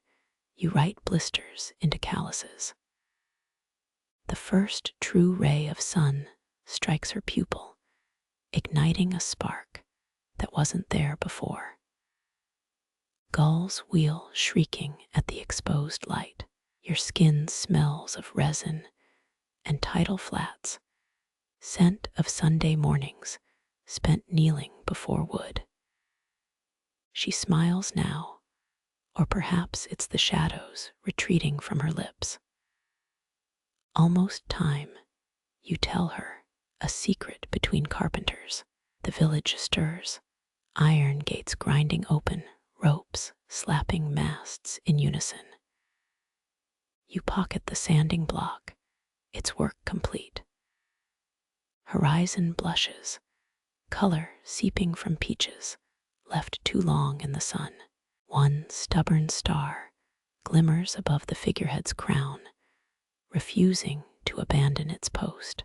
You write blisters into calluses. The first true ray of sun strikes her pupil, igniting a spark that wasn't there before. Gulls wheel shrieking at the exposed light. Your skin smells of resin and tidal flats, scent of Sunday mornings spent kneeling before wood. She smiles now, or perhaps it's the shadows retreating from her lips. Almost time, you tell her, a secret between carpenters. The village stirs, iron gates grinding open, ropes slapping masts in unison. You pocket the sanding block, its work complete. Horizon blushes, color seeping from peaches, left too long in the sun. One stubborn star glimmers above the figurehead's crown, refusing to abandon its post.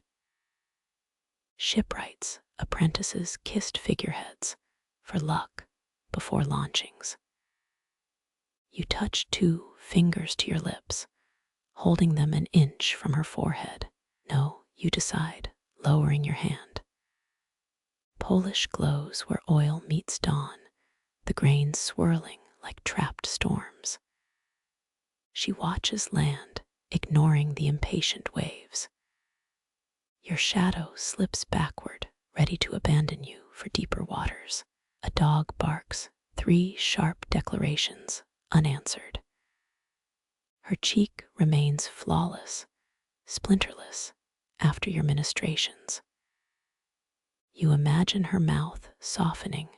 Shipwrights, apprentices kissed figureheads for luck before launchings. You touch 2 fingers to your lips, holding them an inch from her forehead. No, you decide, lowering your hand. Polish glows where oil meets dawn, the grains swirling like trapped storms. She watches land, ignoring the impatient waves. Your shadow slips backward, ready to abandon you for deeper waters. A dog barks, 3 sharp declarations unanswered. Her cheek remains flawless, splinterless after your ministrations. You imagine her mouth softening,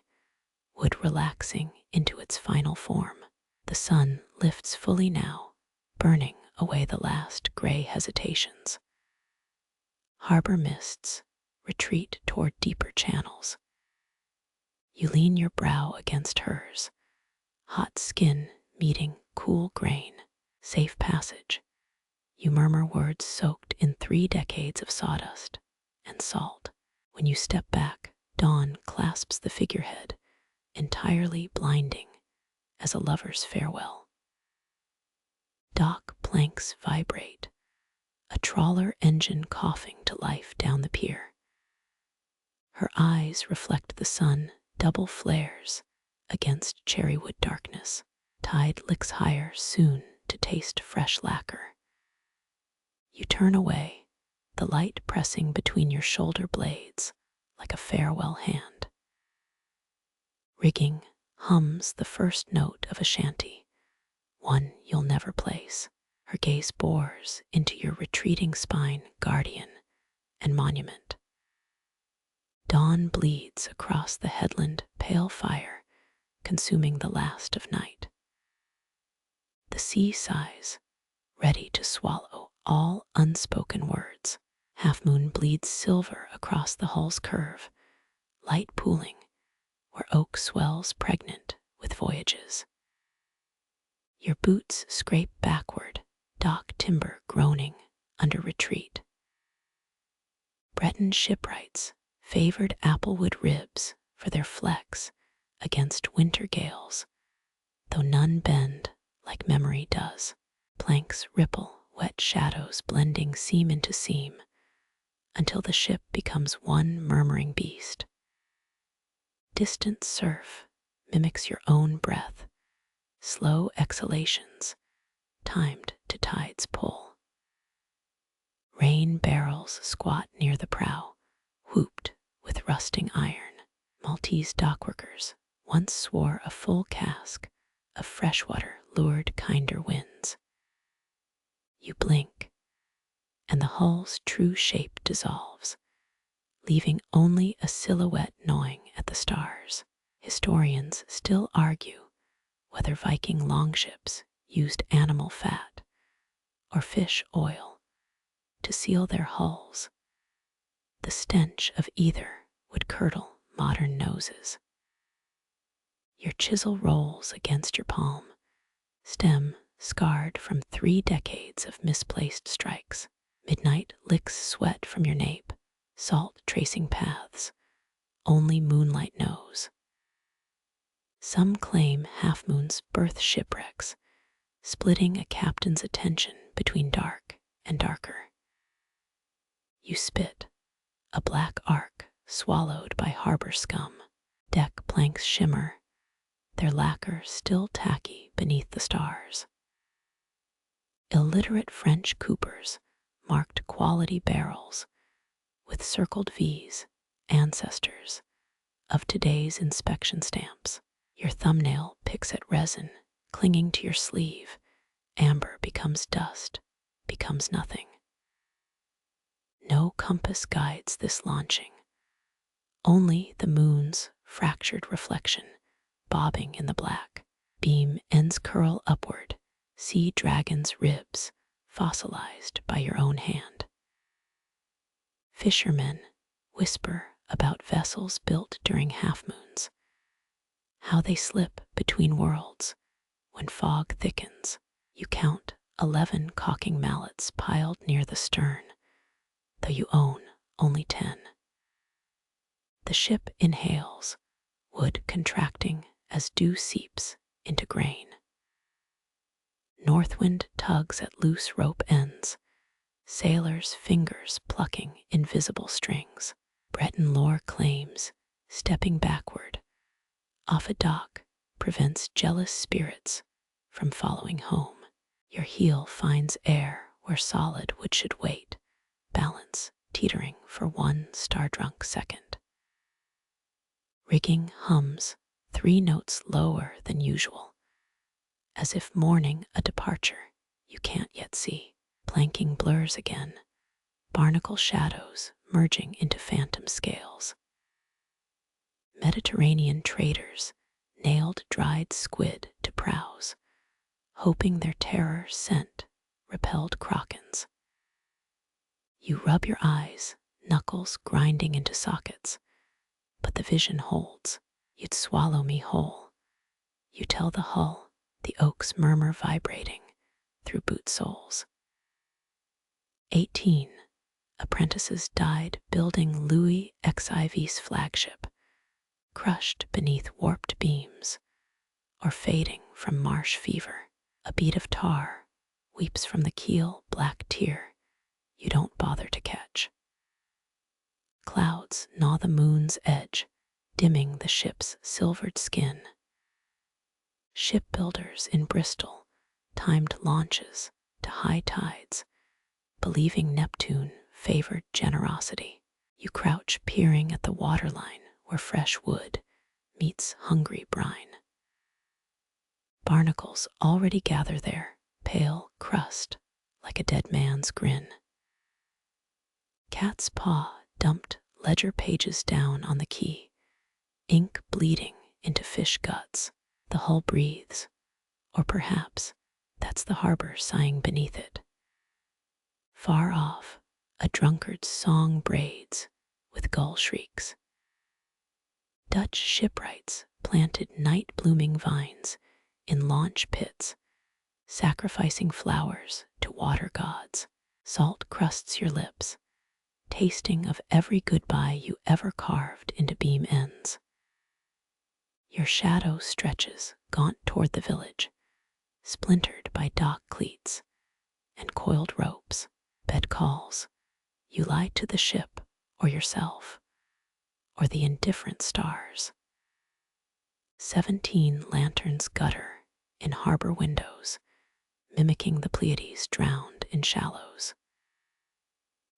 wood relaxing into its final form. The sun lifts fully now, burning away the last gray hesitations. Harbor mists retreat toward deeper channels. You lean your brow against hers, hot skin meeting cool grain. Safe passage. You murmur words soaked in 3 decades of sawdust and salt. When you step back, dawn clasps the figurehead, entirely blinding as a lover's farewell. Dock planks vibrate, a trawler engine coughing to life down the pier. Her eyes reflect the sun, double flares against cherrywood darkness. Tide licks higher soon to taste fresh lacquer. You turn away, the light pressing between your shoulder blades like a farewell hand. Rigging hums the first note of a shanty, one you'll never place. Her gaze bores into your retreating spine, guardian and monument. Dawn bleeds across the headland, pale fire, consuming the last of night. The sea sighs, ready to swallow all unspoken words. Half moon bleeds silver across the hull's curve, light pooling where oak swells pregnant with voyages. Your boots scrape backward, dock timber groaning under retreat. Breton shipwrights favored applewood ribs for their flex against winter gales, though none bend like memory does. Planks ripple, wet shadows blending seam into seam, until the ship becomes one murmuring beast. Distant surf mimics your own breath, slow exhalations timed to tide's pull. Rain barrels squat near the prow, whooped with rusting iron. Maltese dockworkers once swore a full cask of fresh water lured kinder winds. You blink, and the hull's true shape dissolves, leaving only a silhouette gnawing at the stars. Historians still argue whether Viking longships used animal fat or fish oil to seal their hulls. The stench of either would curdle modern noses. Your chisel rolls against your palm, stem scarred from 3 decades of misplaced strikes. Midnight licks sweat from your nape, salt tracing paths only moonlight knows. Some claim half-moons birth shipwrecks, splitting a captain's attention between dark and darker. You spit, a black arc swallowed by harbor scum. Deck planks shimmer, their lacquer still tacky beneath the stars. Illiterate French coopers marked quality barrels with circled V's, ancestors of today's inspection stamps. Your thumbnail picks at resin, clinging to your sleeve. Amber becomes dust, becomes nothing. No compass guides this launching, only the moon's fractured reflection bobbing in the black. Beam ends curl upward, sea dragon's ribs fossilized by your own hand. Fishermen whisper about vessels built during half-moons, how they slip between worlds when fog thickens. You count 11 caulking mallets piled near the stern, though you own only 10. The ship inhales, wood contracting as dew seeps into grain. Northwind tugs at loose rope ends, sailors' fingers plucking invisible strings. Breton lore claims stepping backward off a dock prevents jealous spirits from following home. Your heel finds air where solid wood should wait, balance teetering for 1 star-drunk second. Rigging hums 3 notes lower than usual, as if mourning a departure you can't yet see. Planking blurs again, barnacle shadows merging into phantom scales. Mediterranean traders nailed dried squid to prows, hoping their terror scent repelled krakens. You rub your eyes, knuckles grinding into sockets, but the vision holds. You'd swallow me whole. You tell the hull, the oak's murmur vibrating through boot soles. 18 apprentices died building Louis XIV's flagship, crushed beneath warped beams, or fading from marsh fever. A bead of tar weeps from the keel, black tear you don't bother to catch. Clouds gnaw the moon's edge, dimming the ship's silvered skin. Shipbuilders in Bristol timed launches to high tides, believing Neptune favored generosity. You crouch peering at the waterline where fresh wood meets hungry brine. Barnacles already gather there, pale crust like a dead man's grin. Cat's paw dumped ledger pages down on the key, ink bleeding into fish guts. The hull breathes, or perhaps that's the harbor sighing beneath it. Far off, a drunkard's song braids with gull shrieks. Dutch shipwrights planted night-blooming vines in launch pits, sacrificing flowers to water gods. Salt crusts your lips, tasting of every goodbye you ever carved into beam ends. Your shadow stretches gaunt toward the village, splintered by dock cleats and coiled ropes. Bed calls. You lie to the ship or yourself, or the indifferent stars. 17 lanterns gutter in harbor windows, mimicking the Pleiades drowned in shallows.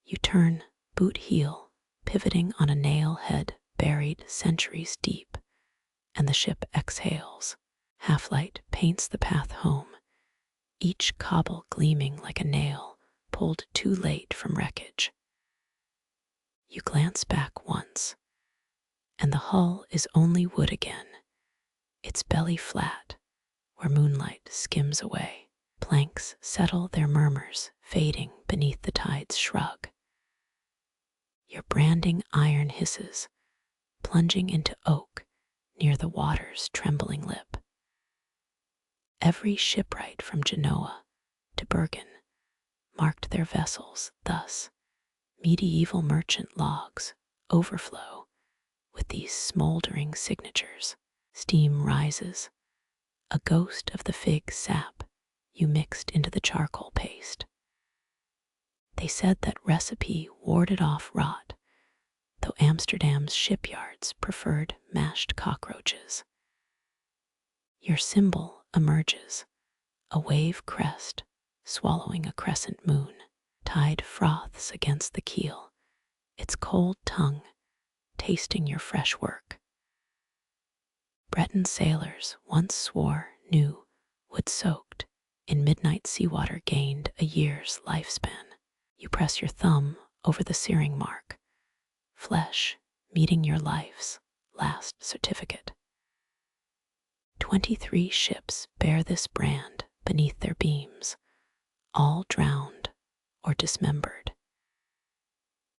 You turn boot heel, pivoting on a nail head buried centuries deep, and the ship exhales. Half-light paints the path home, each cobble gleaming like a nail pulled too late from wreckage. You glance back once, and the hull is only wood again, its belly flat, where moonlight skims away. Planks settle their murmurs, fading beneath the tide's shrug. Your branding iron hisses, plunging into oak near the water's trembling lip. Every shipwright from Genoa to Bergen marked their vessels thus. Medieval merchant logs overflow with these smoldering signatures. Steam rises, a ghost of the fig sap you mixed into the charcoal paste. They said that recipe warded off rot, though Amsterdam's shipyards preferred mashed cockroaches. Your symbol emerges, a wave crest swallowing a crescent moon. Tide froths against the keel, its cold tongue tasting your fresh work. Breton sailors once swore new wood-soaked in midnight seawater gained a year's lifespan. You press your thumb over the searing mark, flesh meeting your life's last certificate. 23 ships bear this brand beneath their beams, all drowned or dismembered.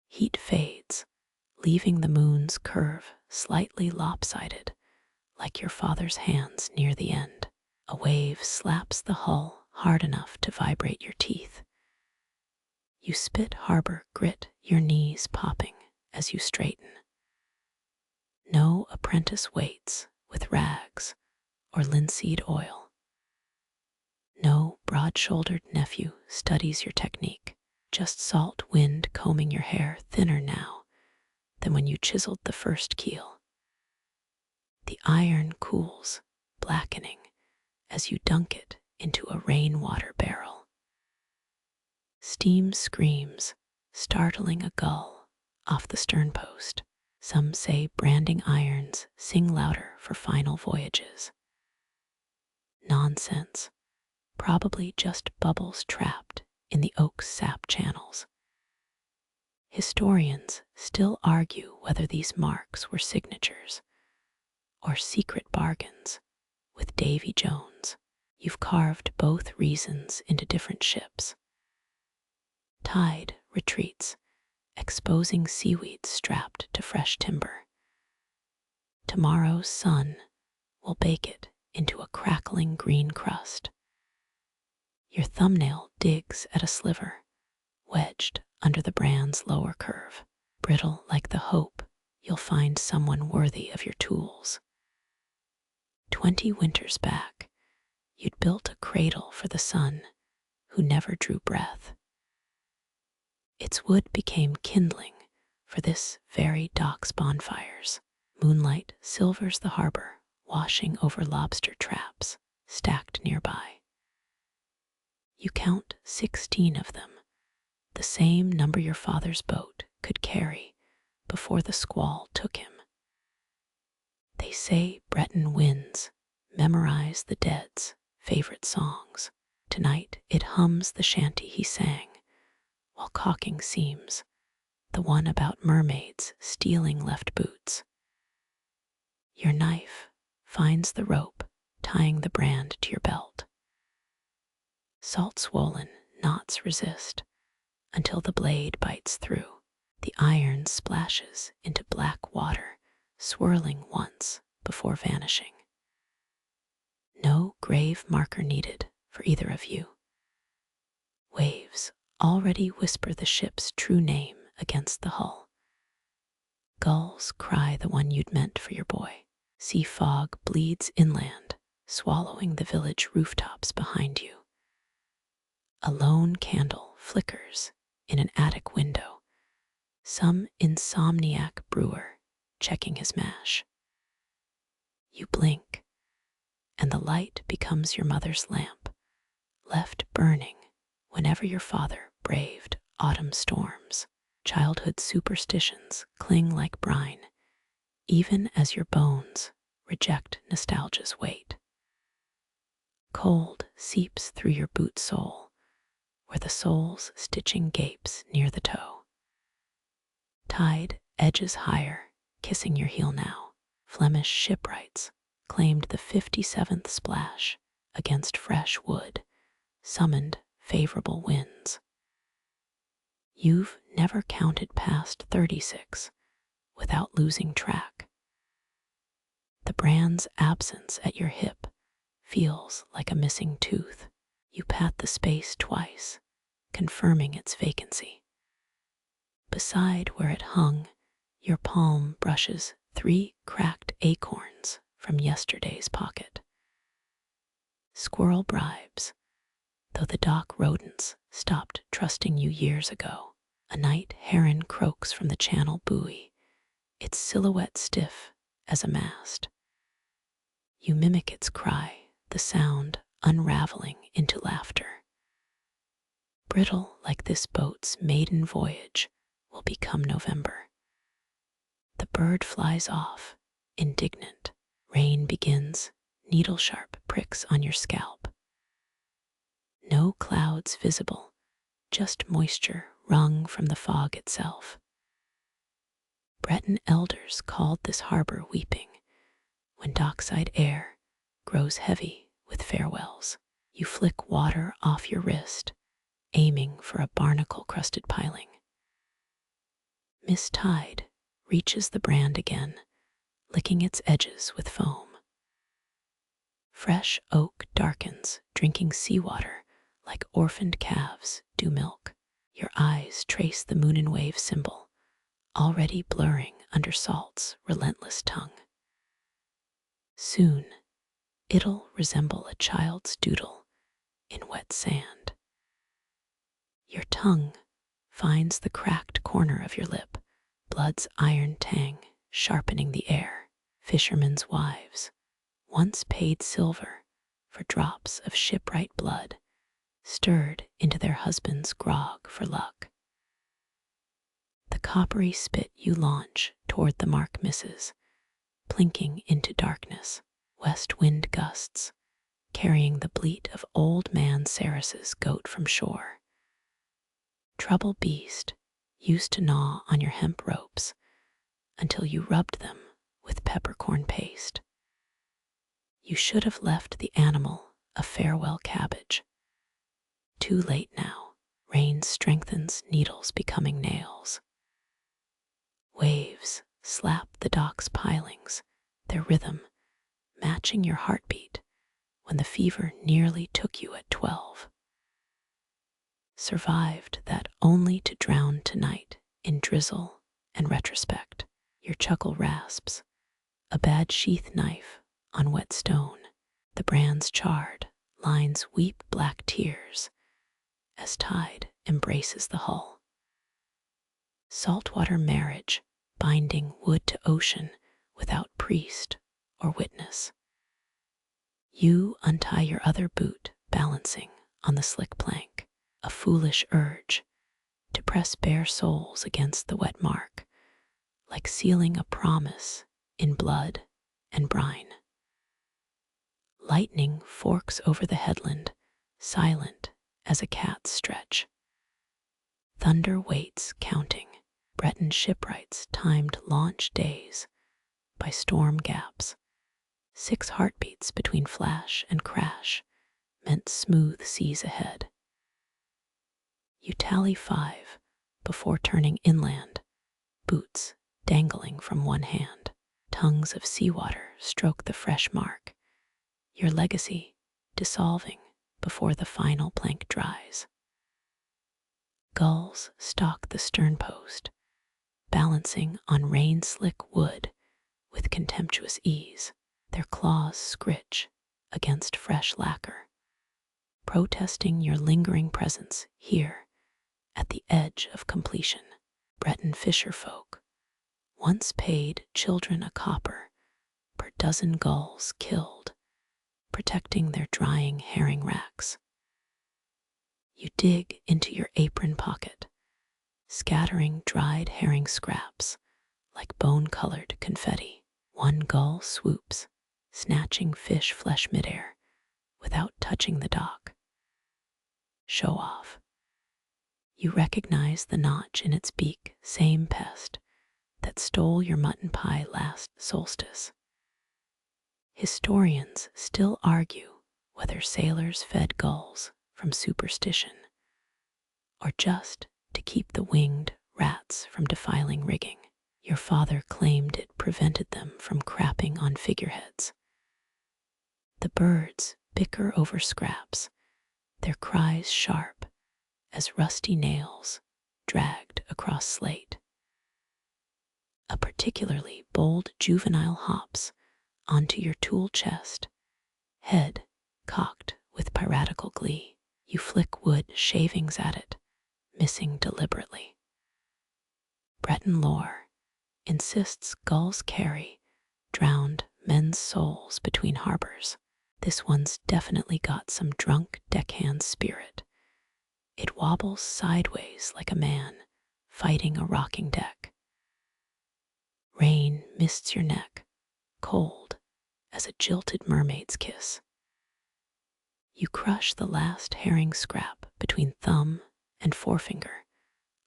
Heat fades, leaving the moon's curve slightly lopsided, like your father's hands near the end. A wave slaps the hull hard enough to vibrate your teeth. You spit harbor grit, your knees popping as you straighten. No apprentice waits with rags or linseed oil. No broad-shouldered nephew studies your technique, just salt wind combing your hair thinner now than when you chiseled the first keel. The iron cools, blackening as you dunk it into a rainwater barrel. Steam screams, startling a gull off the sternpost. Some say branding irons sing louder for final voyages. Nonsense. Probably just bubbles trapped in the oak's sap channels. Historians still argue whether these marks were signatures or secret bargains with Davy Jones. You've carved both reasons into different ships. Tide retreats, exposing seaweed strapped to fresh timber. Tomorrow's sun will bake it into a crackling green crust. Your thumbnail digs at a sliver, wedged under the brand's lower curve, brittle like the hope you'll find someone worthy of your tools. 20 winters back, you'd built a cradle for the sun who never drew breath. Its wood became kindling for this very dock's bonfires. Moonlight silvers the harbor, washing over lobster traps stacked nearby. You count 16 of them, the same number your father's boat could carry before the squall took him. They say Breton winds memorize the dead's favorite songs. Tonight it hums the shanty he sang, while caulking seems the one about mermaids stealing left boots. Your knife finds the rope tying the brand to your belt. Salt-swollen knots resist until the blade bites through. The iron splashes into black water, swirling once before vanishing. No grave marker needed for either of you. Waves already whisper the ship's true name against the hull. Gulls cry the one you'd meant for your boy. Sea fog bleeds inland, swallowing the village rooftops behind you. A lone candle flickers in an attic window, some insomniac brewer checking his mash. You blink, and the light becomes your mother's lamp, left burning whenever your father braved autumn storms. Childhood superstitions cling like brine, even as your bones reject nostalgia's weight. Cold seeps through your boot sole, where the sole's stitching gapes near the toe. Tide edges higher, kissing your heel now. Flemish shipwrights claimed the 57th splash against fresh wood, summoned favorable winds. You've never counted past 36 without losing track. The brand's absence at your hip feels like a missing tooth. You pat the space twice, confirming its vacancy. Beside where it hung, your palm brushes 3 cracked acorns from yesterday's pocket. Squirrel bribes, though the dock rodents stopped trusting you years ago. A night heron croaks from the channel buoy, its silhouette stiff as a mast. You mimic its cry, the sound unraveling into laughter. Brittle like this boat's maiden voyage will become November. The bird flies off, indignant. Rain begins, needle-sharp pricks on your scalp. No clouds visible, just moisture wrung from the fog itself. Breton elders called this harbor weeping, when dockside air grows heavy with farewells. You flick water off your wrist, aiming for a barnacle-crusted piling. Miss Tide reaches the brand again, licking its edges with foam. Fresh oak darkens, drinking seawater like orphaned calves do milk. Your eyes trace the moon and wave symbol, already blurring under salt's relentless tongue. Soon, it'll resemble a child's doodle in wet sand. Your tongue finds the cracked corner of your lip, blood's iron tang sharpening the air. Fishermen's wives once paid silver for drops of shipwright blood, stirred into their husband's grog for luck. The coppery spit you launch toward the mark misses, plinking into darkness. West wind gusts, carrying the bleat of old man Ceres's goat from shore. Trouble beast used to gnaw on your hemp ropes until you rubbed them with peppercorn paste. You should have left the animal a farewell cabbage. Too late now, rain strengthens needles becoming nails. Waves slap the dock's pilings, their rhythm matching your heartbeat when the fever nearly took you at 12. Survived that only to drown tonight in drizzle and retrospect. Your chuckle rasps, a bad sheath knife on wet stone. The brand's charred lines weep black tears as tide embraces the hull. Saltwater marriage binding wood to ocean without priest or witness. You untie your other boot, balancing on the slick plank, a foolish urge to press bare soles against the wet mark, like sealing a promise in blood and brine. Lightning forks over the headland, silent as a cat's stretch. Thunder waits counting. Breton shipwrights timed launch days by storm gaps. 6 heartbeats between flash and crash meant smooth seas ahead. You tally 5 before turning inland, boots dangling from one hand. Tongues of seawater stroke the fresh mark, your legacy dissolving before the final plank dries. Gulls stalk the stern post, balancing on rain-slick wood with contemptuous ease. Their claws scritch against fresh lacquer, protesting your lingering presence here at the edge of completion. Breton fisherfolk once paid children a copper per dozen gulls killed, protecting their drying herring racks. You dig into your apron pocket, scattering dried herring scraps like bone-colored confetti. One gull swoops, snatching fish flesh midair without touching the dock. Show off. You recognize the notch in its beak, same pest that stole your mutton pie last solstice. Historians still argue whether sailors fed gulls from superstition or just to keep the winged rats from defiling rigging. Your father claimed it prevented them from crapping on figureheads. The birds bicker over scraps, their cries sharp as rusty nails dragged across slate. A particularly bold juvenile hops onto your tool chest, head cocked with piratical glee. You flick wood shavings at it, missing deliberately. Breton lore insists gulls carry drowned men's souls between harbors. This one's definitely got some drunk deckhand spirit. It wobbles sideways like a man fighting a rocking deck. Rain mists your neck, cold as a jilted mermaid's kiss. You crush the last herring scrap between thumb and forefinger,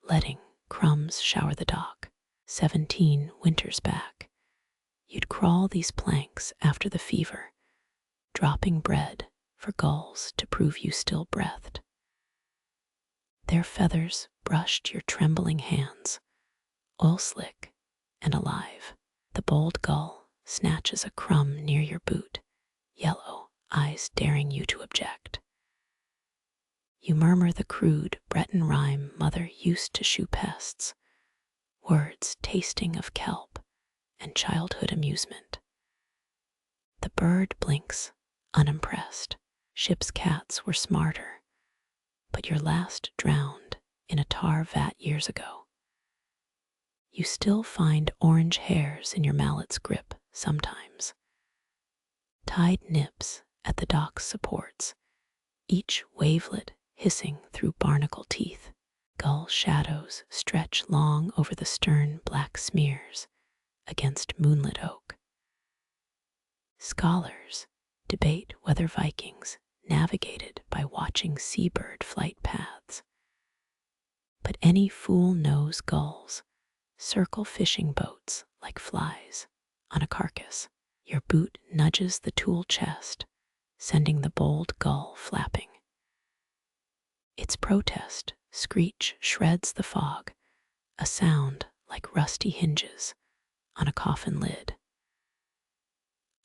letting crumbs shower the dock. 17 winters back, you'd crawl these planks after the fever, dropping bread for gulls to prove you still breathed. Their feathers brushed your trembling hands, oil slick and alive. The bold gull snatches a crumb near your boot, yellow eyes daring you to object. You murmur the crude Breton rhyme mother used to shoo pests, words tasting of kelp and childhood amusement. The bird blinks, unimpressed. Ship's cats were smarter, but your last drowned in a tar vat years ago. You still find orange hairs in your mallet's grip sometimes. Tied nips at the dock's supports, each wavelet hissing through barnacle teeth. Gull shadows stretch long over the stern black smears against moonlit oak. Scholars debate whether Vikings navigated by watching seabird flight paths. But any fool knows gulls circle fishing boats like flies on a carcass. Your boot nudges the tool chest, sending the bold gull flapping. Its protest screech shreds the fog, a sound like rusty hinges on a coffin lid.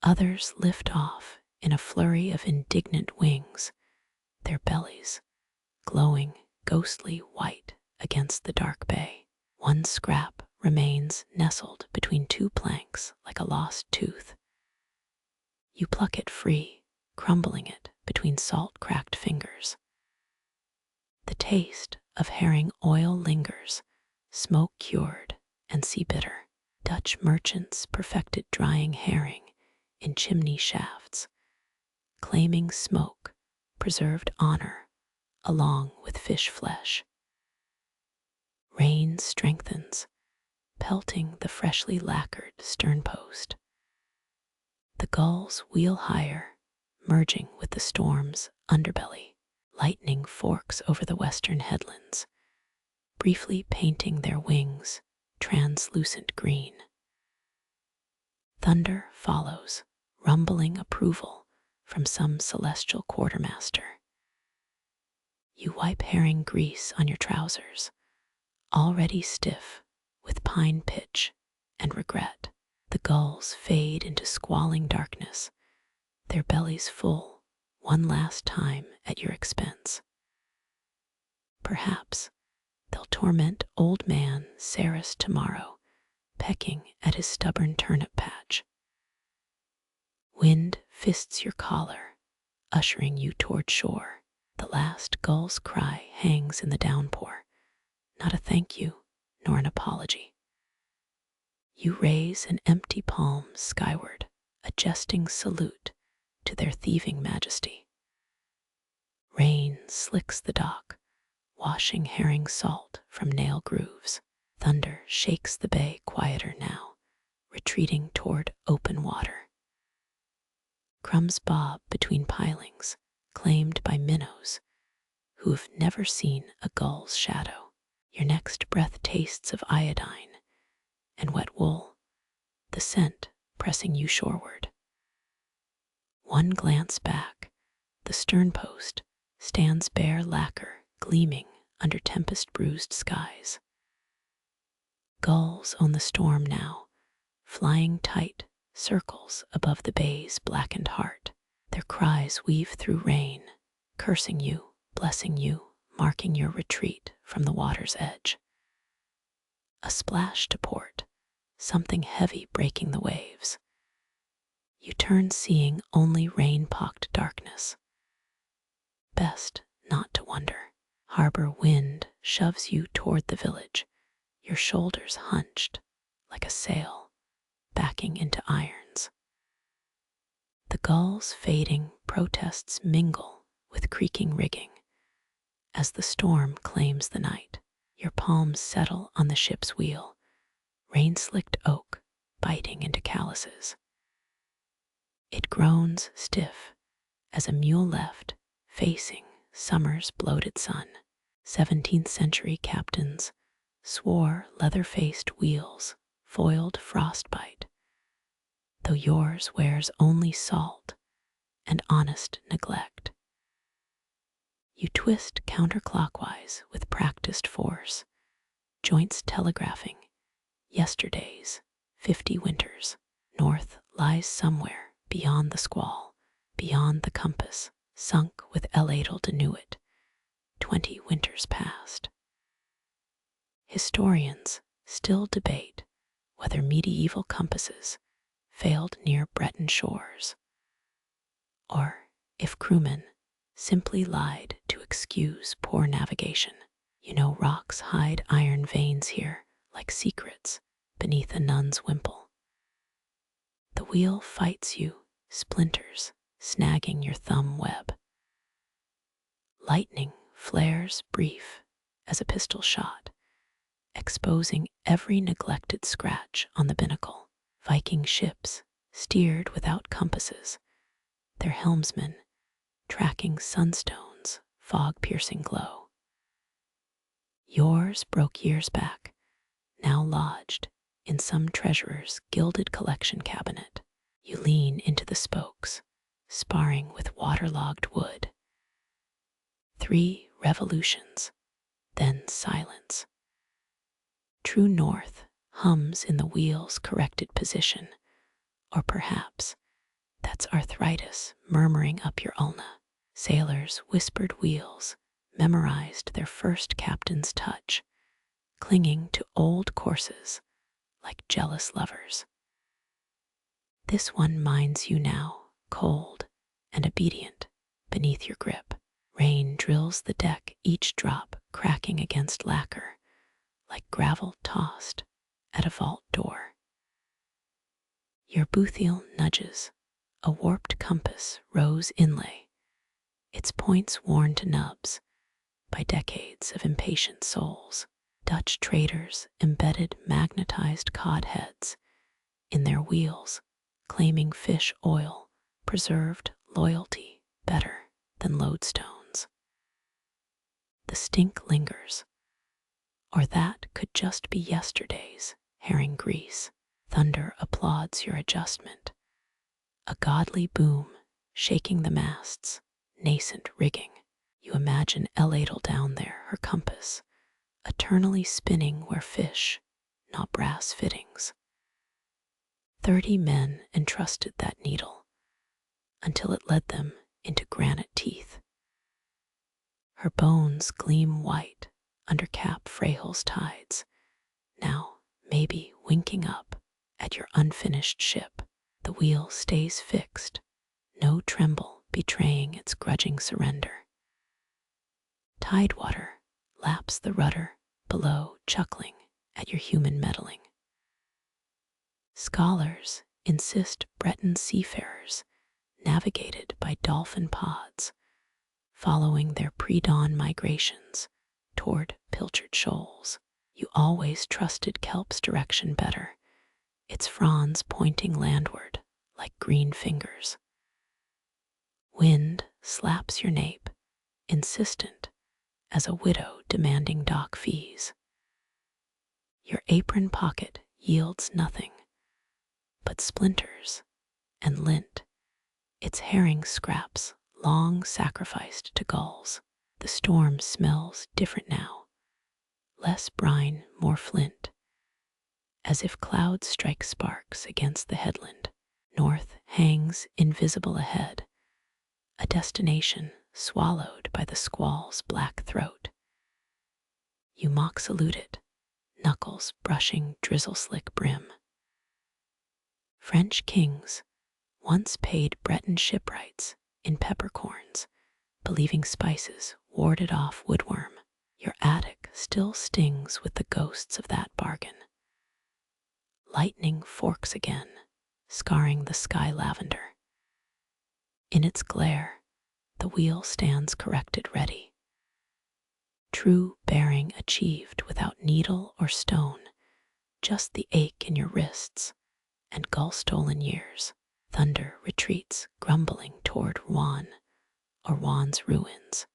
Others lift off in a flurry of indignant wings, their bellies glowing ghostly white against the dark bay. One scrap remains nestled between two planks like a lost tooth. You pluck it free, crumbling it between salt-cracked fingers. The taste of herring oil lingers, smoke-cured and sea-bitter. Dutch merchants perfected drying herring in chimney shafts, claiming smoke preserved honor along with fish flesh. Rain strengthens, pelting the freshly lacquered sternpost. The gulls wheel higher, merging with the storm's underbelly. Lightning forks over the western headlands, briefly painting their wings translucent green. Thunder follows, rumbling approval from some celestial quartermaster. You wipe herring grease on your trousers, already stiff with pine pitch and regret. The gulls fade into squalling darkness, their bellies full one last time at your expense. Perhaps they'll torment old man Saris tomorrow, pecking at his stubborn turnip patch. Wind fists your collar, ushering you toward shore. The last gull's cry hangs in the downpour, not a thank you nor an apology. You raise an empty palm skyward, a jesting salute to their thieving majesty. Rain slicks the dock, washing herring salt from nail grooves. Thunder shakes the bay quieter now, retreating toward open water. Crumbs bob between pilings, claimed by minnows who have never seen a gull's shadow. Your next breath tastes of iodine and wet wool, the scent pressing you shoreward. One glance back, the sternpost stands bare lacquer gleaming under tempest-bruised skies. Gulls own the storm now, flying tight circles above the bay's blackened heart. Their cries weave through rain, cursing you, blessing you, marking your retreat from the water's edge. A splash to port, something heavy breaking the waves. You turn, seeing only rain-pocked darkness. Best not to wonder. Harbor wind shoves you toward the village, your shoulders hunched like a sail, backing into irons. The gulls' fading protests mingle with creaking rigging. As the storm claims the night, your palms settle on the ship's wheel, rain-slicked oak biting into calluses. It groans stiff as a mule left, facing summer's bloated sun. 17th century captains swore leather-faced wheels foiled frostbite, though yours wears only salt and honest neglect. You twist counterclockwise with practiced force, joints telegraphing yesterday's 50 winters. North lies somewhere beyond the squall, beyond the compass, sunk with Eladel Denuit, 20 winters past. Historians still debate whether medieval compasses failed near Breton shores, or if crewmen simply lied to excuse poor navigation. You know, rocks hide iron veins here like secrets beneath a nun's wimple. The wheel fights you, splinters snagging your thumb web. Lightning flares brief as a pistol shot, exposing every neglected scratch on the binnacle. Viking ships steered without compasses, their helmsmen tracking sunstones' fog-piercing glow. Yours broke years back, now lodged in some treasurer's gilded collection cabinet. You lean into the spokes, sparring with waterlogged wood. 3 revolutions, then silence. True north hums in the wheel's corrected position, or perhaps that's arthritis murmuring up your ulna. Sailors' whispered wheels memorized their first captain's touch, clinging to old courses like jealous lovers. This one minds you now, cold and obedient beneath your grip. Rain drills the deck, each drop cracking against lacquer like gravel tossed at a vault door. Your boothiel nudges, a warped compass rose inlay, its points worn to nubs by decades of impatient souls. Dutch traders embedded magnetized cod heads in their wheels, claiming fish oil preserved loyalty better than lodestones. The stink lingers, or that could just be yesterday's herring grease. Thunder applauds your adjustment, a godly boom shaking the mast's nascent rigging. You imagine Eladel down there, her compass eternally spinning where fish, not brass fittings. 30 men entrusted that needle until it led them into granite teeth. Her bones gleam white under Cap Frahel's tides, now maybe winking up at your unfinished ship. The wheel stays fixed, no tremble betraying its grudging surrender. Tidewater laps the rudder below, chuckling at your human meddling. Scholars insist Breton seafarers navigated by dolphin pods, following their pre-dawn migrations toward pilchard shoals. You always trusted kelp's direction better, its fronds pointing landward like green fingers. Wind slaps your nape, insistent as a widow demanding dock fees. Your apron pocket yields nothing but splinters and lint, its herring scraps long sacrificed to gulls. The storm smells different now, less brine, more flint, as if clouds strike sparks against the headland. North hangs invisible ahead, a destination swallowed by the squall's black throat. You mock salute it, knuckles brushing drizzle-slick brim. French kings once paid Breton shipwrights in peppercorns, believing spices warded off woodworm. Your attic still stings with the ghosts of that bargain. Lightning forks again, scarring the sky lavender. In its glare, the wheel stands corrected ready. True bearing achieved without needle or stone, just the ache in your wrists and gull-stolen years. Thunder retreats grumbling toward Rouen or Rouen ruins.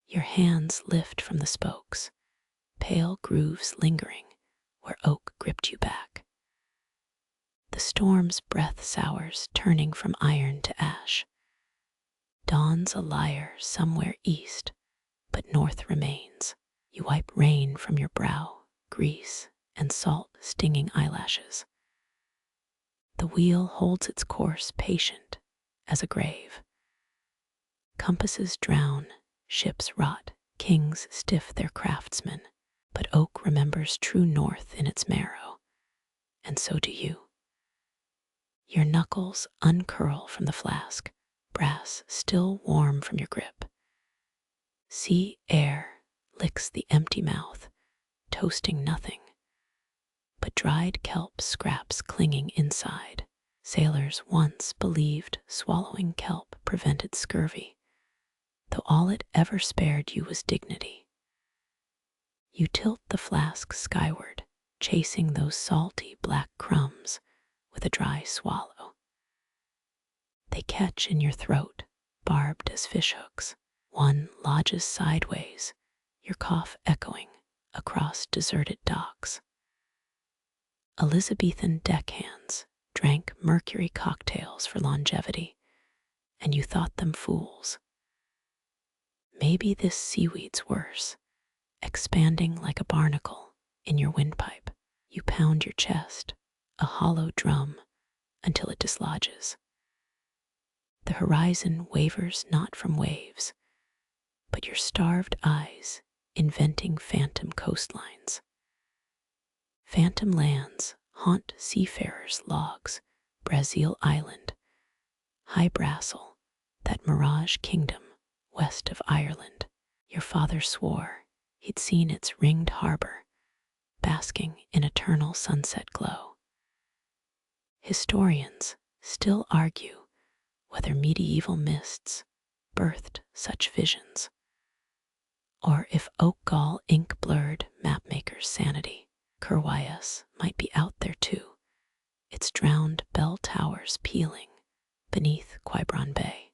Your hands lift from the spokes, pale grooves lingering where oak gripped you back. The storm's breath sours, turning from iron to ash. Dawn's a liar somewhere east, but north remains. You wipe rain from your brow, grease and salt stinging eyelashes. The wheel holds its course patient as a grave. Compasses drown, ships rot, kings stiff their craftsmen, but oak remembers true north in its marrow, and so do you. Your knuckles uncurl from the flask, brass still warm from your grip. Sea air licks the empty mouth, toasting nothing but dried kelp scraps clinging inside. Sailors once believed swallowing kelp prevented scurvy, though all it ever spared you was dignity. You tilt the flask skyward, chasing those salty black crumbs with a dry swallow. They catch in your throat, barbed as fishhooks. One lodges sideways, your cough echoing across deserted docks. Elizabethan deckhands drank mercury cocktails for longevity, and you thought them fools. Maybe this seaweed's worse, expanding like a barnacle in your windpipe. You pound your chest, a hollow drum, until it dislodges. The horizon wavers not from waves, but your starved eyes inventing phantom coastlines. Phantom lands haunt seafarers' logs, Brazil Island, High Brassel, that mirage kingdom west of Ireland. Your father swore he'd seen its ringed harbor, basking in eternal sunset glow. Historians still argue whether medieval mists birthed such visions, or if oak gall ink-blurred mapmakers' sanity. Curwayas might be out there too, its drowned bell towers pealing beneath Quiberon Bay.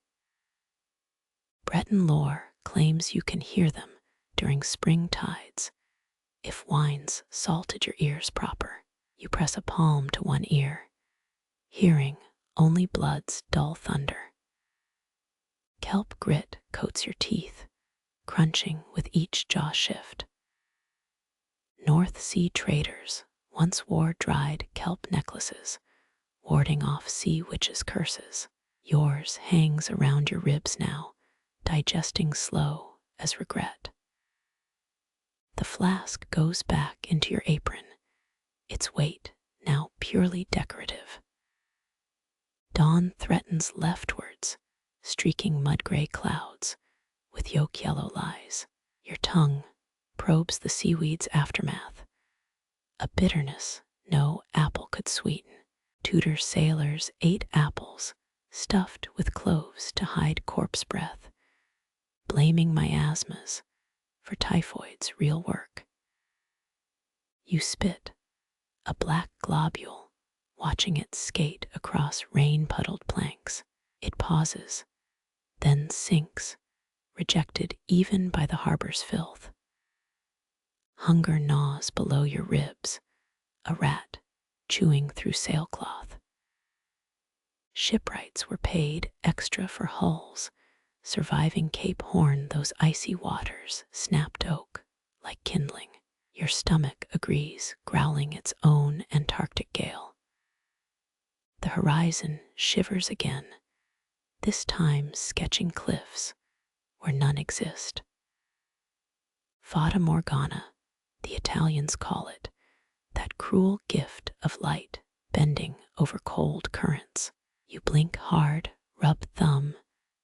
Breton lore claims you can hear them during spring tides. If wines salted your ears proper, you press a palm to one ear, hearing only blood's dull thunder. Kelp grit coats your teeth, crunching with each jaw shift. North Sea traders once wore dried kelp necklaces, warding off sea witches' curses. Yours hangs around your ribs now, digesting slow as regret. The flask goes back into your apron, its weight now purely decorative. Dawn threatens leftwards, streaking mud-gray clouds with yolk-yellow lies. Your tongue probes the seaweed's aftermath, a bitterness no apple could sweeten. Tudor sailors ate apples stuffed with cloves to hide corpse breath, blaming miasmas for typhoid's real work. You spit, a black globule, watching it skate across rain-puddled planks. It pauses, then sinks, rejected even by the harbor's filth. Hunger gnaws below your ribs, a rat chewing through sailcloth. Shipwrights were paid extra for hulls, surviving Cape Horn. Those icy waters snapped oak like kindling. Your stomach agrees, growling its own Antarctic gale. The horizon shivers again, this time sketching cliffs where none exist. Fata Morgana, the Italians call it, that cruel gift of light bending over cold currents. You blink hard, rub thumb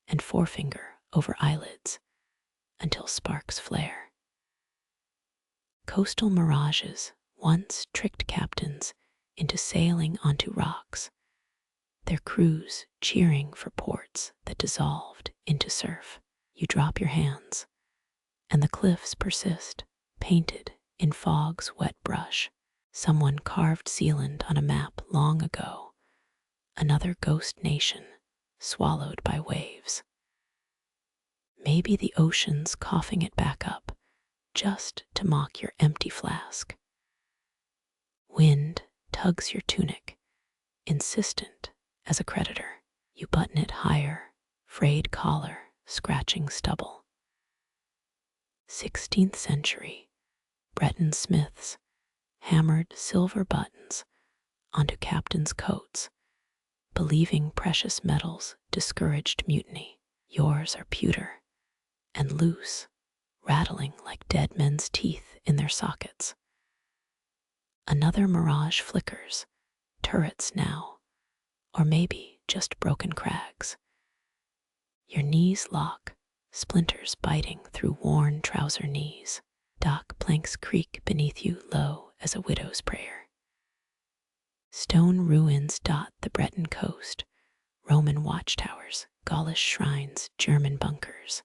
and forefinger over eyelids until sparks flare. Coastal mirages once tricked captains into sailing onto rocks, their crews cheering for ports that dissolved into surf. You drop your hands, and the cliffs persist, painted in fog's wet brush. Someone carved Zealand on a map long ago, another ghost nation swallowed by waves. Maybe the ocean's coughing it back up, just to mock your empty flask. Wind tugs your tunic, insistent as a creditor. You button it higher, frayed collar scratching stubble. 16th century, Breton smiths hammered silver buttons onto captains' coats, believing precious metals discouraged mutiny. Yours are pewter and loose, rattling like dead men's teeth in their sockets. Another mirage flickers, turrets now, or maybe just broken crags. Your knees lock, splinters biting through worn trouser knees. Dock planks creak beneath you, low as a widow's prayer. Stone ruins dot the Breton coast, Roman watchtowers, Gaulish shrines, German bunkers.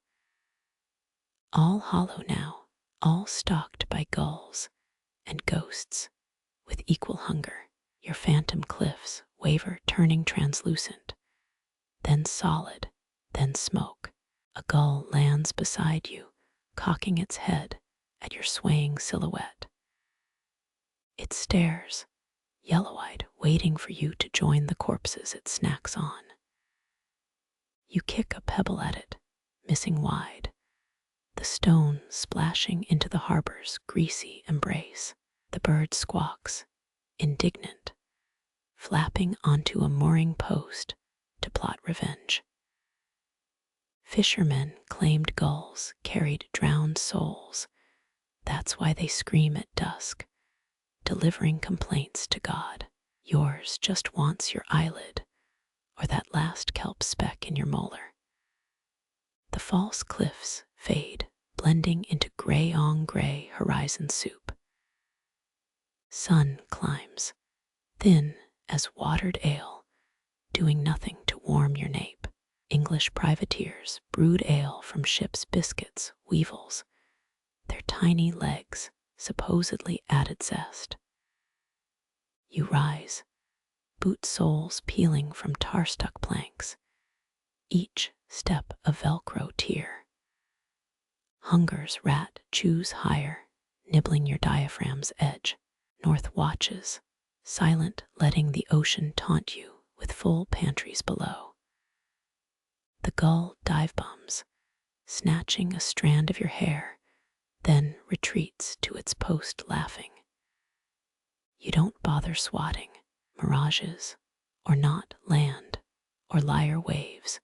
All hollow now, all stalked by gulls and ghosts with equal hunger. Your phantom cliffs waver, turning translucent, then solid, then smoke. A gull lands beside you, cocking its head at your swaying silhouette. It stares, yellow-eyed, waiting for you to join the corpses it snacks on. You kick a pebble at it, missing wide, the stone splashing into the harbor's greasy embrace. The bird squawks, indignant, flapping onto a mooring post to plot revenge. Fishermen claimed gulls carried drowned souls. That's why they scream at dusk, delivering complaints to God. Yours just wants your eyelid or that last kelp speck in your molar. The false cliffs fade, blending into gray-on-gray horizon soup. Sun climbs, thin as watered ale, doing nothing to warm your nape. English privateers brewed ale from ship's biscuits, weevils, their tiny legs supposedly added zest. You rise, boot soles peeling from tar-stuck planks, each step a Velcro tear. Hunger's rat chews higher, nibbling your diaphragm's edge. North watches, silent, letting the ocean taunt you with full pantries below. The gull dive bombs, snatching a strand of your hair, then retreats to its post laughing. You don't bother swatting, mirages, or not land, or liar waves.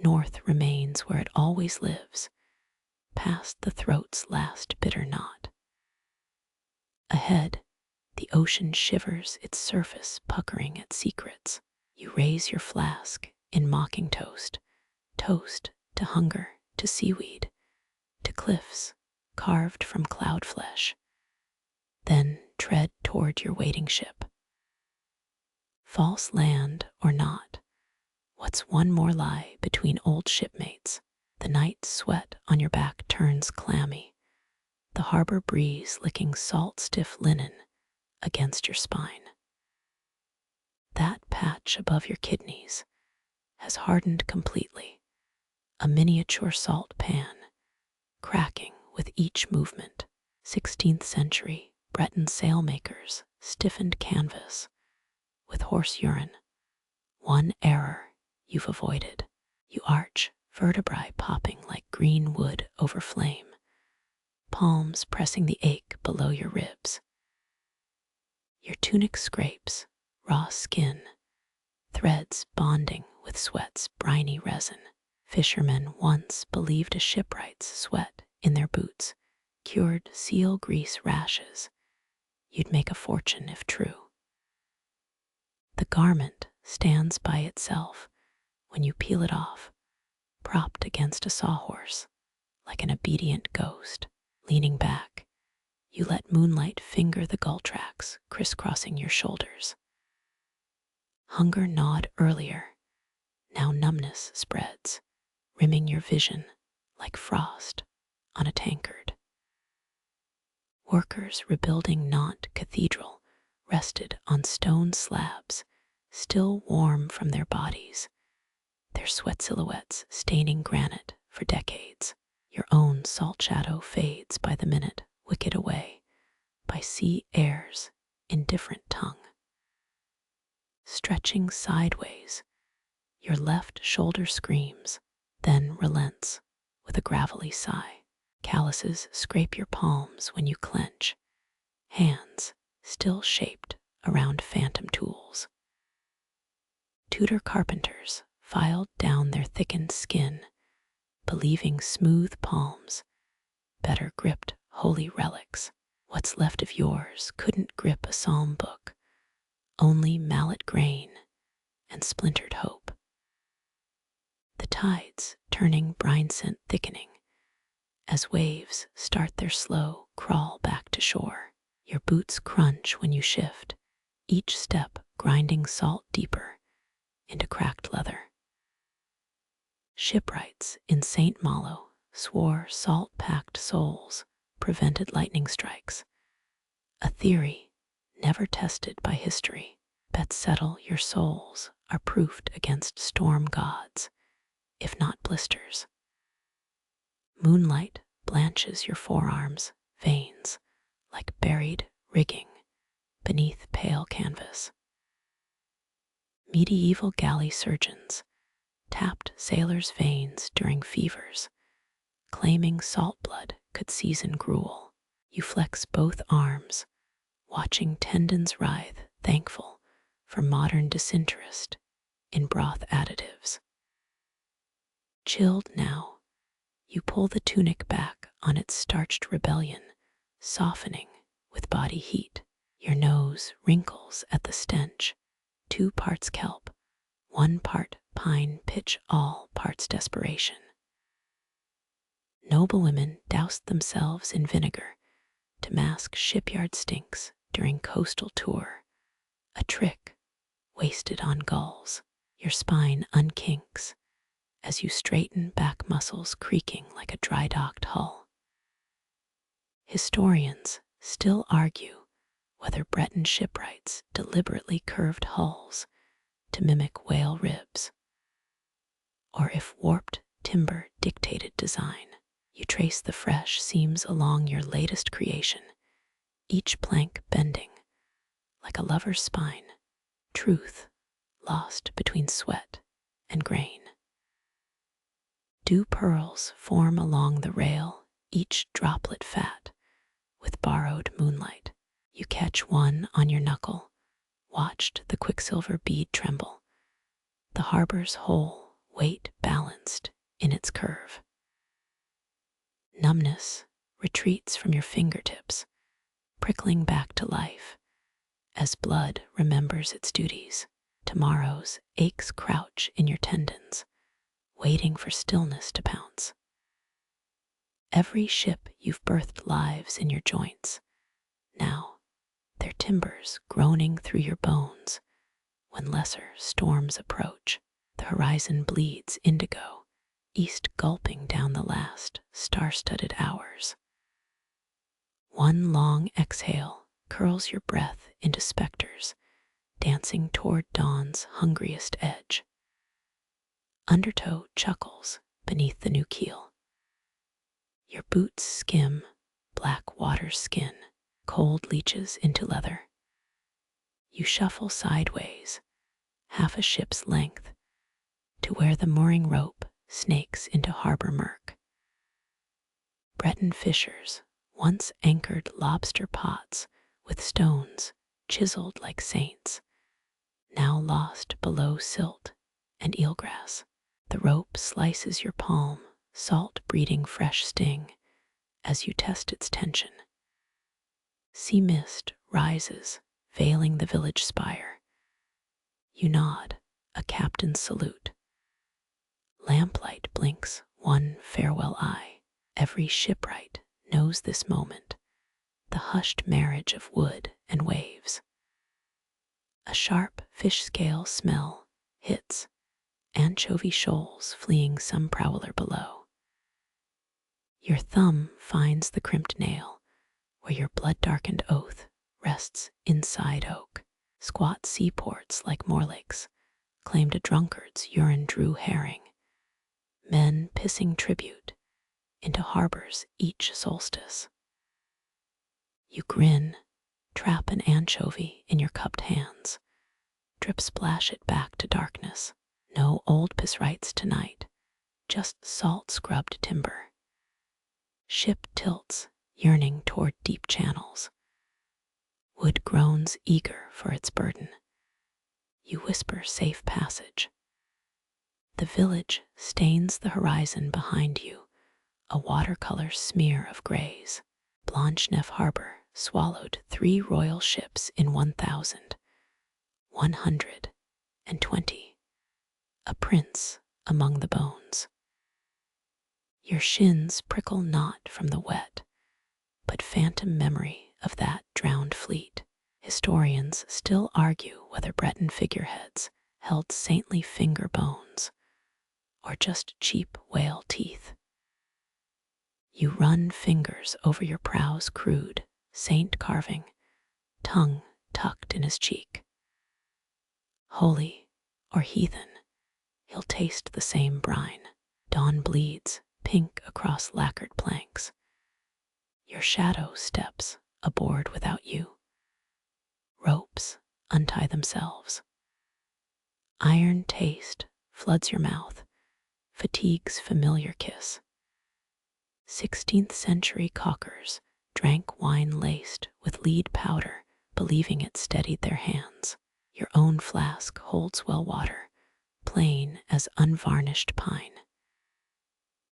North remains where it always lives, past the throat's last bitter knot. Ahead, the ocean shivers, its surface puckering at secrets. You raise your flask in mocking toast, toast to hunger, to seaweed, to cliffs carved from cloud flesh. Then tread toward your waiting ship. False land or not, what's one more lie between old shipmates? The night sweat on your back turns clammy, the harbor breeze licking salt-stiff linen against your spine. That patch above your kidneys has hardened completely, a miniature salt pan, cracking with each movement. 16th century Breton sailmakers stiffened canvas with horse urine. One error you've avoided. You arch, vertebrae popping like green wood over flame, palms pressing the ache below your ribs. Your tunic scrapes, raw skin, threads bonding with sweat's briny resin. Fishermen once believed a shipwright's sweat in their boots cured seal grease rashes. You'd make a fortune if true. The garment stands by itself when you peel it off, propped against a sawhorse, like an obedient ghost. Leaning back, you let moonlight finger the gull tracks crisscrossing your shoulders. Hunger gnawed earlier, now numbness spreads, rimming your vision like frost on a tankard. Workers rebuilding Nantes Cathedral rested on stone slabs, still warm from their bodies, their sweat silhouettes staining granite for decades. Your own salt shadow fades by the minute, wicked away by sea air's indifferent tongue. Stretching sideways, your left shoulder screams, then relents with a gravelly sigh. Calluses scrape your palms when you clench, hands still shaped around phantom tools. Tudor carpenters filed down their thickened skin, believing smooth palms better gripped holy relics. What's left of yours couldn't grip a psalm book, only mallet grain and splintered hope. The tides turning brine scent thickening as waves start their slow crawl back to shore. Your boots crunch when you shift, each step grinding salt deeper into cracked leather. Shipwrights in St. Malo swore salt-packed soles prevented lightning strikes, a theory never tested by history. Bets settle your souls are proofed against storm gods, if not blisters. Moonlight blanches your forearms' veins like buried rigging beneath pale canvas. Medieval galley surgeons tapped sailors' veins during fevers, claiming salt blood could season gruel. You flex both arms, watching tendons writhe, thankful for modern disinterest in broth additives. Chilled now, you pull the tunic back on its starched rebellion, softening with body heat. Your nose wrinkles at the stench, 2 parts kelp, 1 part pine pitch, all parts desperation. Noblewomen doused themselves in vinegar to mask shipyard stinks during coastal tour, a trick wasted on gulls. Your spine unkinks as you straighten back muscles creaking like a dry-docked hull. Historians still argue whether Breton shipwrights deliberately curved hulls to mimic whale ribs, or if warped timber dictated design. You trace the fresh seams along your latest creation, each plank bending like a lover's spine, truth lost between sweat and grain. Dew pearls form along the rail, each droplet fat with borrowed moonlight. You catch one on your knuckle, watched the quicksilver bead tremble, the harbor's whole weight balanced in its curve. Numbness retreats from your fingertips, prickling back to life as blood remembers its duties. Tomorrow's aches crouch in your tendons, waiting for stillness to pounce. Every ship you've birthed lives in your joints, now their timbers groaning through your bones when lesser storms approach. The horizon bleeds indigo, east gulping down the last star-studded hours. One long exhale curls your breath into specters, dancing toward dawn's hungriest edge. Undertow chuckles beneath the new keel. Your boots skim black water's skin, cold leaches into leather. You shuffle sideways, half a ship's length, to where the mooring rope snakes into harbor murk. Breton fishers once anchored lobster pots with stones chiseled like saints, now lost below silt and eelgrass. The rope slices your palm, salt breeding fresh sting as you test its tension. Sea mist rises, veiling the village spire. You nod, a captain's salute. Lamplight blinks one farewell eye. Every shipwright knows this moment, the hushed marriage of wood and waves. A sharp fish scale smell hits, anchovy shoals fleeing some prowler below. Your thumb finds the crimped nail, where your blood-darkened oath rests inside oak. Squat seaports like Moorlakes claimed a drunkard's urine drew herring, men pissing tribute into harbors each solstice. You grin, trap an anchovy in your cupped hands, drip splash it back to darkness. No old piss rights tonight, just salt-scrubbed timber. Ship tilts, yearning toward deep channels. Wood groans eager for its burden. You whisper safe passage. The village stains the horizon behind you, a watercolor smear of grays. Blanchnef Harbor swallowed 3 royal ships in 1,120. A prince among the bones. Your shins prickle not from the wet, but phantom memory of that drowned fleet. Historians still argue whether Breton figureheads held saintly finger bones or just cheap whale teeth. You run fingers over your prow's crude saint carving, tongue tucked in his cheek. Holy or heathen, he'll taste the same brine. Dawn bleeds pink across lacquered planks. Your shadow steps aboard without you. Ropes untie themselves. Iron taste floods your mouth, fatigue's familiar kiss. 16th century caulkers drank wine laced with lead powder, believing it steadied their hands. Your own flask holds well water, plain as unvarnished pine.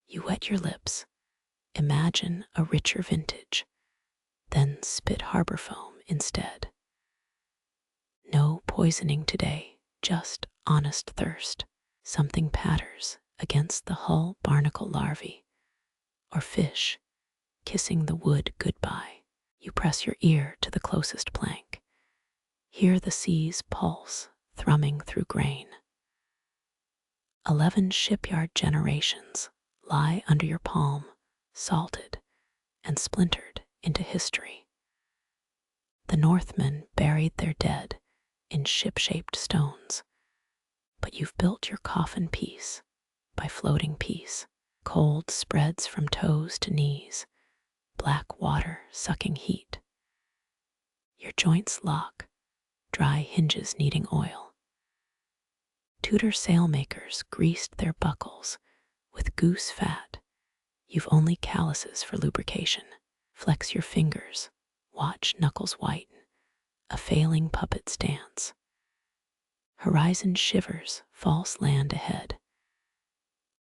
You wet your lips, imagine a richer vintage, then spit harbor foam instead. No poisoning today, just honest thirst. Something patters against the hull barnacle larvae, or fish kissing the wood goodbye. You press your ear to the closest plank. Hear the sea's pulse thrumming through grain. 11 shipyard generations lie under your palm, salted and splintered into history. The Northmen buried their dead in ship-shaped stones, but you've built your coffin piece by floating peace. Cold spreads from toes to knees, black water sucking heat. Your joints lock, dry hinges needing oil. Tudor sailmakers greased their buckles with goose fat. You've only calluses for lubrication. Flex your fingers, watch knuckles whiten, a failing puppet's dance. Horizon shivers, false land ahead.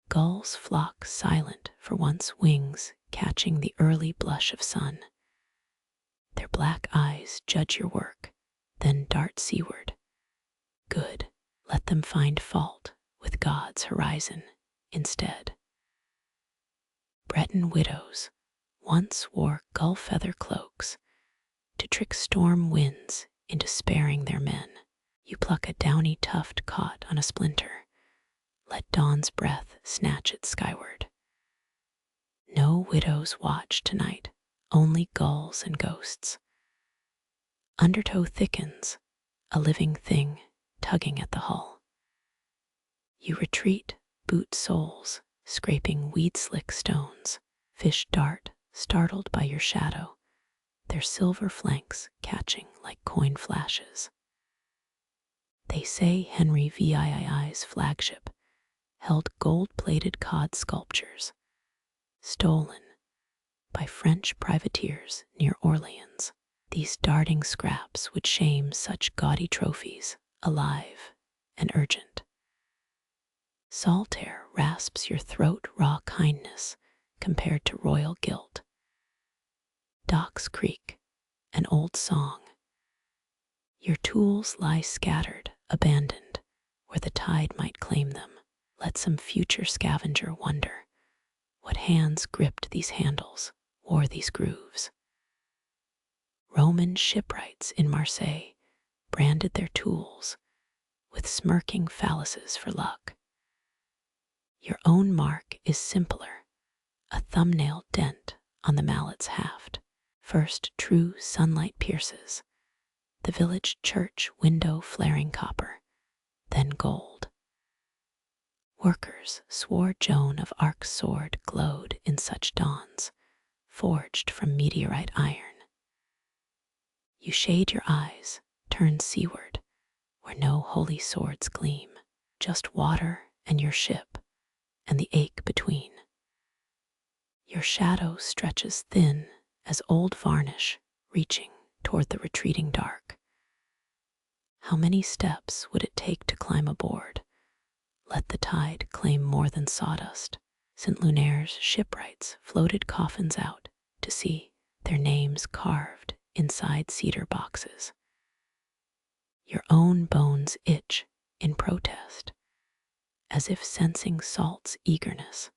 Gulls flock silent for once wings catching the early blush of sun. Their black eyes judge your work, then dart seaward. Good, let them find fault with God's horizon instead. Breton widows once wore gull feather cloaks to trick storm winds into sparing their men. You pluck a downy tuft caught on a splinter. Let dawn's breath snatch it skyward. No widows watch tonight, only gulls and ghosts. Undertow thickens, a living thing tugging at the hull. You retreat, boot soles scraping weed-slick stones. Fish dart, startled by your shadow, their silver flanks catching like coin flashes. They say Henry VII's flagship held gold-plated cod sculptures, stolen by French privateers near Orleans. These darting scraps would shame such gaudy trophies, alive and urgent. Saltaire rasps your throat raw kindness compared to royal guilt. Docks creak, an old song. Your tools lie scattered, abandoned, where the tide might claim them. Let some future scavenger wonder what hands gripped these handles, wore these grooves. Roman shipwrights in Marseille branded their tools with smirking phalluses for luck. Your own mark is simpler, a thumbnail dent on the mallet's haft. First true sunlight pierces, the village church window flaring copper, then gold. Workers swore Joan of Arc's sword glowed in such dawns, forged from meteorite iron. You shade your eyes, turn seaward, where no holy swords gleam, just water and your ship, and the ache between. Your shadow stretches thin as old varnish, reaching toward the retreating dark. How many steps would it take to climb aboard? Let the tide claim more than sawdust. St. Lunaire's shipwrights floated coffins out to sea, their names carved inside cedar boxes. Your own bones itch in protest, as if sensing salt's eagerness.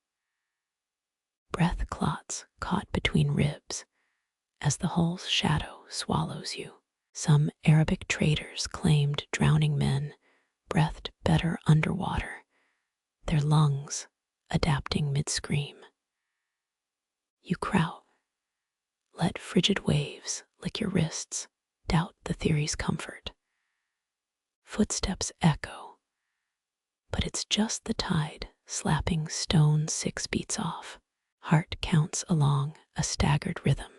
Breath clots caught between ribs as the hull's shadow swallows you. Some Arabic traders claimed drowning men breathed better underwater, their lungs adapting mid-scream. You crouch, let frigid waves lick your wrists, doubt the theory's comfort. Footsteps echo, but it's just the tide slapping stone 6 beats off. Heart counts along a staggered rhythm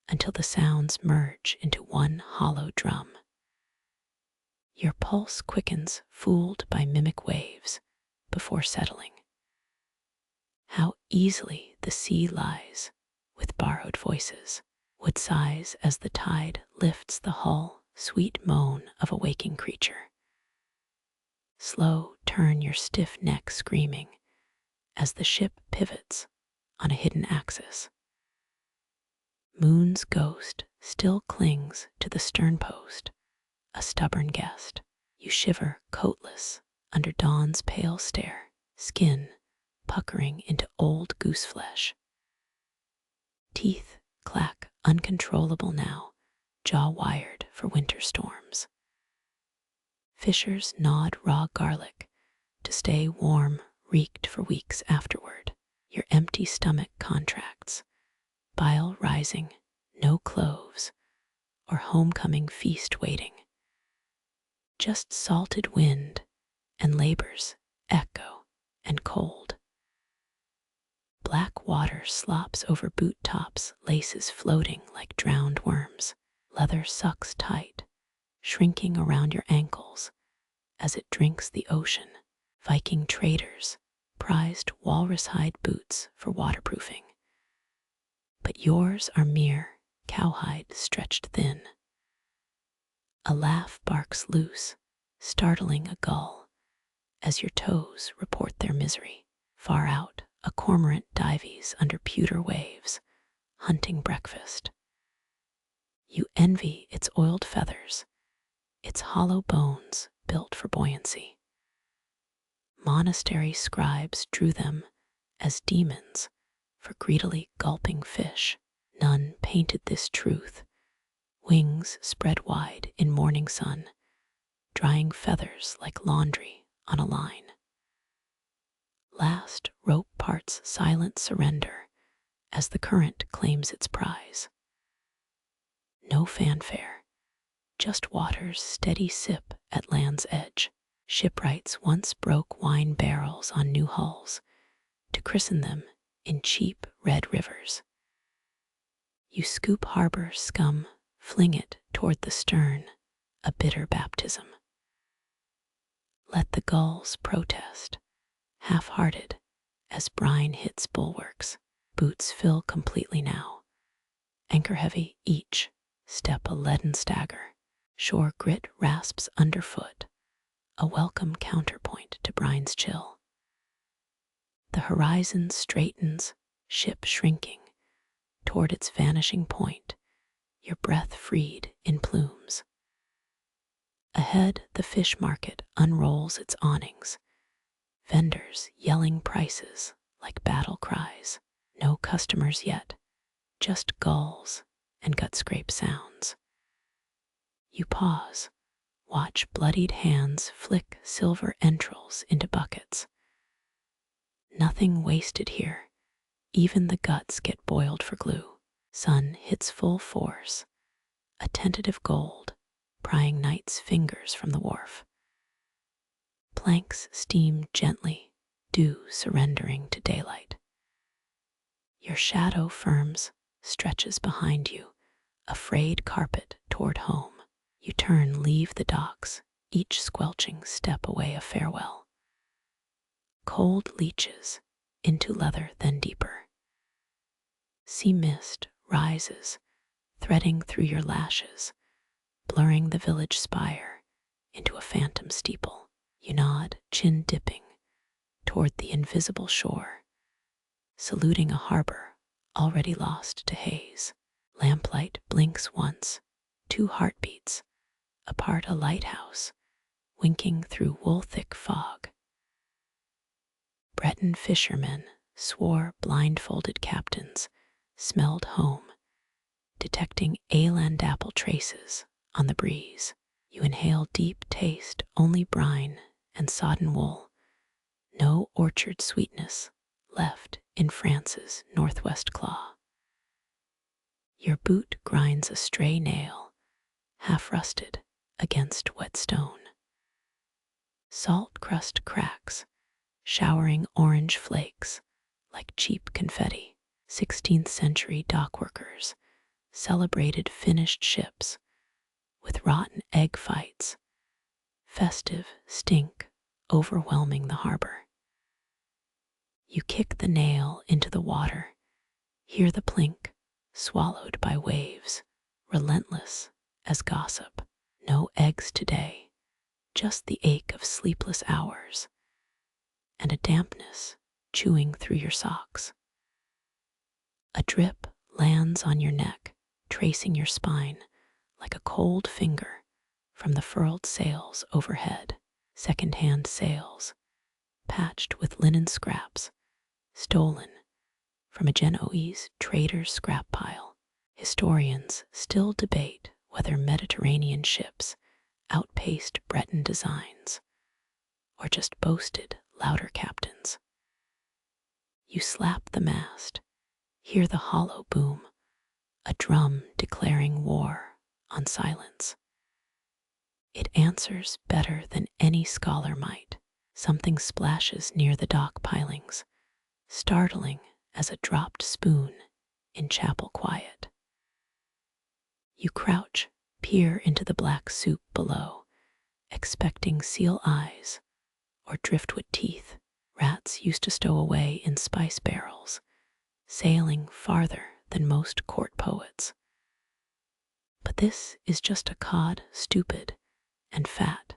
until the sounds merge into one hollow drum. Your pulse quickens, fooled by mimic waves before settling. How easily the sea lies with borrowed voices, would sighs as the tide lifts the hull, sweet moan of a waking creature. Slow turn your stiff neck screaming as the ship pivots on a hidden axis. Moon's ghost still clings to the stern post, a stubborn guest. You shiver coatless under dawn's pale stare, skin puckering into old goose flesh. Teeth clack uncontrollable now, jaw wired for winter storms. Fishers gnawed raw garlic to stay warm, reeked for weeks afterward. Your empty stomach contracts, bile rising, no cloves or homecoming feast waiting. Just salted wind and labor's echo and cold. Black water slops over boot tops, laces floating like drowned worms. Leather sucks tight, shrinking around your ankles as it drinks the ocean. Viking traders prized walrus-hide boots for waterproofing, but yours are mere cowhide stretched thin. A laugh barks loose, startling a gull as your toes report their misery. Far out, a cormorant dives under pewter waves, hunting breakfast. You envy its oiled feathers, its hollow bones built for buoyancy. Monastery scribes drew them as demons for greedily gulping fish. None painted this truth, wings spread wide in morning sun, drying feathers like laundry on a line. Last rope parts silent surrender as the current claims its prize. No fanfare, just water's steady sip at land's edge. Shipwrights once broke wine barrels on new hulls, to christen them in cheap red rivers. You scoop harbor scum, fling it toward the stern, a bitter baptism. Let the gulls protest, half-hearted, as brine hits bulwarks. Boots fill completely now, anchor heavy each, step a leaden stagger. Shore grit rasps underfoot, a welcome counterpoint to brine's chill. The horizon straightens, ship shrinking, toward its vanishing point, your breath freed in plumes. Ahead, the fish market unrolls its awnings, vendors yelling prices like battle cries. No customers yet, just gulls and gut-scrape sounds. You pause, watch bloodied hands flick silver entrails into buckets. Nothing wasted here, even the guts get boiled for glue. Sun hits full force, a tentative gold, prying night's fingers from the wharf. Planks steam gently, dew surrendering to daylight. Your shadow firms, stretches behind you, a frayed carpet toward home. You turn, leave the docks, each squelching step away a farewell. Cold leaches into leather, then deeper. Sea mist rises, threading through your lashes, blurring the village spire into a phantom steeple. You nod, chin dipping, toward the invisible shore, saluting a harbor already lost to haze. Lamplight blinks once, 2 heartbeats, apart a lighthouse, winking through wool-thick fog. Breton fishermen swore blindfolded captains smelled home, detecting eland apple traces on the breeze. You inhale deep taste, only brine and sodden wool, no orchard sweetness left in France's northwest claw. Your boot grinds a stray nail, half rusted, against wet stone. Salt crust cracks, showering orange flakes like cheap confetti. 16th century dockworkers celebrated finished ships with rotten egg fights, festive stink overwhelming the harbor. You kick the nail into the water, hear the plink, swallowed by waves, relentless as gossip. No eggs today, just the ache of sleepless hours, and a dampness chewing through your socks. A drip lands on your neck, tracing your spine like a cold finger from the furled sails overhead. Second-hand sails, patched with linen scraps, stolen from a Genoese trader's scrap pile. Historians still debate whether Mediterranean ships outpaced Breton designs or just boasted louder captains. You slap the mast, hear the hollow boom, a drum declaring war on silence. It answers better than any scholar might. Something splashes near the dock pilings, startling as a dropped spoon in chapel quiet. You crouch, peer into the black soup below, expecting seal eyes or driftwood teeth. Rats used to stow away in spice barrels, sailing farther than most court poets. But this is just a cod, stupid and fat,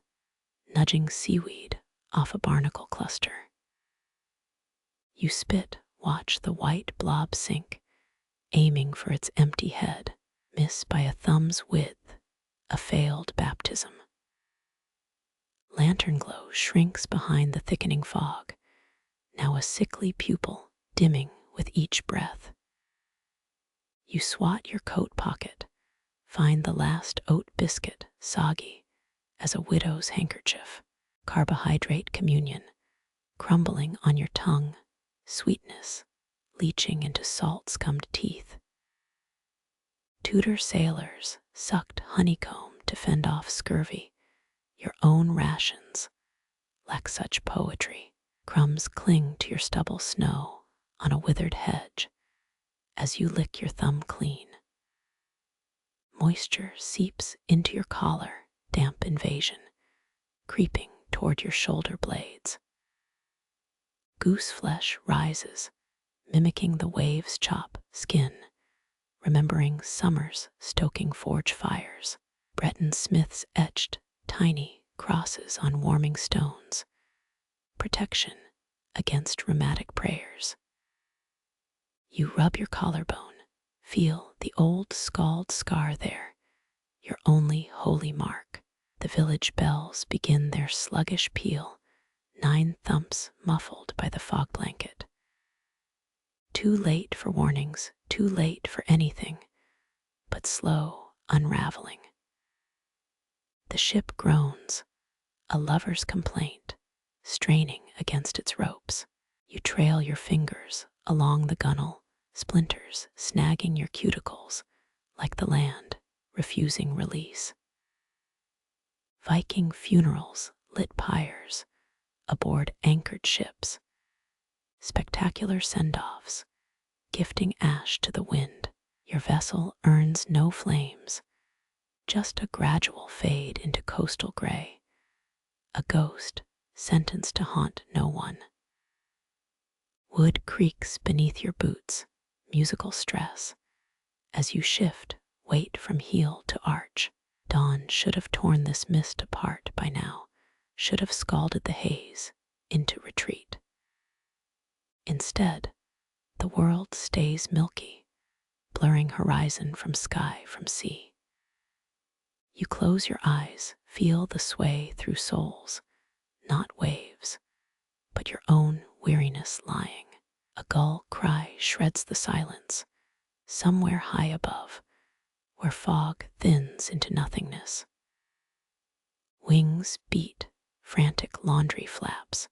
nudging seaweed off a barnacle cluster. You spit, watch the white blob sink, aiming for its empty head, miss by a thumb's width, a failed baptism. Lantern glow shrinks behind the thickening fog, now a sickly pupil dimming with each breath. You swat your coat pocket, find the last oat biscuit soggy as a widow's handkerchief. Carbohydrate communion crumbling on your tongue, sweetness leaching into salt-scummed teeth. Tudor sailors sucked honeycomb to fend off scurvy. Your own rations lack such poetry. Crumbs cling to your stubble snow on a withered hedge as you lick your thumb clean. Moisture seeps into your collar, damp invasion, creeping toward your shoulder blades. Goose flesh rises, mimicking the waves' chop skin, remembering summers stoking forge fires. Breton smiths etched tiny crosses on warming stones, protection against rheumatic prayers. You rub your collarbone, feel the old scald scar there, your only holy mark. The village bells begin their sluggish peal, 9 thumps muffled by the fog blanket. Too late for warnings, too late for anything, but slow unraveling. The ship groans, a lover's complaint, straining against its ropes. You trail your fingers along the gunwale, splinters snagging your cuticles like the land refusing release. Viking funerals lit pyres aboard anchored ships, spectacular send-offs, gifting ash to the wind. Your vessel earns no flames, just a gradual fade into coastal gray, a ghost sentenced to haunt no one. Wood creaks beneath your boots, musical stress, as you shift weight from heel to arch. Dawn should have torn this mist apart by now, should have scalded the haze into retreat. Instead, the world stays milky, blurring horizon from sky from sea. You close your eyes, feel the sway through souls, not waves, but your own weariness lying. A gull cry shreds the silence, somewhere high above, where fog thins into nothingness. Wings beat frantic laundry flaps,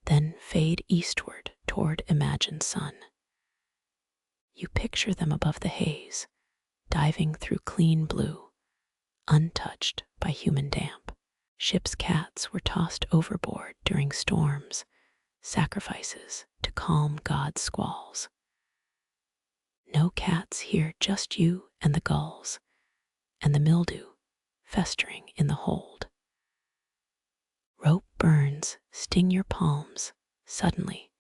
then fade eastward toward imagined sun. You picture them above the haze, diving through clean blue, untouched by human damp. Ship's cats were tossed overboard during storms, sacrifices to calm God's squalls. No cats here, just you and the gulls, and the mildew festering in the hold. Rope burns sting your palms, suddenly,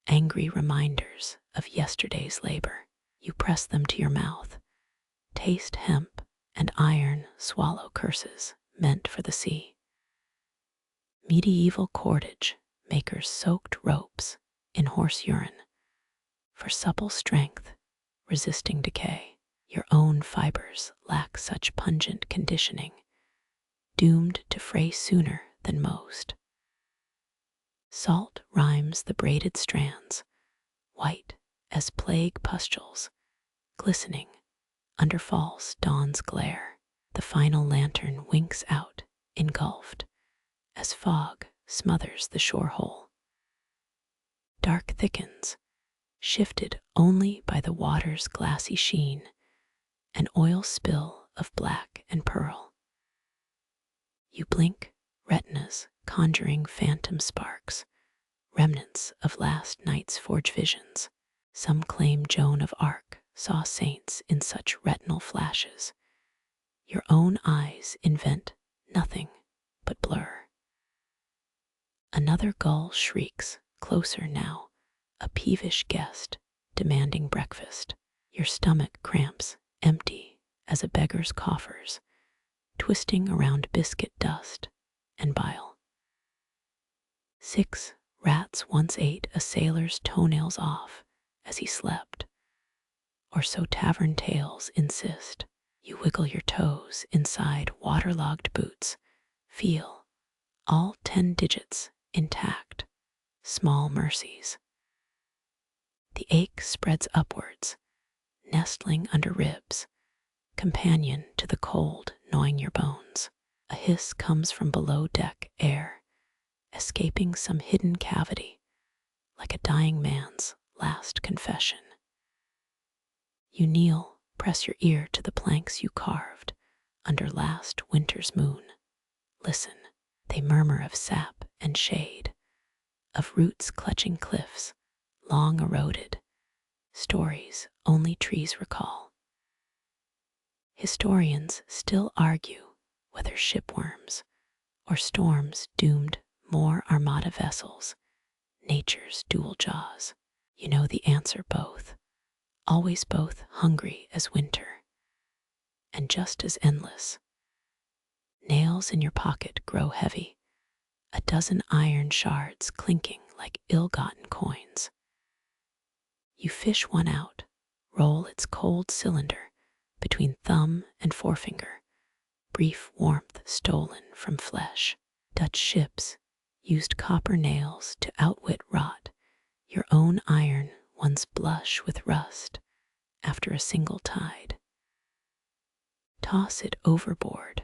angry reminders of yesterday's labor. You press them to your mouth, taste hemp and iron, swallow curses meant for the sea. Medieval cordage makers soaked ropes in horse urine for supple strength resisting decay. Your own fibers lack such pungent conditioning, doomed to fray sooner than most. Salt rimes the braided strands, white as plague pustules, glistening under false dawn's glare. The final lantern winks out, engulfed, as fog smothers the shore hole. Dark thickens, shifted only by the water's glassy sheen, an oil spill of black and pearl. You blink, retinas conjuring phantom sparks, remnants of last night's forge visions. Some claim Joan of Arc saw saints in such retinal flashes. Your own eyes invent nothing but blur. Another gull shrieks, closer now, a peevish guest demanding breakfast. Your stomach cramps, empty as a beggar's coffers, twisting around biscuit dust and bile. 6 rats once ate a sailor's toenails off as he slept, or so tavern tales insist. You wiggle your toes inside waterlogged boots, feel all 10 digits intact, small mercies. The ache spreads upwards, nestling under ribs, companion to the cold gnawing your bones. A hiss comes from below deck air, escaping some hidden cavity, like a dying man's last confession. You kneel, press your ear to the planks you carved under last winter's moon. Listen, they murmur of sap and shade, of roots clutching cliffs, long eroded, stories only trees recall. Historians still argue whether shipworms or storms doomed more armada vessels, nature's dual jaws. You know the answer: both, always both, hungry as winter and just as endless. Nails in your pocket grow heavy, a dozen iron shards clinking like ill-gotten coins. You fish one out, roll its cold cylinder between thumb and forefinger, brief warmth stolen from flesh. Dutch ships used copper nails to outwit rot. Your own iron ones blush with rust after a single tide. Toss it overboard,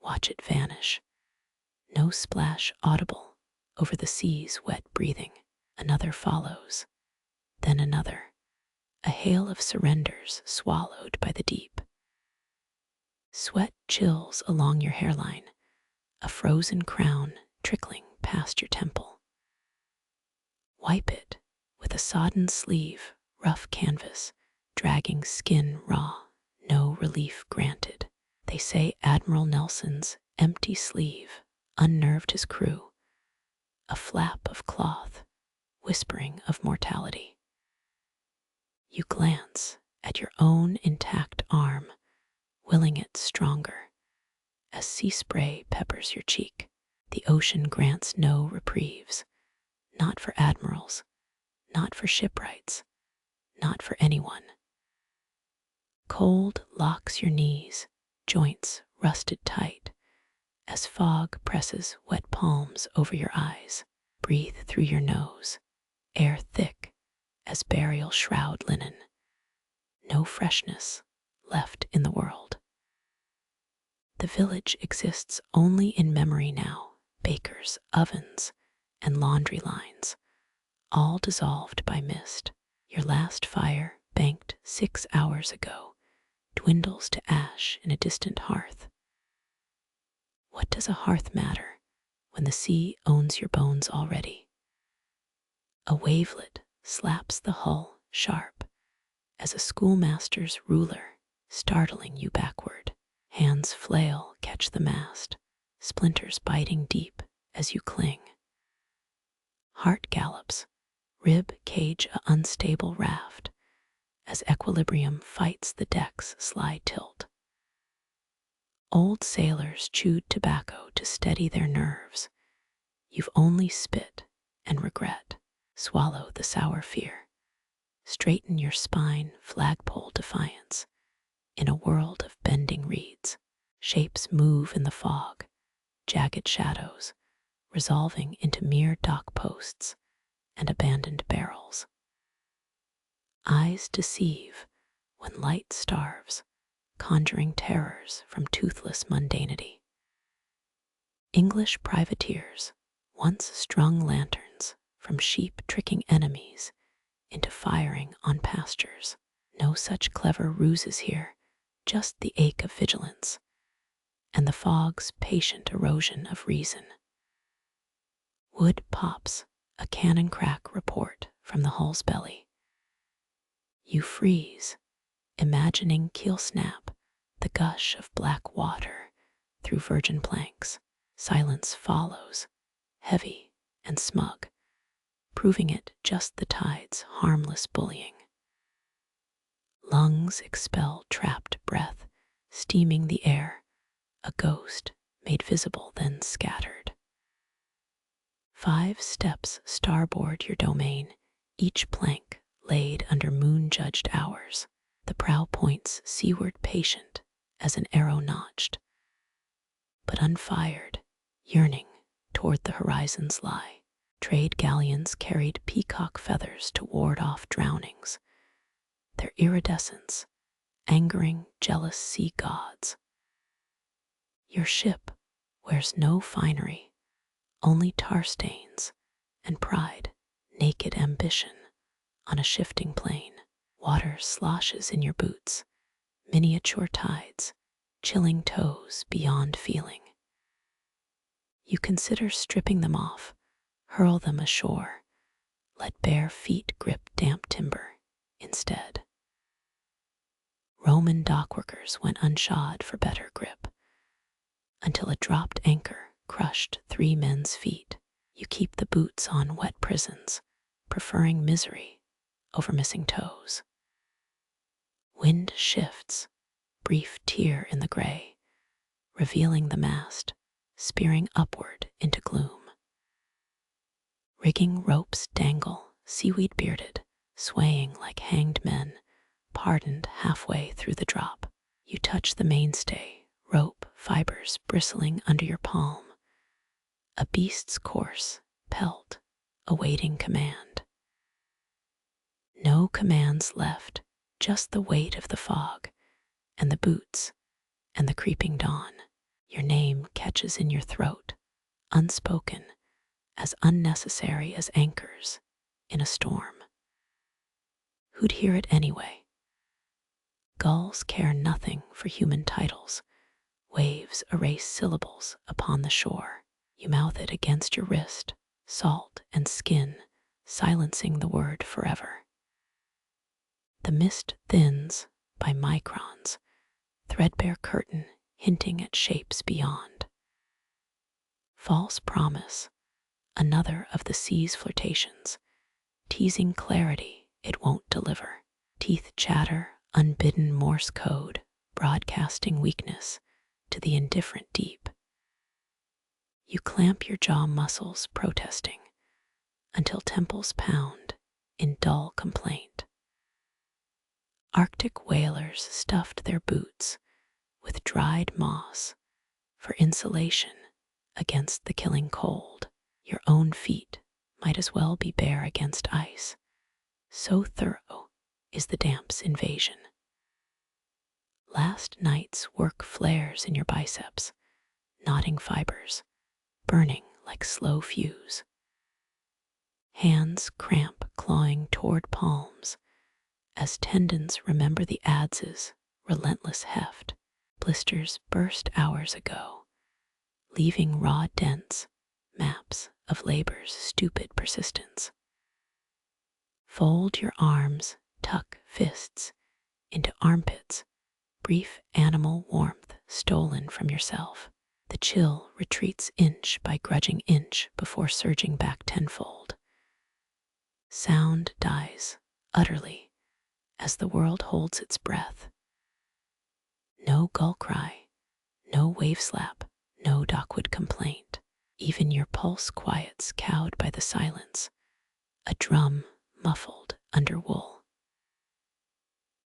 watch it vanish. No splash audible over the sea's wet breathing. Another follows, then another, a hail of surrenders swallowed by the deep. Sweat chills along your hairline, a frozen crown trickling past your temple. Wipe it with a sodden sleeve, rough canvas, dragging skin raw, no relief granted. They say Admiral Nelson's empty sleeve unnerved his crew, a flap of cloth whispering of mortality. You glance at your own intact arm, willing it stronger, as sea spray peppers your cheek. The ocean grants no reprieves, not for admirals, not for shipwrights, not for anyone. Cold locks your knees, joints rusted tight, as fog presses wet palms over your eyes. Breathe through your nose, air thick as burial shroud linen. No freshness left in the world. The village exists only in memory now, bakers, ovens, and laundry lines, all dissolved by mist. Your last fire, banked 6 hours ago, dwindles to ash in a distant hearth. What does a hearth matter when the sea owns your bones already? A wavelet slaps the hull sharp as a schoolmaster's ruler, startling you backward. Hands flail, catch the mast, splinters biting deep as you cling. Heart gallops, rib cage a unstable raft as equilibrium fights the deck's sly tilt. Old sailors chewed tobacco to steady their nerves. You've only spit and regret. Swallow the sour fear. Straighten your spine, flagpole defiance. In a world of bending reeds, shapes move in the fog, jagged shadows, resolving into mere dock posts and abandoned barrels. Eyes deceive when light starves, conjuring terrors from toothless mundanity. English privateers once strung lanterns from sheep tricking enemies into firing on pastures. No such clever ruses here, just the ache of vigilance and the fog's patient erosion of reason. Wood pops, a cannon crack report from the hull's belly. You freeze, imagining keel snap, the gush of black water through virgin planks. Silence follows, heavy and smug, proving it just the tide's harmless bullying. Lungs expel trapped breath, steaming the air, a ghost made visible then scattered. 5 steps starboard your domain, each plank laid under moon-judged hours. The prow points seaward patient as an arrow notched, but unfired, yearning toward the horizon's lie. Trade galleons carried peacock feathers to ward off drownings, their iridescence angering jealous sea gods. Your ship wears no finery, only tar stains and pride, naked ambition on a shifting plain. Water sloshes in your boots, miniature tides, chilling toes beyond feeling. You consider stripping them off, hurl them ashore. Let bare feet grip damp timber instead. Roman dockworkers went unshod for better grip, until a dropped anchor crushed 3 men's feet. You keep the boots on wet prisons, preferring misery over missing toes. Wind shifts, brief tear in the gray, revealing the mast, spearing upward into gloom. Rigging ropes dangle, seaweed bearded, swaying like hanged men, pardoned halfway through the drop. You touch the mainstay, rope fibers bristling under your palm. A beast's course, pelt, awaiting command. No commands left, just the weight of the fog, and the boots, and the creeping dawn. Your name catches in your throat, unspoken, as unnecessary as anchors in a storm. Who'd hear it anyway? Gulls care nothing for human titles. Waves erase syllables upon the shore. You mouth it against your wrist, salt and skin, silencing the word forever. The mist thins by microns, threadbare curtain hinting at shapes beyond. False promise, another of the sea's flirtations, teasing clarity it won't deliver. Teeth chatter, unbidden Morse code, broadcasting weakness to the indifferent deep. You clamp your jaw muscles protesting until temples pound in dull complaint. Arctic whalers stuffed their boots with dried moss for insulation against the killing cold. Your own feet might as well be bare against ice. So thorough is the damp's invasion. Last night's work flares in your biceps, knotting fibers, burning like slow fuse. Hands cramp clawing toward palms as tendons remember the adze's relentless heft. Blisters burst hours ago, leaving raw dents, maps of labor's stupid persistence. Fold your arms, tuck fists into armpits, brief animal warmth stolen from yourself. The chill retreats inch by grudging inch before surging back tenfold. Sound dies utterly as the world holds its breath. No gull cry, no wave slap, no dockwood complaint. Even your pulse quiets cowed by the silence, a drum muffled under wool.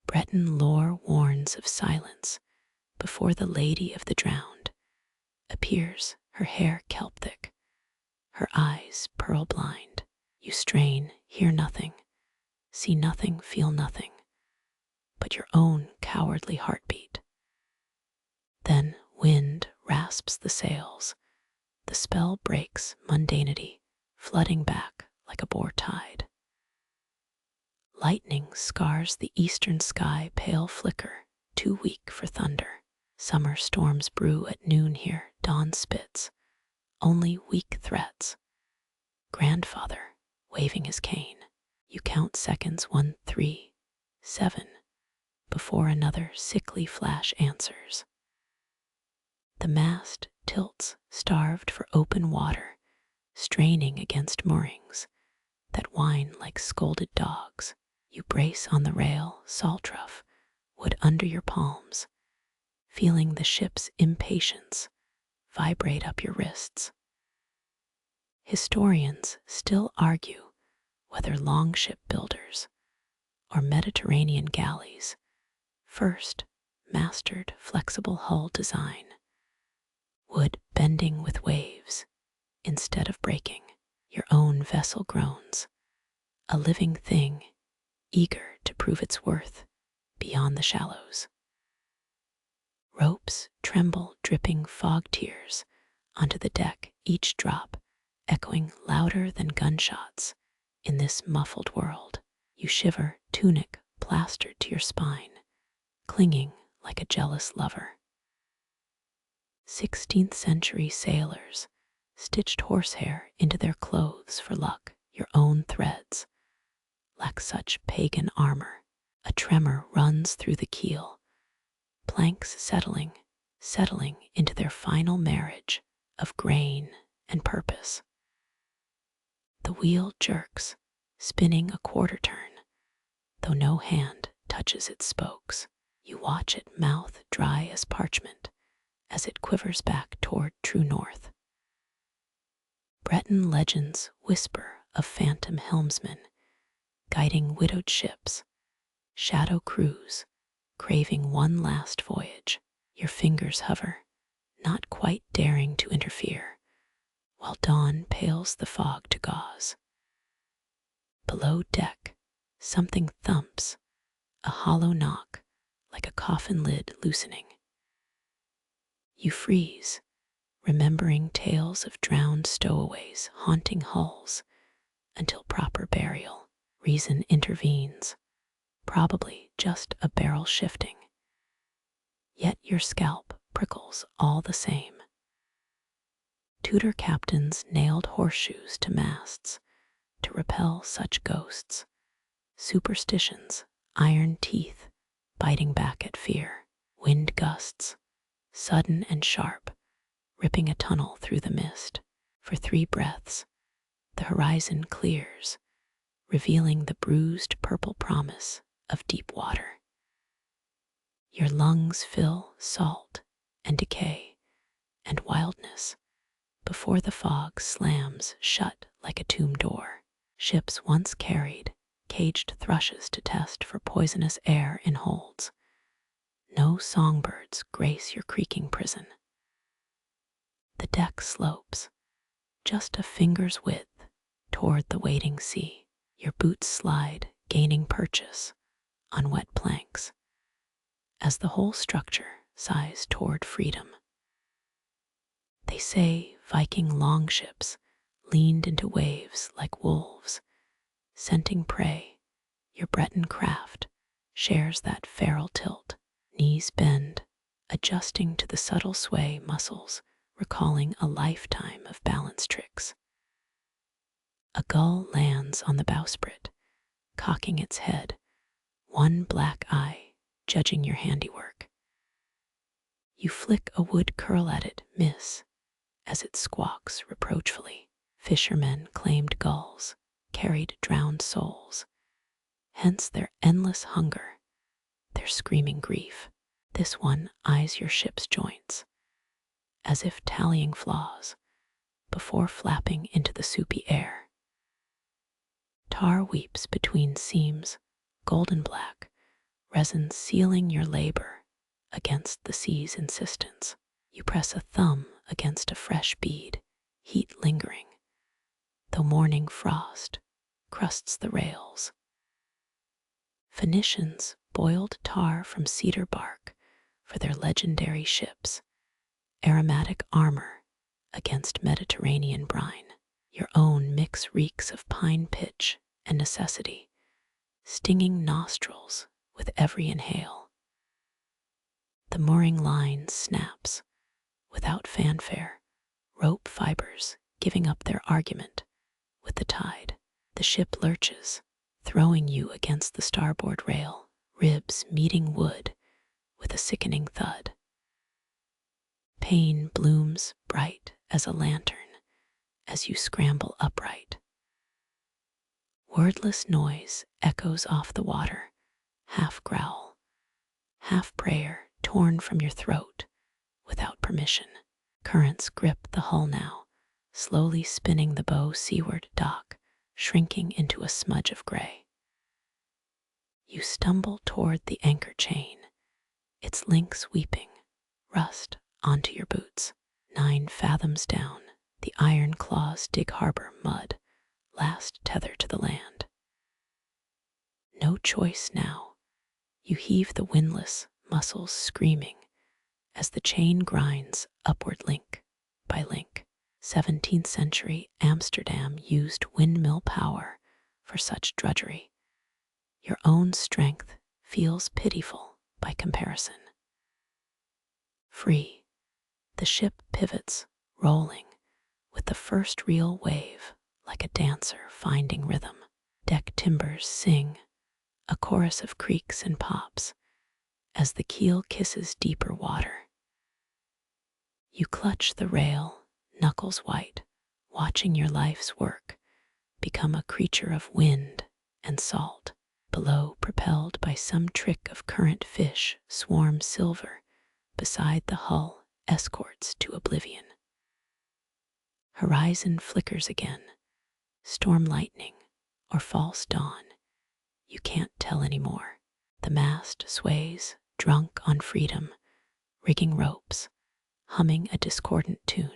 Breton lore warns of silence before the lady of the drowned appears, her hair kelp thick, her eyes pearl blind. You strain, hear nothing, see nothing, feel nothing, but your own cowardly heartbeat. Then wind rasps the sails, the spell breaks mundanity, flooding back like a bore tide. Lightning scars the eastern sky, pale flicker, too weak for thunder. Summer storms brew at noon here, dawn spits, only weak threats. Grandfather, waving his cane, you count seconds 1, 3, 7, before another sickly flash answers. The mast tilts, starved for open water, straining against moorings that whine like scolded dogs. You brace on the rail, salt rough, wood under your palms, feeling the ship's impatience vibrate up your wrists. Historians still argue whether longship builders or Mediterranean galleys first mastered flexible hull design, wood bending with waves instead of breaking. Your own vessel groans, a living thing eager to prove its worth beyond the shallows. Ropes tremble, dripping fog tears onto the deck, each drop echoing louder than gunshots in this muffled world. You shiver, tunic plastered to your spine, clinging like a jealous lover. 16th century sailors stitched horsehair into their clothes for luck. Your own threads lack such pagan armor. A tremor runs through the keel, planks settling into their final marriage of grain and purpose. The wheel jerks, spinning a quarter turn, though no hand touches its spokes. You watch it, mouth dry as parchment, as it quivers back toward true north. Breton legends whisper of phantom helmsmen guiding widowed ships, shadow crews craving one last voyage. Your fingers hover, not quite daring to interfere, while dawn pales the fog to gauze. Below deck, something thumps, a hollow knock, like a coffin lid loosening. You freeze, remembering tales of drowned stowaways haunting hulls, until proper burial. Reason intervenes, probably just a barrel shifting. Yet your scalp prickles all the same. Tudor captains nailed horseshoes to masts to repel such ghosts. Superstitions, iron teeth, biting back at fear. Wind gusts, sudden and sharp, ripping a tunnel through the mist. For 3 breaths, the horizon clears, revealing the bruised purple promise of deep water. Your lungs fill salt and decay and wildness before the fog slams shut like a tomb door. Ships once carried caged thrushes to test for poisonous air in holds. No songbirds grace your creaking prison. The deck slopes, just a finger's width, toward the waiting sea. Your boots slide, gaining purchase on wet planks, as the whole structure sighs toward freedom. They say Viking longships leaned into waves like wolves, scenting prey. Your Breton craft shares that feral tilt. Knees bend, adjusting to the subtle sway, muscles recalling a lifetime of balance tricks. A gull lands on the bowsprit, cocking its head, one black eye judging your handiwork. You flick a wood curl at it, miss, as it squawks reproachfully. Fishermen claimed gulls carried drowned souls, hence their endless hunger, their screaming grief. This one eyes your ship's joints, as if tallying flaws, before flapping into the soupy air. Tar weeps between seams, golden black, resin sealing your labor against the sea's insistence. You press a thumb against a fresh bead, heat lingering, though morning frost crusts the rails. Phoenicians boiled tar from cedar bark for their legendary ships, aromatic armor against Mediterranean brine. Your own mix reeks of pine pitch and necessity, stinging nostrils with every inhale. The mooring line snaps without fanfare, rope fibers giving up their argument with the tide. The ship lurches, throwing you against the starboard rail, ribs meeting wood with a sickening thud. Pain blooms bright as a lantern as you scramble upright. Wordless noise echoes off the water, half growl, half prayer torn from your throat without permission. Currents grip the hull now, slowly spinning the bow seaward, dock shrinking into a smudge of gray. You stumble toward the anchor chain, its links weeping, rust onto your boots. 9 fathoms down, the iron claws dig harbor mud, last tether to the land. No choice now. You heave the windlass, muscles screaming, as the chain grinds upward link by link. 17th century Amsterdam used windmill power for such drudgery. Your own strength feels pitiful by comparison. Free, the ship pivots, rolling, with the first real wave like a dancer finding rhythm. Deck timbers sing, a chorus of creaks and pops, as the keel kisses deeper water. You clutch the rail, knuckles white, watching your life's work become a creature of wind and salt. Below, propelled by some trick of current, fish swarm silver beside the hull, escorts to oblivion. Horizon flickers again, storm lightning or false dawn. You can't tell anymore. The mast sways, drunk on freedom, rigging ropes, humming a discordant tune.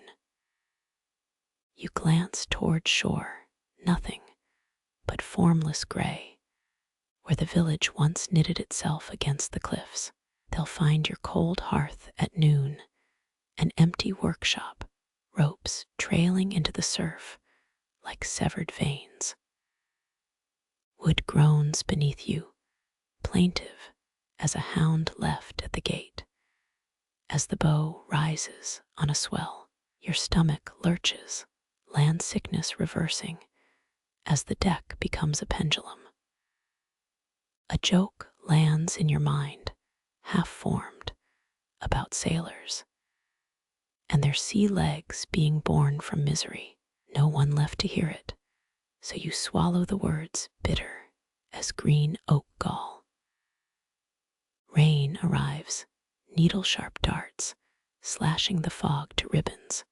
You glance toward shore, nothing but formless gray, where the village once knitted itself against the cliffs. They'll find your cold hearth at noon, an empty workshop, ropes trailing into the surf like severed veins. Wood groans beneath you, plaintive as a hound left at the gate. As the bow rises on a swell, your stomach lurches, land sickness reversing as the deck becomes a pendulum. A joke lands in your mind, half formed, about sailors and their sea legs being born from misery. No one left to hear it, so you swallow the words, bitter as green oak gall. Rain arrives, needle-sharp darts, slashing the fog to ribbons.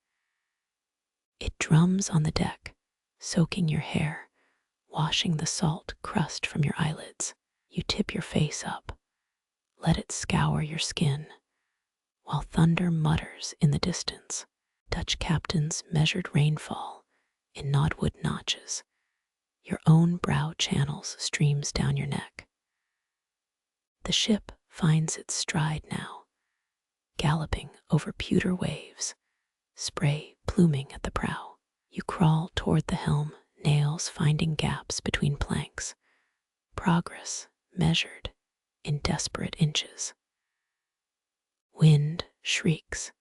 It drums on the deck, soaking your hair, washing the salt crust from your eyelids. You tip your face up, let it scour your skin, while thunder mutters in the distance. Dutch captains measured rainfall in knotwood notches. Your own brow channels streams down your neck. The ship finds its stride now, galloping over pewter waves, spray pluming at the prow. You crawl toward the helm, nails finding gaps between planks, progress measured in desperate inches. Wind shrieks,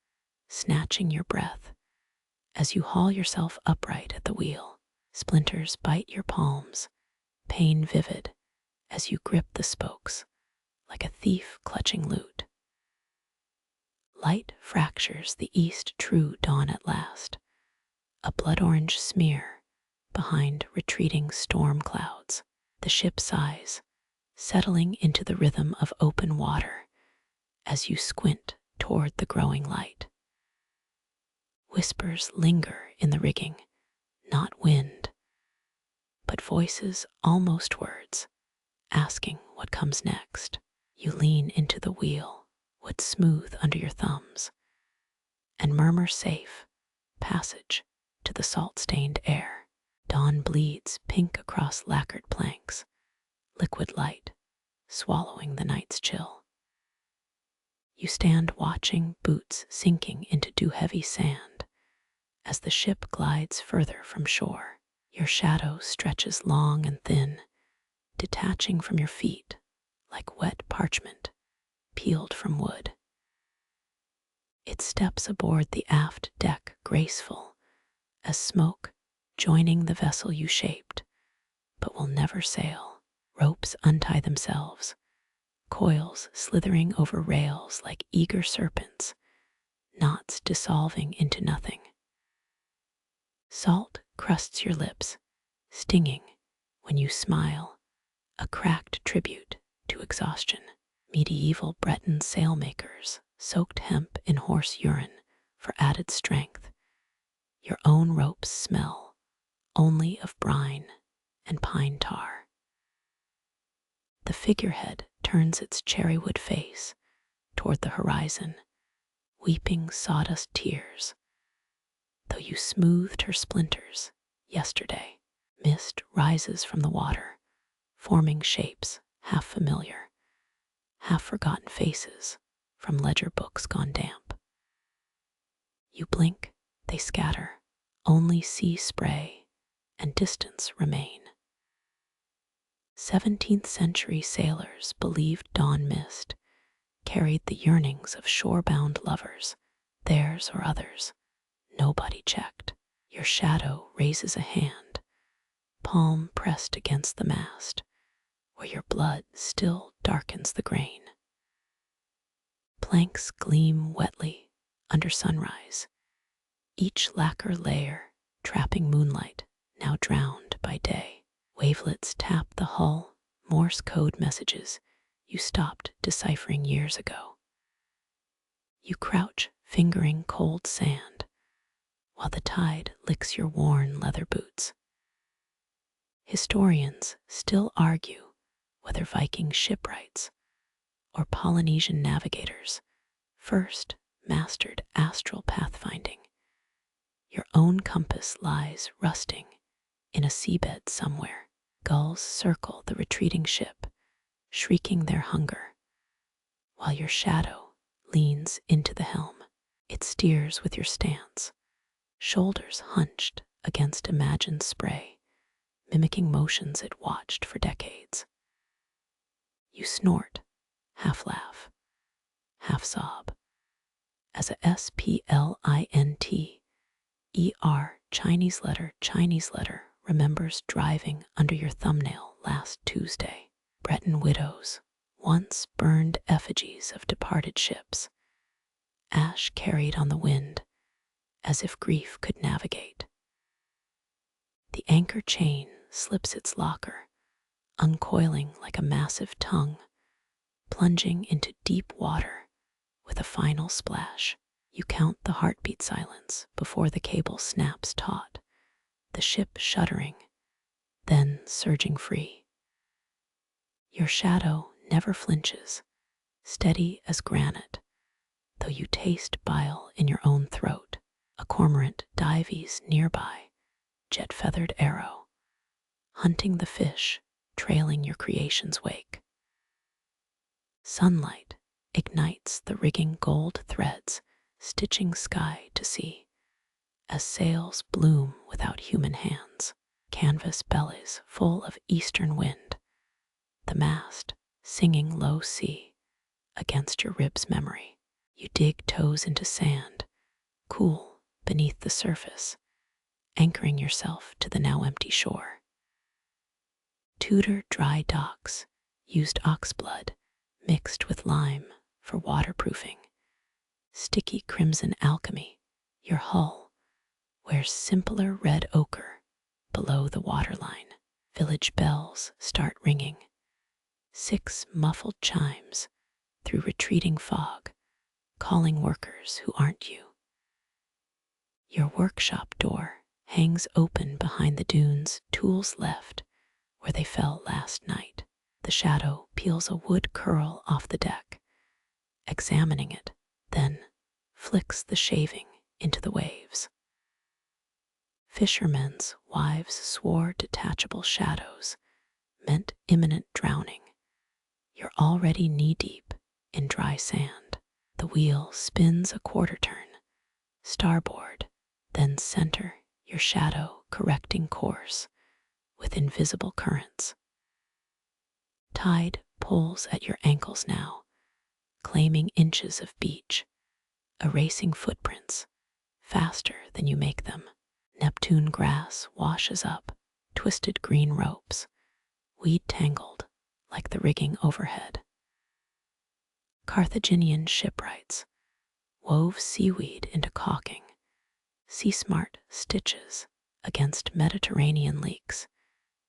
snatching your breath as you haul yourself upright at the wheel. Splinters bite your palms, pain vivid as you grip the spokes like a thief clutching loot. Light fractures the east true dawn at last, a blood-orange smear behind retreating storm clouds. The ship sighs, settling into the rhythm of open water as you squint toward the growing light. Whispers linger in the rigging, not wind, but voices almost words, asking what comes next. You lean into the wheel, wood smooth under your thumbs, and murmur safe passage to the salt-stained air. Dawn bleeds pink across lacquered planks, liquid light swallowing the night's chill. You stand watching, boots sinking into dew-heavy sand as the ship glides further from shore. Your shadow stretches long and thin, detaching from your feet like wet parchment peeled from wood. It steps aboard the aft deck graceful as smoke joining the vessel you shaped, but will never sail. Ropes untie themselves, coils slithering over rails like eager serpents, knots dissolving into nothing. Salt crusts your lips, stinging when you smile, a cracked tribute to exhaustion. Medieval Breton sailmakers soaked hemp in horse urine for added strength. Your own ropes smell only of brine and pine tar. The figurehead turns its cherrywood face toward the horizon, weeping sawdust tears. Though you smoothed her splinters yesterday, mist rises from the water, forming shapes half familiar, half forgotten faces from ledger books gone damp. You blink, they scatter, only sea spray and distance remain. 17th century sailors believed dawn mist carried the yearnings of shore-bound lovers, theirs or others. Nobody checked. Your shadow raises a hand, palm pressed against the mast, where your blood still darkens the grain. Planks gleam wetly under sunrise, each lacquer layer trapping moonlight now drowned by day. Wavelets tap the hull, Morse code messages you stopped deciphering years ago. You crouch fingering cold sand while the tide licks your worn leather boots. Historians still argue whether Viking shipwrights or Polynesian navigators first mastered astral pathfinding. Your own compass lies rusting in a seabed somewhere. Gulls circle the retreating ship, shrieking their hunger, while your shadow leans into the helm. It steers with your stance, shoulders hunched against imagined spray, mimicking motions it watched for decades. You snort, half laugh, half sob, as a SPLINTER Chinese letter remembers driving under your thumbnail last Tuesday. Breton widows, once burned effigies of departed ships, ash carried on the wind as if grief could navigate. The anchor chain slips its locker, uncoiling like a massive tongue, plunging into deep water with a final splash. You count the heartbeat silence before the cable snaps taut, the ship shuddering, then surging free. Your shadow never flinches, steady as granite, though you taste bile in your own throat. A cormorant dives nearby, jet-feathered arrow, hunting the fish, trailing your creation's wake. Sunlight ignites the rigging gold threads, stitching sky to sea, as sails bloom without human hands. Canvas bellies full of eastern wind, the mast singing low C against your ribs' memory. You dig toes into sand, cool beneath the surface, anchoring yourself to the now empty shore. Tudor dry docks used oxblood mixed with lime for waterproofing. Sticky crimson alchemy, your hull wears simpler red ochre below the waterline. Village bells start ringing, 6 muffled chimes through retreating fog, calling workers who aren't you. Your workshop door hangs open behind the dunes, tools left where they fell last night. The shadow peels a wood curl off the deck, examining it, then flicks the shaving into the waves. Fishermen's wives swore detachable shadows meant imminent drowning. You're already knee-deep in dry sand. The wheel spins a quarter turn, starboard, then center, your shadow correcting course with invisible currents. Tide pulls at your ankles now, claiming inches of beach, erasing footprints faster than you make them. Neptune grass washes up, twisted green ropes, weed tangled like the rigging overhead. Carthaginian shipwrights wove seaweed into caulking, sea-smart stitches against Mediterranean leaks.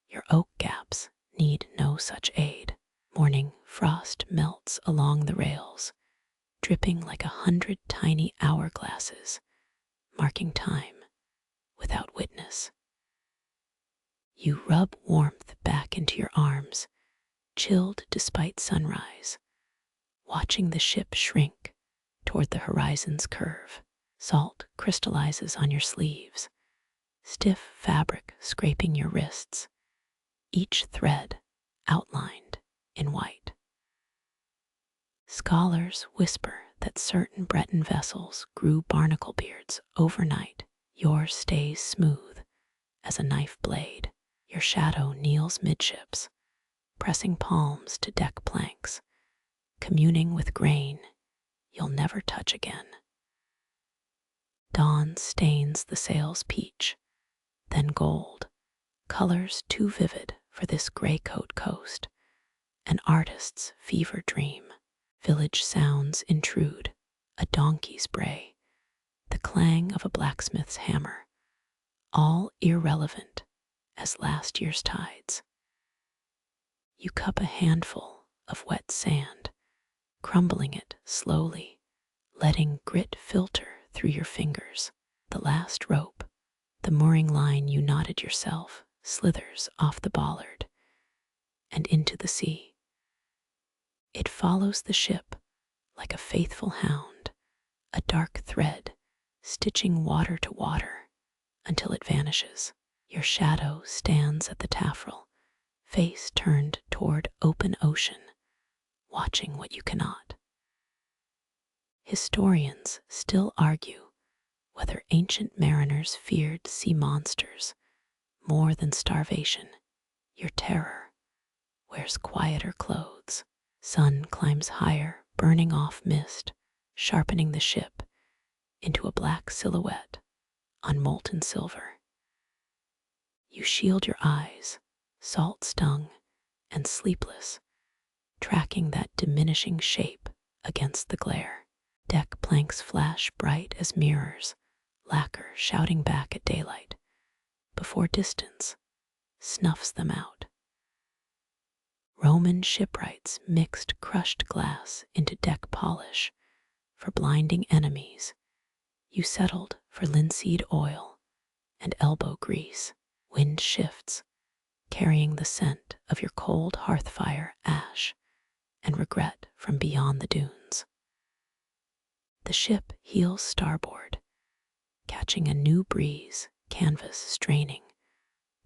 Your oak gaps need no such aid. Morning frost melts along the rails, dripping like 100 tiny hourglasses, marking time without witness. You rub warmth back into your arms, chilled despite sunrise, watching the ship shrink toward the horizon's curve. Salt crystallizes on your sleeves, stiff fabric scraping your wrists, each thread outlined in white. Scholars whisper that certain Breton vessels grew barnacle beards overnight. Yours stays smooth as a knife blade. Your shadow kneels midships, pressing palms to deck planks, communing with grain you'll never touch again. Dawn stains the sails peach, then gold, colors too vivid for this gray coat coast, an artist's fever dream. Village sounds intrude, a donkey's bray, the clang of a blacksmith's hammer, all irrelevant as last year's tides. You cup a handful of wet sand, crumbling it slowly, letting grit filter through your fingers. The last rope, the mooring line you knotted yourself, slithers off the bollard and into the sea. It follows the ship like a faithful hound, a dark thread stitching water to water until it vanishes. Your shadow stands at the taffrail, face turned toward open ocean, watching what you cannot. Historians still argue whether ancient mariners feared sea monsters more than starvation. Your terror wears quieter clothes. Sun climbs higher, burning off mist, sharpening the ship into a black silhouette on molten silver. You shield your eyes, salt-stung and sleepless, tracking that diminishing shape against the glare. Deck planks flash bright as mirrors, lacquer shouting back at daylight, before distance snuffs them out. Roman shipwrights mixed crushed glass into deck polish for blinding enemies. You settled for linseed oil and elbow grease. Wind shifts, carrying the scent of your cold hearthfire ash and regret from beyond the dunes. The ship heels starboard, catching a new breeze, canvas straining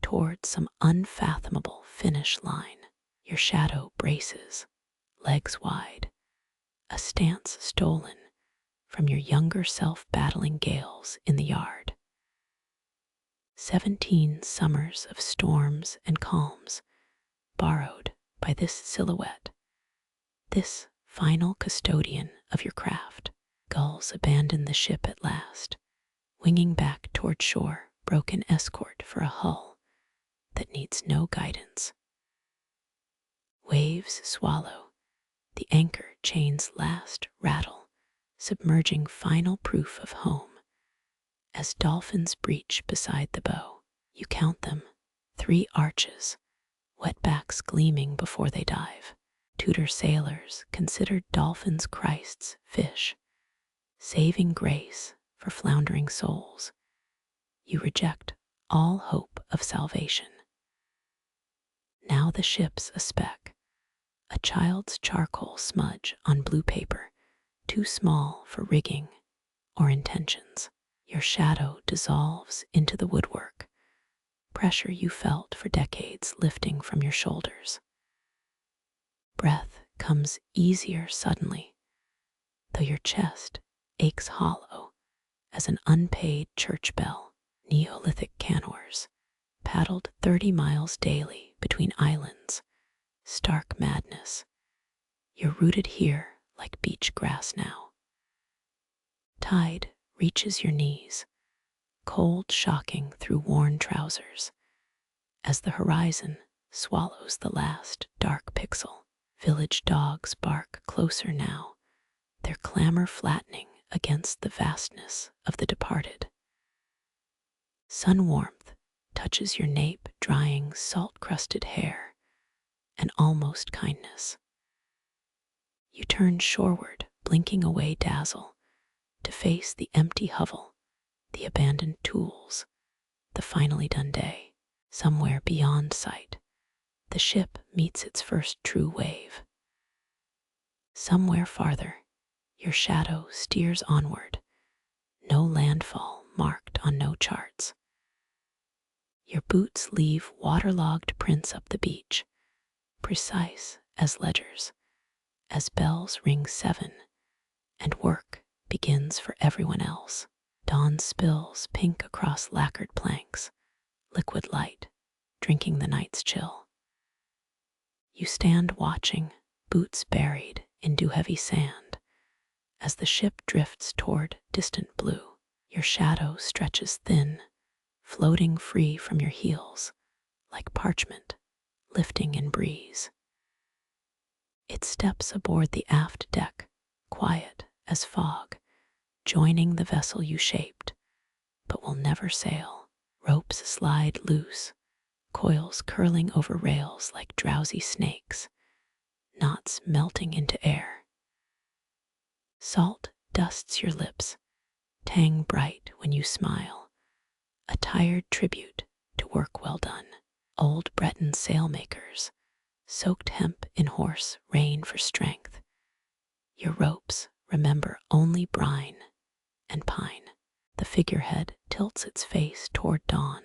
toward some unfathomable finish line. Your shadow braces, legs wide, a stance stolen from your younger self battling gales in the yard. 17 summers of storms and calms borrowed by this silhouette, this final custodian of your craft. Gulls abandon the ship at last, winging back toward shore, broken escort for a hull that needs no guidance. Waves swallow, the anchor chain's last rattle, submerging final proof of home. As dolphins breach beside the bow, you count them, 3 arches, wetbacks gleaming before they dive. Tudor sailors considered dolphins Christ's fish, saving grace for floundering souls. You reject all hope of salvation. Now the ship's a speck, a child's charcoal smudge on blue paper, too small for rigging or intentions. Your shadow dissolves into the woodwork, pressure you felt for decades lifting from your shoulders. Breath comes easier suddenly, though your chest aches hollow as an unpaid church bell. Neolithic canoers paddled 30 miles daily between islands, stark madness. You're rooted here like beach grass now. Tide reaches your knees, cold shocking through worn trousers, as the horizon swallows the last dark pixel. Village dogs bark closer now, their clamor flattening against the vastness of the departed. Sun warmth touches your nape, drying salt-crusted hair, and almost kindness. You turn shoreward, blinking away dazzle, to face the empty hovel, the abandoned tools, the finally done day. Somewhere beyond sight, the ship meets its first true wave. Somewhere farther, your shadow steers onward, no landfall marked on no charts. Your boots leave waterlogged prints up the beach, precise as ledgers, as bells ring 7 and work begins for everyone else. Dawn spills pink across lacquered planks, liquid light, drinking the night's chill. You stand watching, boots buried in dew-heavy sand, as the ship drifts toward distant blue. Your shadow stretches thin, floating free from your heels, like parchment lifting in breeze. It steps aboard the aft deck, quiet as fog, joining the vessel you shaped, but will never sail. Ropes slide loose, coils curling over rails like drowsy snakes, knots melting into air. Salt dusts your lips, tang bright when you smile, a tired tribute to work well done. Old Breton sailmakers soaked hemp in horse rain for strength. Your ropes remember only brine and pine. The figurehead tilts its face toward dawn,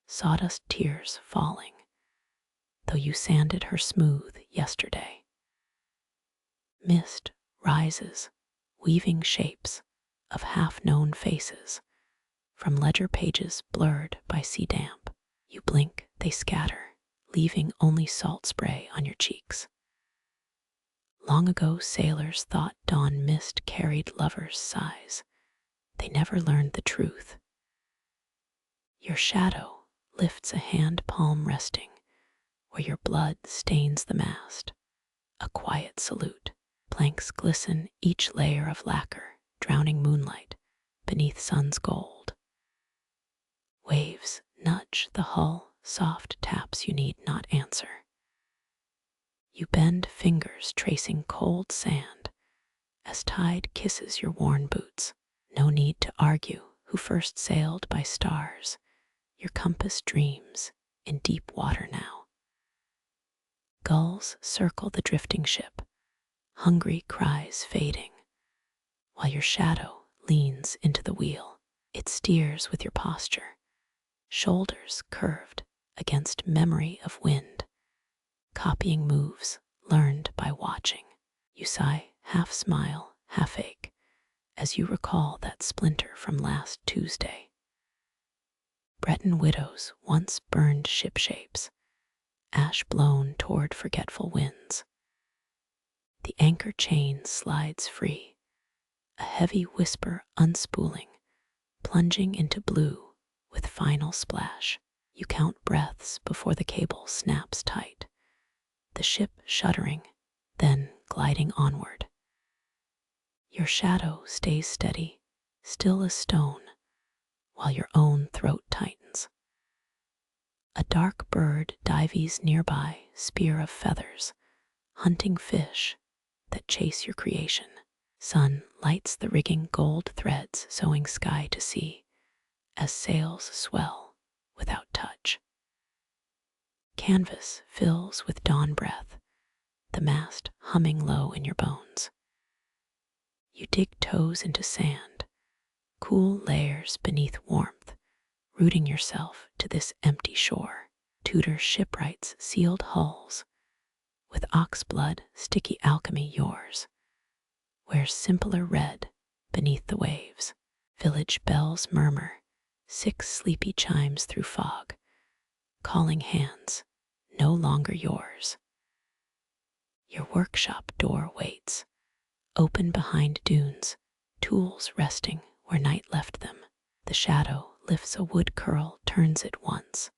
sawdust tears falling, though you sanded her smooth yesterday. Mist rises, weaving shapes of half-known faces from ledger pages blurred by sea damp. You blink, they scatter, leaving only salt spray on your cheeks. Long ago sailors thought dawn mist carried lovers' sighs. They never learned the truth. Your shadow lifts a hand palm resting where your blood stains the mast. A quiet salute. Planks glisten each layer of lacquer, drowning moonlight beneath sun's gold. Waves nudge the hull, soft taps you need not answer. You bend fingers tracing cold sand as tide kisses your worn boots. No need to argue who first sailed by stars. Your compass dreams in deep water now. Gulls circle the drifting ship, hungry cries fading, while your shadow leans into the wheel. It steers with your posture, shoulders curved against memory of wind, copying moves learned by watching. You sigh, half smile, half ache, as you recall that splinter from last Tuesday. Breton widows once burned ship shapes, ash blown toward forgetful winds. The anchor chain slides free, a heavy whisper unspooling, plunging into blue with final splash. You count breaths before the cable snaps tight, the ship shuddering, then gliding onward. Your shadow stays steady, still as stone, while your own throat tightens. A dark bird dives nearby, spear of feathers, hunting fish that chase your creation. Sun lights the rigging, gold threads sewing sky to sea as sails swell without touch. Canvas fills with dawn breath, the mast humming low in your bones. You dig toes into sand, cool layers beneath warmth, rooting yourself to this empty shore. Tudor shipwrights sealed hulls, with oxblood sticky alchemy yours. Wears simpler red beneath the waves. Village bells murmur, 6 sleepy chimes through fog, calling hands no longer yours. Your workshop door waits, open behind dunes, tools resting where night left them. The shadow lifts a wood curl, turns it once,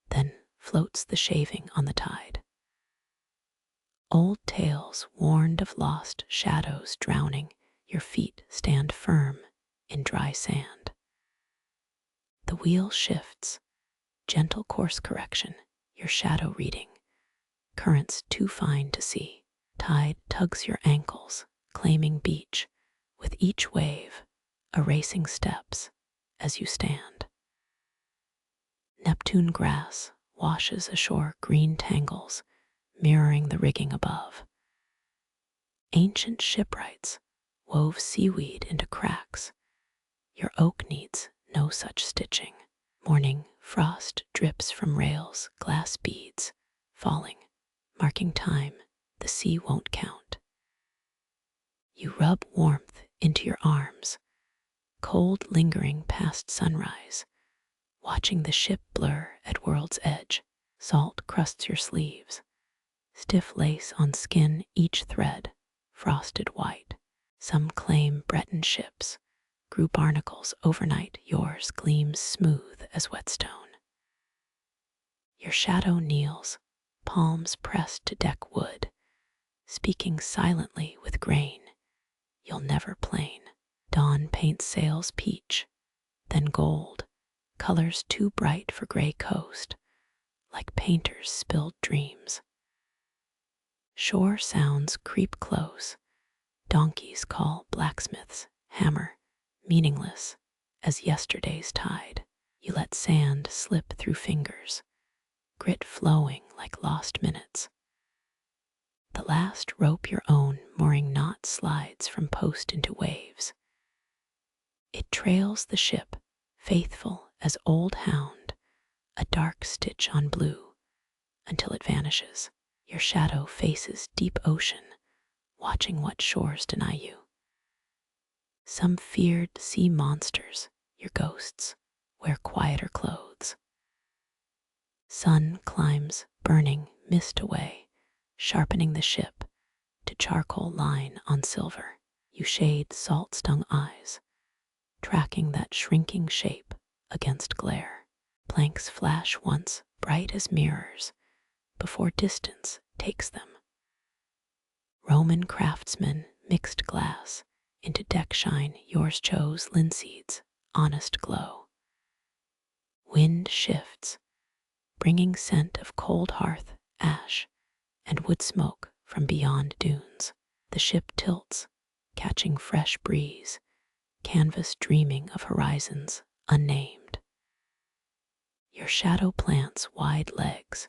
then floats the shaving on the tide. Old tales warned of lost shadows drowning, your feet stand firm in dry sand. The wheel shifts, gentle course correction, your shadow reading, currents too fine to see. Tide tugs your ankles, claiming beach, with each wave erasing steps as you stand. Neptune grass washes ashore green tangles, mirroring the rigging above. Ancient shipwrights wove seaweed into cracks. Your oak needs no such stitching. Morning frost drips from rails, glass beads falling, marking time the sea won't count. You rub warmth into your arms, cold lingering past sunrise, watching the ship blur at world's edge. Salt crusts your sleeves, stiff lace on skin, each thread frosted white. Some claim Breton ships grew barnacles overnight, yours gleams smooth as whetstone. Your shadow kneels, palms pressed to deck wood, speaking silently with grain you'll never plane. Dawn paints sails peach, then gold, colors too bright for gray coast, like painters' spilled dreams. Shore sounds creep close, donkeys call blacksmith's hammer, meaningless as yesterday's tide. You let sand slip through fingers, grit flowing like lost minutes. The last rope your own mooring knot slides from post into waves. It trails the ship, faithful as old hound, a dark stitch on blue, until it vanishes. Your shadow faces deep ocean, watching what shores deny you. Some feared sea monsters, your ghosts, wear quieter clothes. Sun climbs burning mist away, sharpening the ship to charcoal line on silver. You shade salt-stung eyes, tracking that shrinking shape against glare. Planks flash once bright as mirrors before distance takes them. Roman craftsmen mixed glass into deck shine, yours chose linseed's honest glow. Wind shifts, bringing scent of cold hearth, ash, and wood smoke from beyond dunes. The ship tilts, catching fresh breeze, canvas dreaming of horizons unnamed. Your shadow plants wide legs,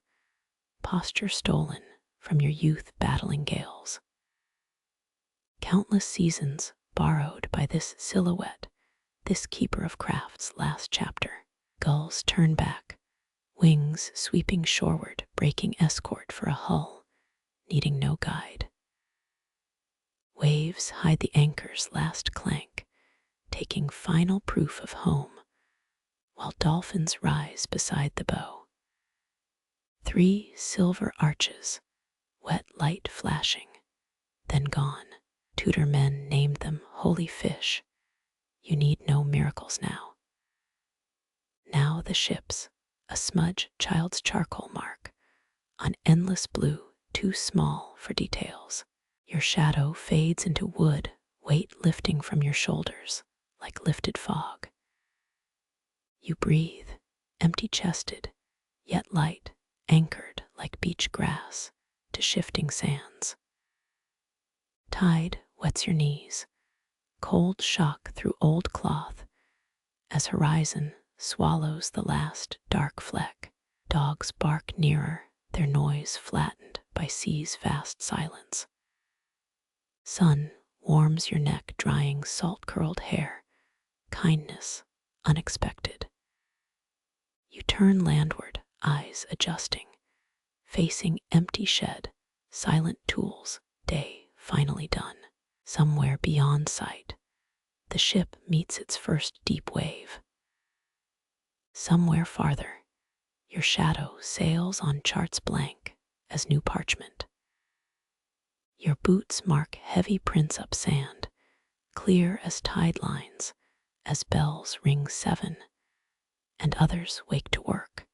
posture stolen from your youth battling gales. Countless seasons borrowed by this silhouette, this keeper of craft's last chapter. Gulls turn back, wings sweeping shoreward, breaking escort for a hull, needing no guide. Waves hide the anchor's last clank, taking final proof of home, while dolphins rise beside the bow. 3 silver arches, wet light flashing, then gone. Tudor men named them holy fish. You need no miracles now. Now the ship's a smudge child's charcoal mark on endless blue, too small for details. Your shadow fades into wood, weight lifting from your shoulders like lifted fog. You breathe, empty-chested, yet light, anchored like beach grass to shifting sands. Tide wets your knees, cold shock through old cloth as horizon swallows the last dark fleck. Dogs bark nearer, their noise flattened by sea's vast silence. Sun warms your neck, drying salt-curled hair, kindness unexpected. You turn landward, eyes adjusting, facing empty shed, silent tools, day finally done. Somewhere beyond sight, the ship meets its first deep wave. Somewhere farther, your shadow sails on charts blank as new parchment. Your boots mark heavy prints up sand, clear as tide lines, as bells ring 7, and others wake to work.